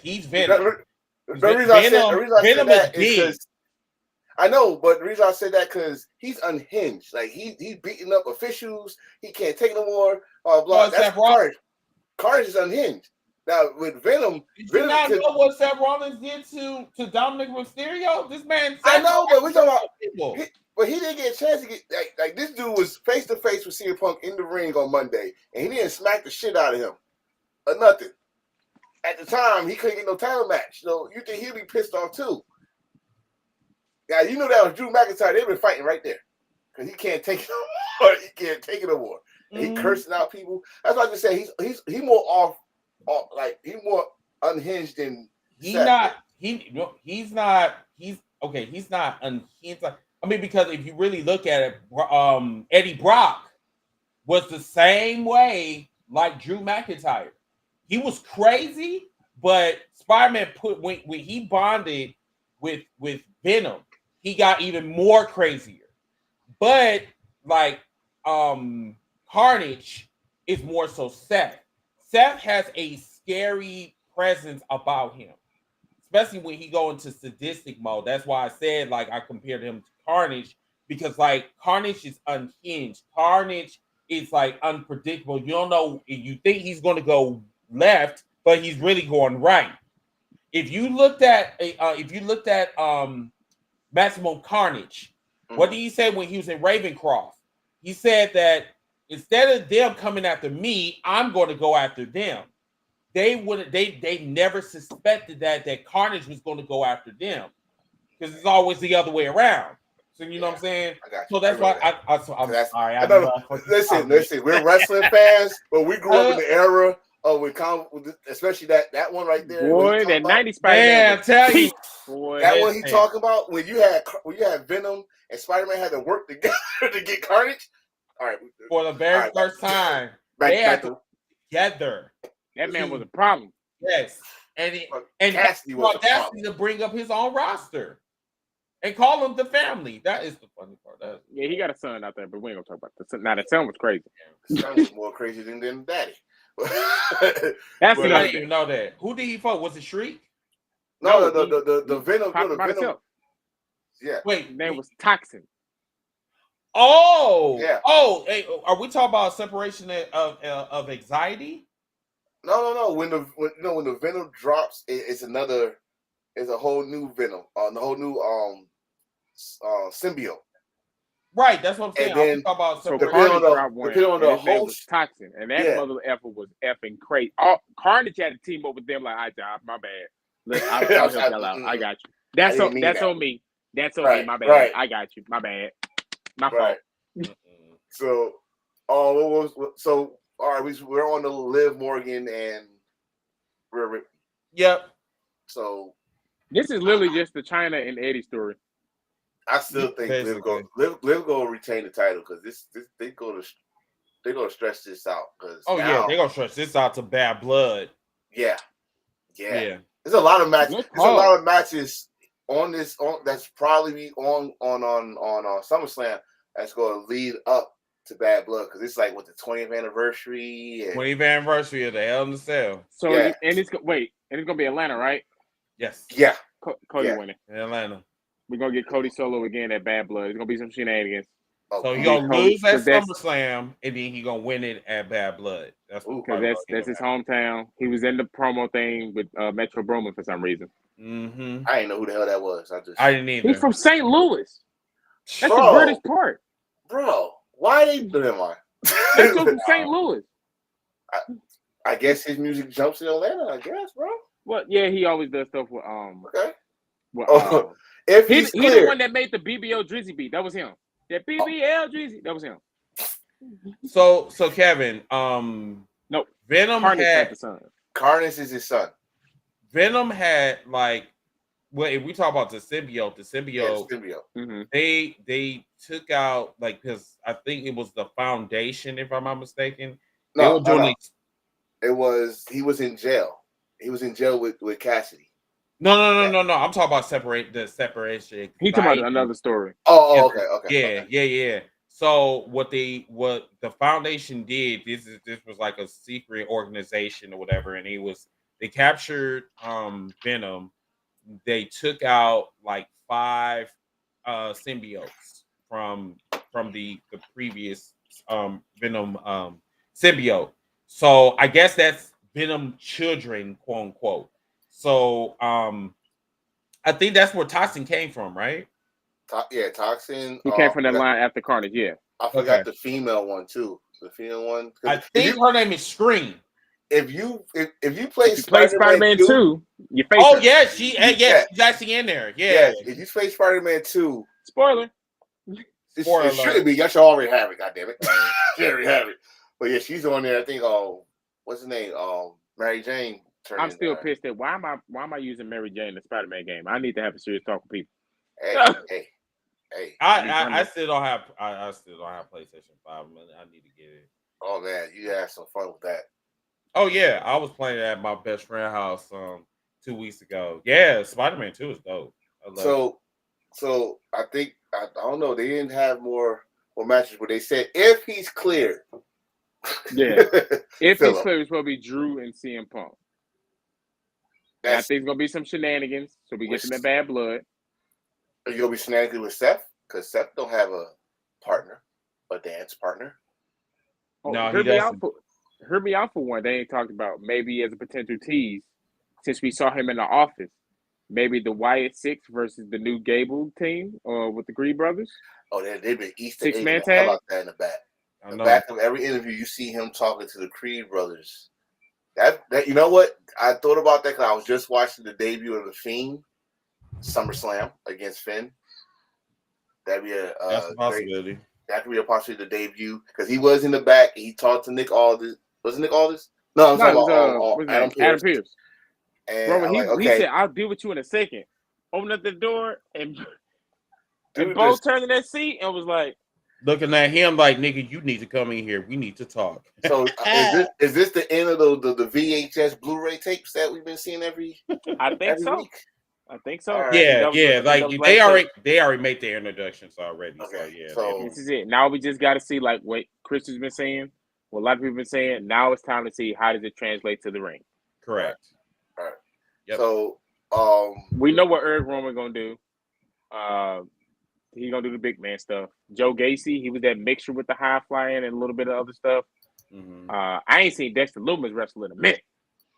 [SPEAKER 4] he's Venom.
[SPEAKER 2] The reason I said that is because I know, but the reason I said that because he's unhinged. Like he's beating up officials. He can't take no more. Blah. That's Carnage. Carnage is unhinged. Now with Venom,
[SPEAKER 4] did you not know what Seth Rollins did to Dominic Mysterio? This man.
[SPEAKER 2] I know, but we're talking about people. But he didn't get a chance to get like this dude was face to face with CM Punk in the ring on Monday, and he didn't smack the shit out of him or nothing. At the time, he couldn't get no title match. So you think he'd be pissed off too? Yeah, you know that was Drew McIntyre. They've been fighting right there because he can't take it no more. He can't take it no more. And he cursing out people. That's why I just say he's more off, like he's more unhinged than
[SPEAKER 4] he's not unhinged. I mean, because if you really look at it, Eddie Brock was the same way like Drew McIntyre. He was crazy, but Spider-Man when he bonded with Venom, he got even more crazier. But like Carnage is more so Seth. Seth has a scary presence about him, especially when he go into sadistic mode. That's why I said like I compared him to Carnage because like Carnage is unhinged. Carnage is like unpredictable. You don't know. You think he's going to go left, but he's really going right. If you looked at Maximum Carnage, what did he say when he was in Ravencroft? He said that instead of them coming after me, I'm going to go after them. They never suspected that Carnage was going to go after them because it's always the other way around. So you know what I'm saying?
[SPEAKER 2] I got you.
[SPEAKER 4] So that's why I'm sorry.
[SPEAKER 2] Listen, we're wrestling fans, but we grew up in the era of especially that one right there.
[SPEAKER 5] Boy, that 90s Spider-Man.
[SPEAKER 4] Man, tell you,
[SPEAKER 5] boy,
[SPEAKER 2] that one he talking about when you had Venom and Spider-Man had to work together to get Carnage. All right,
[SPEAKER 4] for the very first time, they had to together.
[SPEAKER 5] That man was a problem.
[SPEAKER 4] Yes, and
[SPEAKER 2] Cassidy was
[SPEAKER 4] to bring up his own roster and call them the family. That is the funny part.
[SPEAKER 5] Yeah, he got a son out there, but we ain't gonna talk about the son. Now the son was crazy.
[SPEAKER 2] The son was more crazy than Daddy.
[SPEAKER 5] That's
[SPEAKER 4] I didn't even know that. Who did he fuck? Was it Shriek?
[SPEAKER 2] No, the Venom.
[SPEAKER 5] Talked about himself.
[SPEAKER 2] Yeah.
[SPEAKER 4] Wait,
[SPEAKER 5] his name was Toxin.
[SPEAKER 4] Oh,
[SPEAKER 2] yeah.
[SPEAKER 4] Oh, hey, are we talking about separation of anxiety?
[SPEAKER 2] No. When the Venom drops, it's a whole new Venom, a whole new symbiote.
[SPEAKER 4] Right, that's what I'm saying.
[SPEAKER 2] And then,
[SPEAKER 4] I'm talking about
[SPEAKER 5] so
[SPEAKER 4] separation.
[SPEAKER 2] depending on the
[SPEAKER 5] his name was
[SPEAKER 2] host,
[SPEAKER 5] Toxin, and that mother effer was effing crazy. Carnage had to team up with them like, my bad. Look, I'll help y'all out. I got you. That's on me. That's on me. My bad.
[SPEAKER 2] Right.
[SPEAKER 5] I got you. My bad. My fault.
[SPEAKER 2] So, all right, we're on the Liv Morgan and
[SPEAKER 4] Yep.
[SPEAKER 2] So
[SPEAKER 5] this is literally just the China and Eddie story.
[SPEAKER 2] I still think Liv go retain the title because they go to stretch this out
[SPEAKER 4] they're gonna stretch this out to Bad Blood.
[SPEAKER 2] Yeah. There's a lot of matches. There's a lot of matches on that's probably on SummerSlam that's going to lead up to Bad Blood because it's like the 20th anniversary.
[SPEAKER 4] 20th anniversary of the Hell in the Cell.
[SPEAKER 5] So and it's gonna be Atlanta, right?
[SPEAKER 4] Yes.
[SPEAKER 2] Yeah.
[SPEAKER 5] Cody winning
[SPEAKER 4] in Atlanta.
[SPEAKER 5] We're gonna get Cody solo again at Bad Blood. It's gonna be some shenanigans.
[SPEAKER 4] So he's gonna lose at SummerSlam and then he's gonna win it at Bad Blood. That's
[SPEAKER 5] his hometown. He was in the promo thing with Metro Boomin for some reason.
[SPEAKER 4] Mm-hmm.
[SPEAKER 2] I didn't know who the hell that was.
[SPEAKER 4] I didn't either.
[SPEAKER 5] He's from St. Louis. That's the weirdest part.
[SPEAKER 2] Bro, why they do him on?
[SPEAKER 5] They took from St. Louis.
[SPEAKER 2] I guess his music jumps in Atlanta, I guess, bro.
[SPEAKER 5] Well, yeah, he always does stuff with
[SPEAKER 2] Okay.
[SPEAKER 5] Well,
[SPEAKER 2] if
[SPEAKER 5] he's the one that made the BBL Drizzy beat. That was him. That BBL Drizzy. That was him.
[SPEAKER 4] So Kevin,
[SPEAKER 5] nope.
[SPEAKER 4] Venom
[SPEAKER 5] Carnage
[SPEAKER 4] had
[SPEAKER 5] the son.
[SPEAKER 2] Carnage is his son.
[SPEAKER 4] Venom had if we talk about the symbiote,
[SPEAKER 2] Mm-hmm.
[SPEAKER 4] they took out because I think it was the Foundation, if I'm not mistaken.
[SPEAKER 2] No. It was he was in jail. He was in jail with Cassidy.
[SPEAKER 4] No. I'm talking about separation.
[SPEAKER 5] He talking about another story.
[SPEAKER 2] Oh, okay.
[SPEAKER 4] Yeah. So what the Foundation did, this was like a secret organization or whatever, and they captured Venom. They took out 5 symbiotes from the previous Venom symbiote. So I guess that's Venom children, quote unquote. So I think that's where Toxin came from, right?
[SPEAKER 2] Toxin.
[SPEAKER 5] He came from that line after Carnage. Yeah,
[SPEAKER 2] I forgot the female one too. The female one.
[SPEAKER 4] I think her name is Scream.
[SPEAKER 2] If you play
[SPEAKER 5] Spider-Man 2, you face
[SPEAKER 4] her.
[SPEAKER 5] Yeah,
[SPEAKER 4] she's actually in there. Yeah.
[SPEAKER 2] If you play Spider-Man 2,
[SPEAKER 5] spoiler.
[SPEAKER 2] It should be. Y'all should already have it. God damn it, you already have it. But yeah, she's on there. I think. What's her name? Mary Jane.
[SPEAKER 5] I'm still pissed at why am I using Mary Jane in the Spider-Man game? I need to have a serious talk with people.
[SPEAKER 2] Hey.
[SPEAKER 4] I still don't have PlayStation 5. I need to get it.
[SPEAKER 2] Oh man, you had some fun with that.
[SPEAKER 4] Oh yeah, I was playing at my best friend's house 2 weeks ago. Yeah, Spider-Man 2 is dope.
[SPEAKER 2] So I think I don't know. They didn't have more matches, but they said if he's cleared,
[SPEAKER 5] Yeah. If
[SPEAKER 2] Fill
[SPEAKER 5] it's
[SPEAKER 2] 'em.
[SPEAKER 5] clear, it's supposed to be Drew and CM Punk. And I think it's gonna be some shenanigans, so we get them in bad blood.
[SPEAKER 2] Are you gonna be shenanigans with Seth? Because Seth don't have a partner, a dance partner.
[SPEAKER 5] Oh,
[SPEAKER 4] No, he
[SPEAKER 5] hear me out
[SPEAKER 4] doesn't.
[SPEAKER 5] for one. They ain't talked about maybe as a potential tease, since we saw him in the office. Maybe the Wyatt Six versus the new Gable team, with the Green brothers.
[SPEAKER 2] Oh, they've been Easter
[SPEAKER 5] Six-man
[SPEAKER 2] egging the hell
[SPEAKER 5] tag?
[SPEAKER 2] out that in the back.
[SPEAKER 4] I
[SPEAKER 2] The
[SPEAKER 4] know.
[SPEAKER 2] back of every interview, you see him talking to the Creed brothers. That you know what? I thought about that because I was just watching the debut of the Fiend, SummerSlam against Finn. That'd be
[SPEAKER 4] That's a possibility.
[SPEAKER 2] That could be a possibility to debut because he was in the back. He talked to Nick Aldis. Was it Nick Aldis? No, I'm talking about
[SPEAKER 5] what's his
[SPEAKER 2] Adam
[SPEAKER 5] name? Adam
[SPEAKER 2] Pearce.
[SPEAKER 5] Pearce.
[SPEAKER 2] And
[SPEAKER 5] Bro,
[SPEAKER 2] I'm
[SPEAKER 5] he
[SPEAKER 2] like, okay,
[SPEAKER 5] said, "I'll deal with you in a second." Opened up the door and
[SPEAKER 2] dude,
[SPEAKER 5] Bo turned in that seat and was like,
[SPEAKER 4] looking at him like, nigga, you need to come in here. We need to talk.
[SPEAKER 2] So is this the end of the VHS Blu-ray tapes that we've been seeing every
[SPEAKER 5] I think so.
[SPEAKER 2] week?
[SPEAKER 5] I think so.
[SPEAKER 2] All right.
[SPEAKER 4] Yeah. Like they already made their introductions already.
[SPEAKER 2] Okay.
[SPEAKER 4] So
[SPEAKER 5] This is it. Now we just got to see like what Chris has been saying, what a lot of people have been saying. Now it's time to see how does it translate to the ring.
[SPEAKER 4] correct.
[SPEAKER 2] All right.
[SPEAKER 4] Yep.
[SPEAKER 2] So
[SPEAKER 5] We know what Eric Roman gonna do. He's gonna do the big man stuff. Joe Gacy, he was that mixture with the high flying and a little bit of other stuff.
[SPEAKER 4] Mm-hmm.
[SPEAKER 5] I ain't seen Dexter Lumis wrestle in a minute.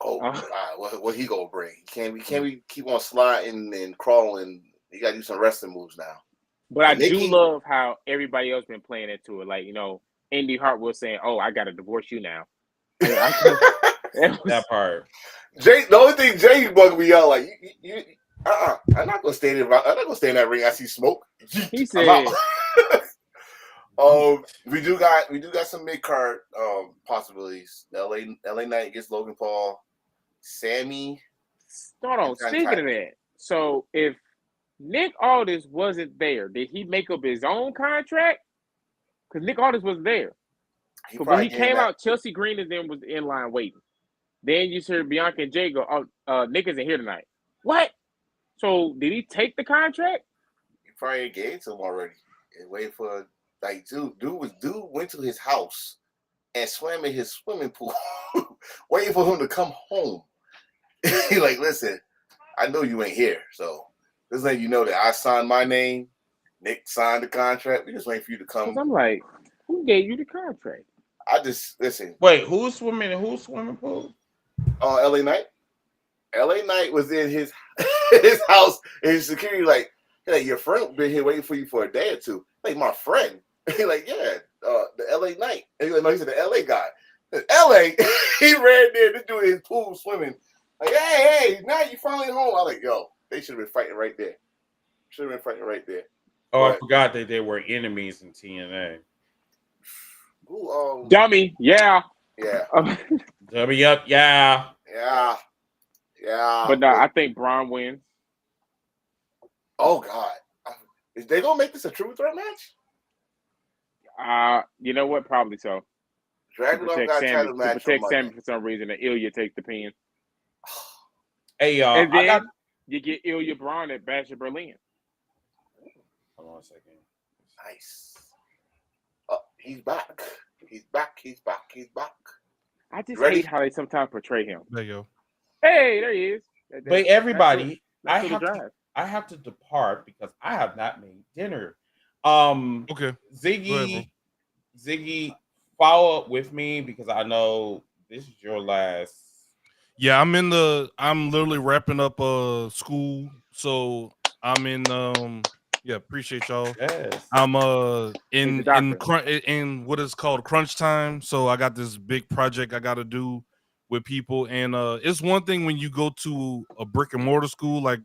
[SPEAKER 2] God, what he gonna bring? Can't we keep on sliding and crawling? You gotta do some wrestling moves now.
[SPEAKER 5] But I do love how everybody else been playing into it. Like, Indy Hartwell saying, "Oh, I gotta divorce you now."
[SPEAKER 4] That part.
[SPEAKER 2] Jay, the only thing Jay bugged me out like I'm not gonna stay there. I'm not gonna stay in that ring. I see smoke.
[SPEAKER 5] He said,
[SPEAKER 2] we do got some mid card possibilities. LA Knight gets Logan Paul, Sammy.
[SPEAKER 5] Hold on. Speaking of that, so if Nick Aldis wasn't there, did he make up his own contract? Because Nick Aldis wasn't there. When he came out, Chelsea Green and them was in line waiting. Then you heard Bianca and Jay go, "Oh, Nick isn't here tonight." What? So did he take the contract?
[SPEAKER 2] He probably gave it to him already and wait for dude went to his house and swam in his swimming pool, waiting for him to come home. He like, listen, I know you ain't here, so just letting you know that I signed my name. Nick signed the contract. We just waiting for you to come.
[SPEAKER 5] I'm like, who gave you the contract?
[SPEAKER 2] I just listen.
[SPEAKER 4] Wait, who's swimming in whose swimming pool?
[SPEAKER 2] LA Knight. LA Knight was in his house, and his security like your friend been here waiting for you for a day or two. Like, my friend. He like, yeah, the LA Knight. And he like, no, he's the LA guy. LA, he ran there to do his pool swimming. Like, hey, now you finally home. I was like, yo, they should have been fighting right there.
[SPEAKER 4] Oh, I forgot that they were enemies in TNA.
[SPEAKER 2] Ooh,
[SPEAKER 5] Dummy, yeah.
[SPEAKER 4] Dummy up, yeah.
[SPEAKER 5] But no, I think Braun wins.
[SPEAKER 2] Oh God, is they gonna make this a triple threat match?
[SPEAKER 5] You know what? Probably so.
[SPEAKER 2] Dragunov got a title match.
[SPEAKER 5] To protect Sammy for some reason, and Ilya takes the pin.
[SPEAKER 4] Hey, y'all.
[SPEAKER 5] And then you get Ilya Braun at Bash of Berlin.
[SPEAKER 4] Hold on a second.
[SPEAKER 2] Nice. He's back.
[SPEAKER 5] I just hate how they sometimes portray him.
[SPEAKER 1] There you go.
[SPEAKER 5] Hey, there he is.
[SPEAKER 4] But everybody,
[SPEAKER 5] I
[SPEAKER 4] have to depart because I have not made dinner.
[SPEAKER 1] Okay.
[SPEAKER 4] Ziggy, follow up with me because I know this is your last.
[SPEAKER 1] Yeah, I'm literally wrapping up school, so I'm in appreciate y'all.
[SPEAKER 4] Yes.
[SPEAKER 1] I'm in what is called crunch time, so I got this big project I got to do with people, and it's one thing when you go to a brick and mortar school, like,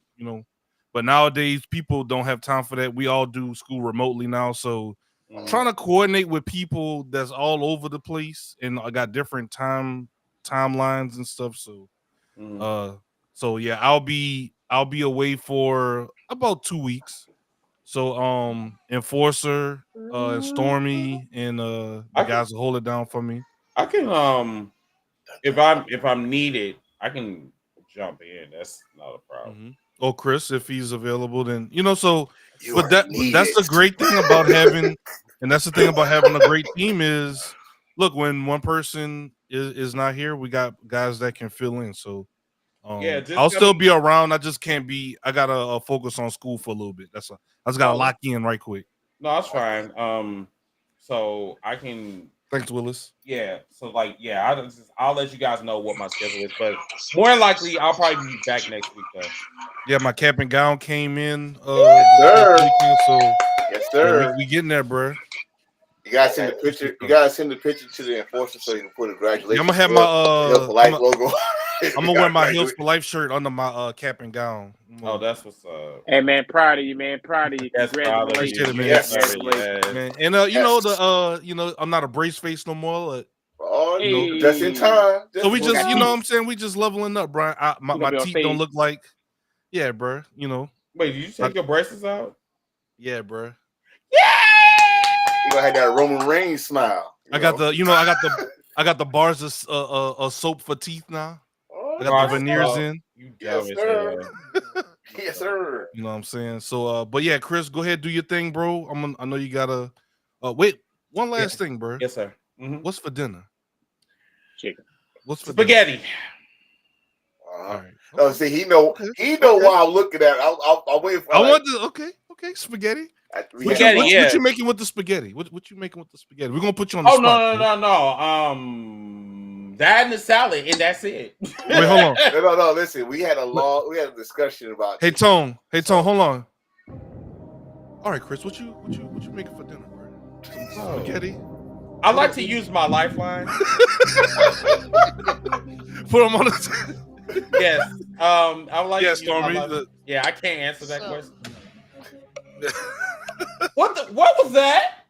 [SPEAKER 1] but nowadays people don't have time for that. We all do school remotely now, so trying to coordinate with people that's all over the place, and I got different timelines and stuff, so yeah, I'll be away for about 2 weeks. So Enforcer, Stormy, and the guys will hold it down for me.
[SPEAKER 4] I can if I'm needed, I can jump in. That's not a problem.
[SPEAKER 1] Or Chris, if he's available, then so
[SPEAKER 2] that's
[SPEAKER 1] the great thing about having, and that's the thing about having a great team is look, when one person is not here, we got guys that can fill in. So I'll still be around. I just can't be. I gotta focus on school for a little bit. That's all. I just gotta lock in right quick.
[SPEAKER 4] No, that's fine. So I can.
[SPEAKER 1] Thanks, Willis.
[SPEAKER 4] Yeah. So like, yeah, I'll let you guys know what my schedule is, but more than likely, I'll probably be back next week though.
[SPEAKER 1] Yeah, my cap and gown came in.
[SPEAKER 2] Yes,
[SPEAKER 1] Weekend, so
[SPEAKER 2] yes, sir.
[SPEAKER 1] Yeah, we getting there, bro.
[SPEAKER 2] You gotta send the picture. You gotta send the picture to the enforcer so you can put a congratulations.
[SPEAKER 1] Yeah, I'm gonna have my
[SPEAKER 2] Health for Life logo.
[SPEAKER 1] I'm gonna wear my Health for Life shirt under my cap and gown.
[SPEAKER 4] Oh, that's what's up.
[SPEAKER 5] Hey man, proud of you, man. Proud of you.
[SPEAKER 4] Yes,
[SPEAKER 5] Congratulations,
[SPEAKER 1] man.
[SPEAKER 2] Yes,
[SPEAKER 1] man. And you know I'm not a brace face no more. Like,
[SPEAKER 2] no, just in time.
[SPEAKER 1] So we just, you know what I'm saying? We just leveling up, Brian. My teeth don't look like, yeah, bro. You know.
[SPEAKER 4] Wait, did you take your braces out?
[SPEAKER 1] Yeah, bro.
[SPEAKER 4] Yeah.
[SPEAKER 2] You gonna have that Roman Reigns smile.
[SPEAKER 1] I got the bars of soap for teeth now. I got the veneers in.
[SPEAKER 4] You
[SPEAKER 2] yes, sir. Yes, sir.
[SPEAKER 1] You know what I'm saying? So, but yeah, Chris, go ahead, do your thing, bro. I know you gotta. Wait, one last thing, bro.
[SPEAKER 4] Yes, sir.
[SPEAKER 1] What's for dinner?
[SPEAKER 5] Chicken.
[SPEAKER 1] What's for
[SPEAKER 4] spaghetti?
[SPEAKER 1] Dinner? All right.
[SPEAKER 2] Oh, see, he know why I'm looking at. I'm waiting for.
[SPEAKER 1] I want to. Okay, spaghetti. What you making with the spaghetti? What you making with the spaghetti? We're gonna put you on the spot.
[SPEAKER 4] No. That and the salad, and that's it.
[SPEAKER 1] Wait, hold on.
[SPEAKER 2] No. Listen, we had a discussion about.
[SPEAKER 1] Hey, Tone, hold on. All right, Chris, what you making for dinner, bro? Some spaghetti.
[SPEAKER 4] I like to use my lifeline.
[SPEAKER 1] Put them on the.
[SPEAKER 4] Yes. I would like.
[SPEAKER 1] Yes, Stormy.
[SPEAKER 4] Yeah, I can't answer that question. What was that?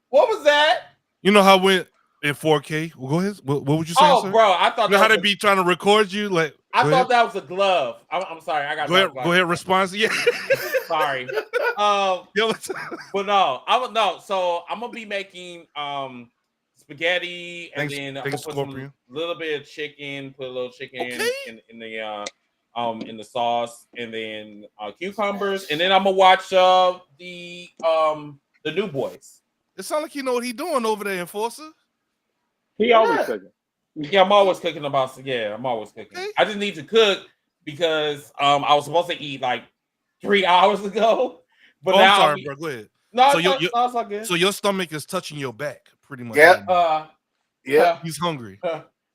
[SPEAKER 4] What was that?
[SPEAKER 1] You know how it went in 4K? Well, go ahead. What would you say?
[SPEAKER 4] Oh,
[SPEAKER 1] sir?
[SPEAKER 4] bro, I thought.
[SPEAKER 1] You know how they be trying to record you? Like,
[SPEAKER 4] I thought that was a glove. I'm sorry. I got.
[SPEAKER 1] Go ahead. Response. Yeah.
[SPEAKER 4] Sorry. But no. So I'm gonna be making spaghetti and then I'm gonna put some little bit of chicken. Put a little chicken in the sauce, and then cucumbers, and then I'm gonna watch the New Boys.
[SPEAKER 1] It sounds like you know what he's doing over there, Enforcer.
[SPEAKER 5] He always cooking.
[SPEAKER 4] Yeah, I'm always cooking. I'm always cooking. Okay. I just need to cook because I was supposed to eat like 3 hours ago. But now
[SPEAKER 1] I'm sorry, bro. Go ahead.
[SPEAKER 4] No, it's not good.
[SPEAKER 1] So your stomach is touching your back, pretty much.
[SPEAKER 2] Yeah. Yeah.
[SPEAKER 1] He's hungry.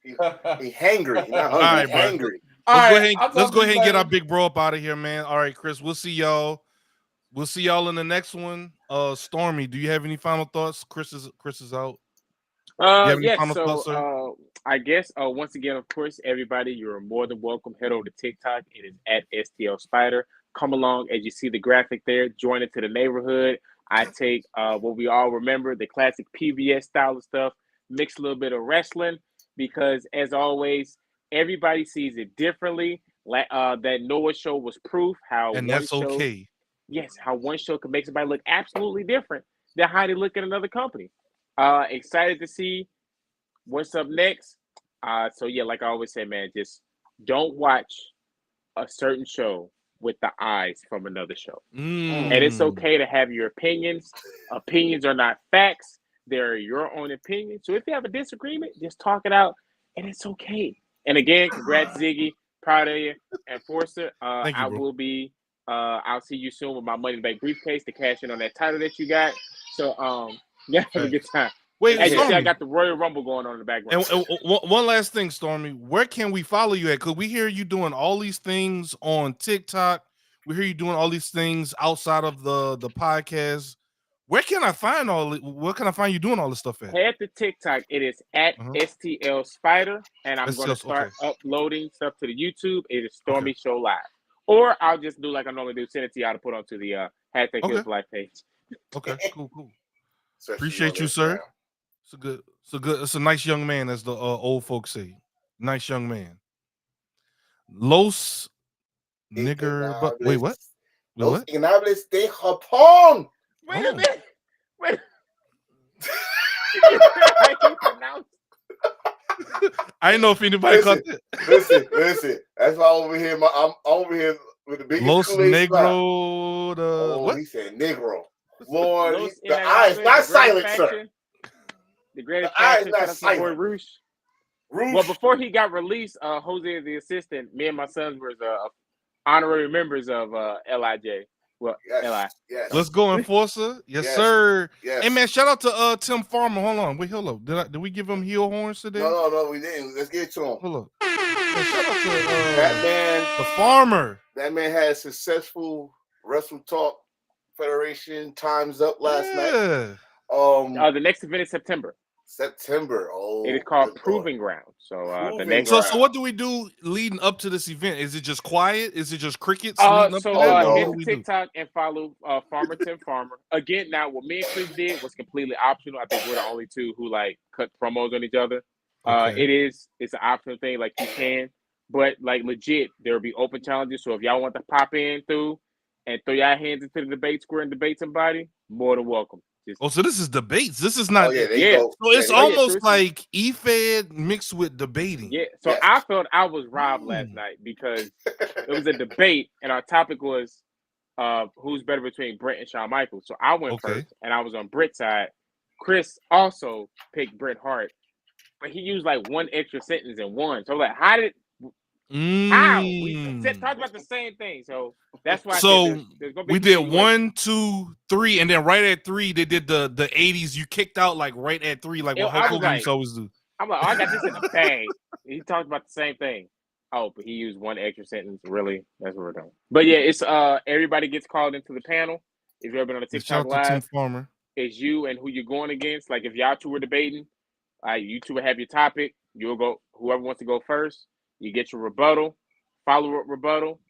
[SPEAKER 2] He's hangry. He's not hungry. All right,
[SPEAKER 1] bro.
[SPEAKER 2] Hangry.
[SPEAKER 1] Let's go ahead and get our big bro up out of here, man. All right, Chris. We'll see y'all. We'll see y'all in the next one. Stormy, do you have any final thoughts? Chris is out.
[SPEAKER 5] I guess once again, of course, everybody, you're more than welcome. Head over to TikTok. It is at STL Spider. Come along as you see the graphic there. Join into the neighborhood. I take what we all remember, the classic PBS style of stuff, mix a little bit of wrestling, because as always, everybody sees it differently. That Noah show was proof how
[SPEAKER 1] that's okay.
[SPEAKER 5] Yes, how one show can make somebody look absolutely different than how they look at another company. Excited to see what's up next. So yeah, like I always say, man, just don't watch a certain show with the eyes from another show. And it's okay to have your opinions. Opinions are not facts. They're your own opinion. So if you have a disagreement, just talk it out, and it's okay. And again, congrats, Ziggy. Proud of you. Enforcer, I will be. I'll see you soon with my money back briefcase to cash in on that title that you got. So yeah, have a good time.
[SPEAKER 1] Wait,
[SPEAKER 5] as you see, I got the Royal Rumble going on in the background.
[SPEAKER 1] And one last thing, Stormy, where can we follow you at? Because we hear you doing all these things on TikTok. We hear you doing all these things outside of the podcast. Where can I find you doing all this stuff at?
[SPEAKER 5] Head to TikTok. It is at STL Spider, and I'm going to start uploading stuff to the YouTube. It is Stormy Show Live. Or I'll just do like I normally do, send it to y'all to put onto the hashtag Heels for Life page.
[SPEAKER 1] Okay, cool. Appreciate you, sir. It's a nice young man, as the old folks say. Nice young man. Los nigger, but wait, what?
[SPEAKER 2] Los Inhables de Japón.
[SPEAKER 5] Wait a minute. Wait.
[SPEAKER 1] I didn't know if anybody caught that.
[SPEAKER 2] Listen. That's why I'm over here with the biggest
[SPEAKER 1] Los Negro.
[SPEAKER 2] What? He said Negro. Lord, the eyes, not silent, sir.
[SPEAKER 5] The greatest
[SPEAKER 2] eye is
[SPEAKER 5] passion.
[SPEAKER 2] not
[SPEAKER 5] Shout out to my boy
[SPEAKER 2] silent.
[SPEAKER 5] Roosh.
[SPEAKER 2] Roosh.
[SPEAKER 5] Well, before he got released, Jose the assistant, me and my sons were honorary members of LIJ. Well,
[SPEAKER 2] Yes.
[SPEAKER 5] LI.
[SPEAKER 2] Yes.
[SPEAKER 1] Let's go, Enforcer. Yes,
[SPEAKER 2] Yes.
[SPEAKER 1] sir.
[SPEAKER 2] Yes.
[SPEAKER 1] Hey man, shout out to Tim Farmer. Hold on. Wait, hold up. Did we give him heel horns today?
[SPEAKER 2] No, we didn't. Let's get to him.
[SPEAKER 1] Hold up. Man, shout out to
[SPEAKER 2] That man,
[SPEAKER 1] the Farmer.
[SPEAKER 2] That man had a successful Wrestle Talk Federation Times Up last night.
[SPEAKER 5] The next event is September.
[SPEAKER 2] Oh,
[SPEAKER 5] it is called Proving Ground. So the next.
[SPEAKER 1] So what do we do leading up to this event? Is it just quiet? Is it just crickets? Leading up to
[SPEAKER 5] hit the TikTok and follow Farmer Tim Farmer. Again, now what me and Chris did was completely optional. I think we're the only two who like cut promos on each other.
[SPEAKER 1] Okay.
[SPEAKER 5] It's an optional thing. Like you can, but like legit, there will be open challenges. So if y'all want to pop in through and throw your hands into the debate square and debate somebody, more than welcome.
[SPEAKER 1] So this is debates. This is not.
[SPEAKER 2] Oh, yeah,
[SPEAKER 1] So it's almost like E-Fed mixed with debating.
[SPEAKER 5] Yeah. So I felt I was robbed last night because it was a debate and our topic was who's better between Brett and Shawn Michaels. So I went first and I was on Brett's side. Chris also picked Bret Hart, but he used like one extra sentence in one. So like, how? We talked about the same thing, so that's why. There's gonna be
[SPEAKER 1] we did 1, 2, 3, and then right at 3, they did the 80s. You kicked out like right at 3, like what Hulk Hogan used to always do.
[SPEAKER 5] I'm like, I got this in the bag. He talked about the same thing. Oh, but he used one extra sentence. Really, that's what we're doing. But yeah, it's everybody gets called into the panel. If you've ever been on a TikTok live,
[SPEAKER 1] Tim Farmer.
[SPEAKER 5] It's you and who you're going against. Like if y'all two were debating, you two will have your topic. You'll go. Whoever wants to go first. You get your rebuttal, follow-up rebuttal.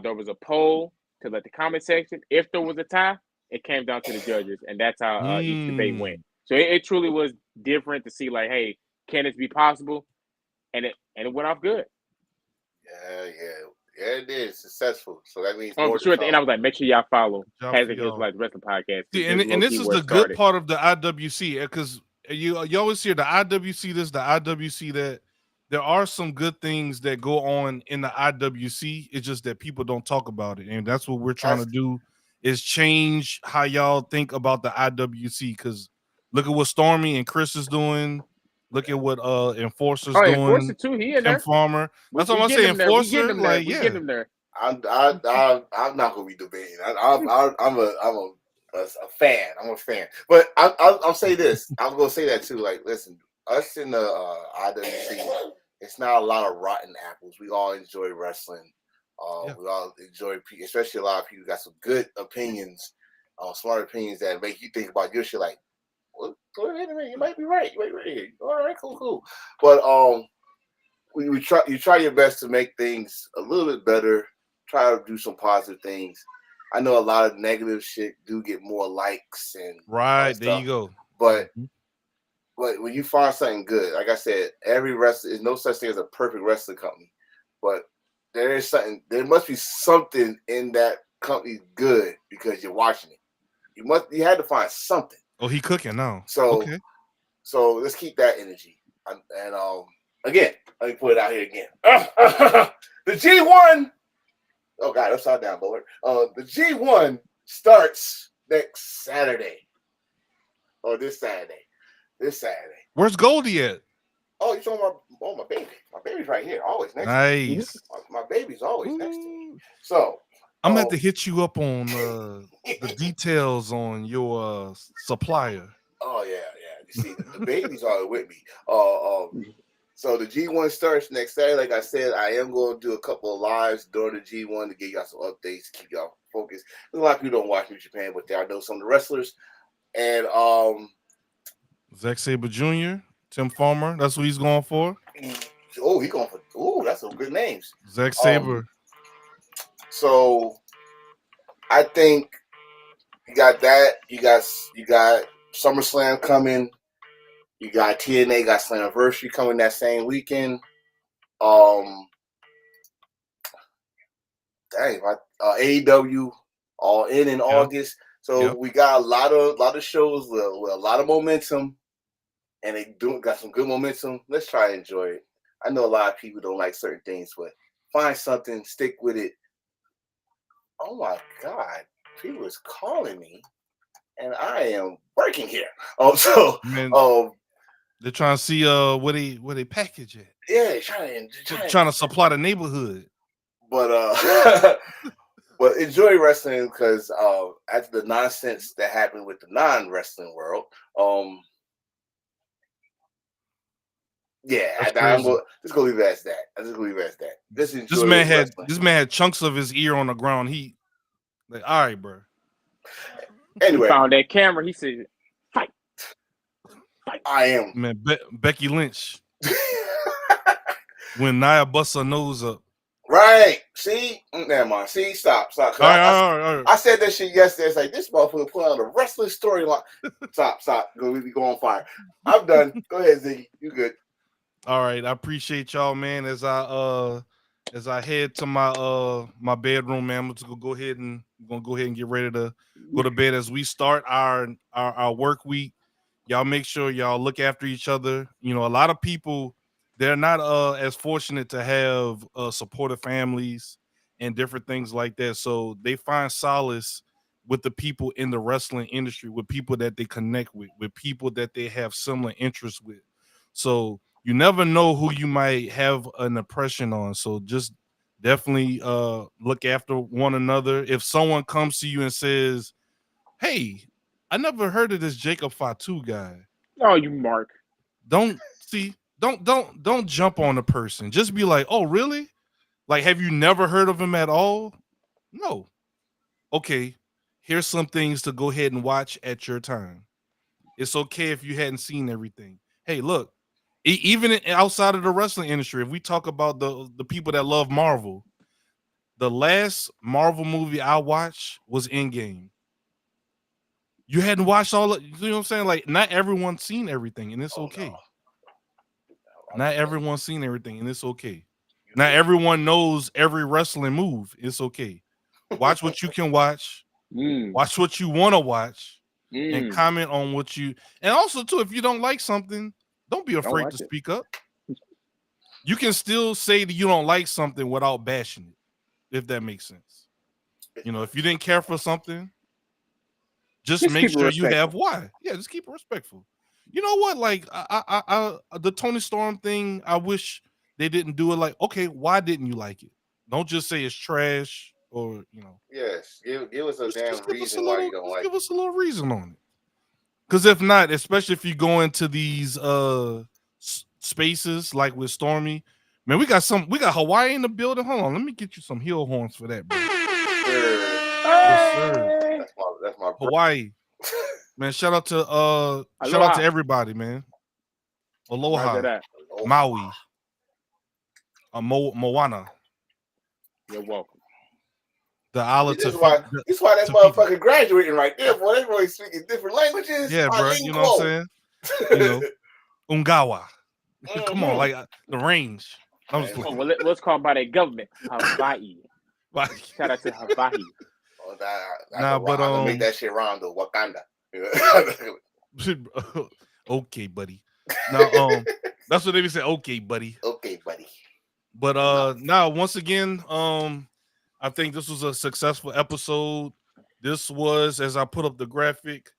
[SPEAKER 5] There was a poll to let the comment section. If there was a tie, it came down to the judges, and that's how each debate went. So it truly was different to see, like, hey, can this be possible? And it went off good.
[SPEAKER 2] Yeah, it is successful. So that means
[SPEAKER 5] for sure. At the end, I was like, make sure y'all follow Hashtag Hills Like Wrestling Podcast.
[SPEAKER 1] See, and this is the good part of the IWC because you always hear the IWC this, the IWC that. There are some good things that go on in the IWC. It's just that people don't talk about it. And that's what we're trying to do is change how y'all think about the IWC. Because look at what Stormy and Chris is doing. Look at what Enforcer's doing.
[SPEAKER 5] Enforcer too, he in there.
[SPEAKER 1] Farmer. That's what I'm saying. Enforcer, like,
[SPEAKER 5] we get him there.
[SPEAKER 2] I'm not gonna be debating. I'm a fan. I'm a fan. But I'll say this. I'm gonna say that too. Like, listen, us in the IWC, it's not a lot of rotten apples. We all enjoy wrestling. We all enjoy, especially a lot of people got some good opinions, smart opinions that make you think about your shit. Like, well, wait a minute, you might be right. Wait. All right, cool. But you try your best to make things a little bit better. Try to do some positive things. I know a lot of negative shit do get more likes and
[SPEAKER 1] there you go.
[SPEAKER 2] But when you find something good, like I said, every wrestler is no such thing as a perfect wrestling company. But there must be something in that company good because you're watching it. You had to find something.
[SPEAKER 1] Oh, he cooking now.
[SPEAKER 2] So let's keep that energy. And again, let me put it out here again. The G1. Oh God, upside down, Lord. The G1 starts next Saturday. Or this Saturday.
[SPEAKER 1] Where's Goldie at?
[SPEAKER 2] Oh, you're talking about my baby. My baby's right here, always next to me. My baby's always next to me. So
[SPEAKER 1] I'm gonna have to hit you up on the details on your supplier.
[SPEAKER 2] Oh yeah. You see, the baby's always with me. So the G1 starts next Saturday. Like I said, I am going to do a couple of lives during the G1 to get y'all some updates, keep y'all focused. A lot of people don't watch New Japan, but I know some of the wrestlers. And
[SPEAKER 1] Zack Sabre Jr., Tim Farmer, that's what he's going for.
[SPEAKER 2] Oh, he's going for. Oh, that's some good names.
[SPEAKER 1] Zack Sabre.
[SPEAKER 2] So I think you got that. You got SummerSlam coming. You got TNA got Slammiversary coming that same weekend. AEW all in August. So we got a lot of shows with a lot of momentum, and they got some good momentum. Let's try to enjoy it. I know a lot of people don't like certain things, but find something, stick with it. Oh my God, people is calling me, and I am working here. So
[SPEAKER 1] Man, they're trying to see where they package it.
[SPEAKER 2] yeah,
[SPEAKER 1] Trying to supply the neighborhood.
[SPEAKER 2] But but enjoy wrestling because after the nonsense that happened with the non-wrestling world, yeah, I'm just gonna leave it as that. I'm just gonna leave it as that. Just enjoy
[SPEAKER 1] this man had chunks of his ear on the ground. He like, all right, bro.
[SPEAKER 2] Anyway,
[SPEAKER 5] he found that camera. He said, "Fight."
[SPEAKER 2] I am
[SPEAKER 1] man. Becky Lynch when Nia busts her nose up.
[SPEAKER 2] right. See, never mind. See, stop.
[SPEAKER 1] All right.
[SPEAKER 2] I said that shit yesterday. It's like this motherfucker put out a wrestling storyline. Stop. Go on fire. I'm done. Go ahead, Ziggy. You good?
[SPEAKER 1] All right, I appreciate y'all, man. As I head to my bedroom, man, I'm gonna go ahead and get ready to go to bed as we start our work week. Y'all make sure y'all look after each other. You know, a lot of people they're not as fortunate to have supportive families and different things like that. So they find solace with the people in the wrestling industry, with people that they connect with people that they have similar interests with. So you never know who you might have an impression on. So just definitely look after one another. If someone comes to you and says, "Hey, I never heard of this Jacob Fatu guy."
[SPEAKER 5] Oh, you Mark.
[SPEAKER 1] Don't jump on the person. Just be like, "Oh, really? Like, have you never heard of him at all?" No. Okay. Here's some things to go ahead and watch at your time. It's okay if you hadn't seen everything. Hey, look, even outside of the wrestling industry, if we talk about the people that love Marvel, the last Marvel movie I watched was Endgame. You hadn't watched all of, you know what I'm saying? Like, not everyone's seen everything, and it's okay.
[SPEAKER 2] No.
[SPEAKER 1] Not everyone's seen everything, and it's okay. Not everyone knows every wrestling move. It's okay. Watch what you can watch. Watch what you want to watch, and comment on what you. And also, too, if you don't like something, don't be afraid to speak up. You can still say that you don't like something without bashing it, if that makes sense. You know, if you didn't care for something, just make sure you have why. Yeah, just keep it respectful. You know what? Like, I the Tony Storm thing, I wish they didn't do it. Like, okay, why didn't you like it? Don't just say it's trash or, you know.
[SPEAKER 2] Yes, give us a damn reason why you don't like it.
[SPEAKER 1] Give us a little reason on it. Because if not, especially if you go into these spaces like with Stormy, man, we got Hawaii in the building. Hold on, let me get you some heel horns for that, bro. Yes, sir.
[SPEAKER 2] That's my
[SPEAKER 1] Hawaii. Man, shout out to everybody, man. Aloha. Maui. Moana.
[SPEAKER 5] You're welcome.
[SPEAKER 1] The Isle
[SPEAKER 2] This is why that motherfucker graduating right there, boy. They really speaking different languages.
[SPEAKER 1] Yeah, bro. You know what I'm saying? You know, Ungawa. Come on, like the range.
[SPEAKER 5] Let's call by their government Hawaii. Shout out to Hawaii.
[SPEAKER 2] But make that shit rhyme to Wakanda.
[SPEAKER 1] Okay, buddy. Now, that's what they be saying. Okay, buddy.
[SPEAKER 2] Okay, buddy.
[SPEAKER 1] But now once again, I think this was a successful episode. This was, as I put up the graphic,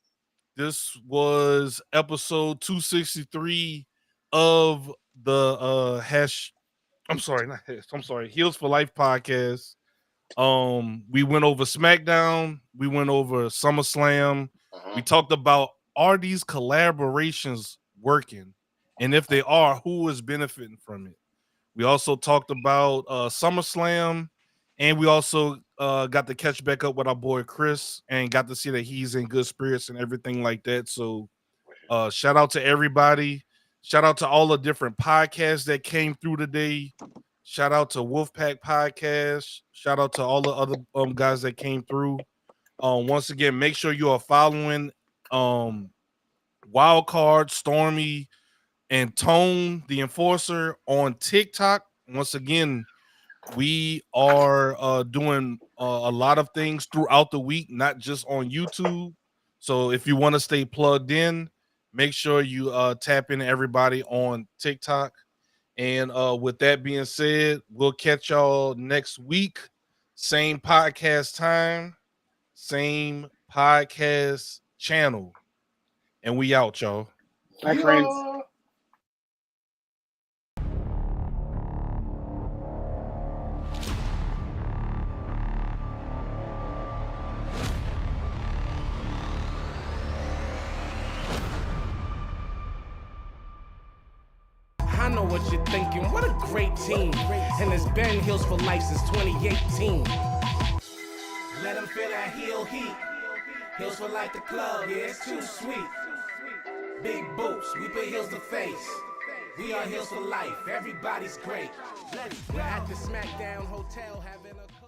[SPEAKER 1] this was episode 263 of the Heels for Life podcast. We went over SmackDown, we went over SummerSlam. We talked about, are these collaborations working? And if they are, who is benefiting from it? We also talked about SummerSlam, and we also got to catch back up with our boy Chris and got to see that he's in good spirits and everything like that. So shout out to everybody. Shout out to all the different podcasts that came through today. Shout out to Wolfpack Podcast. Shout out to all the other guys that came through. Once again, make sure you are following Wildcard, Stormy, and Tone, the Enforcer, on TikTok. Once again, we are doing a lot of things throughout the week, not just on YouTube. So if you want to stay plugged in, make sure you tap into everybody on TikTok. And with that being said, we'll catch y'all next week. Same podcast time, same podcast channel. And we out, y'all.
[SPEAKER 5] Bye, friends.
[SPEAKER 3] I know what you're thinking. What a great team. And it's been Heels for Life since 2018. Let them feel that heel heat. Heels for Life, the club, yeah, it's too sweet. Big boots, we put heels to face. We are Heels for Life, everybody's great. We're at the SmackDown Hotel having a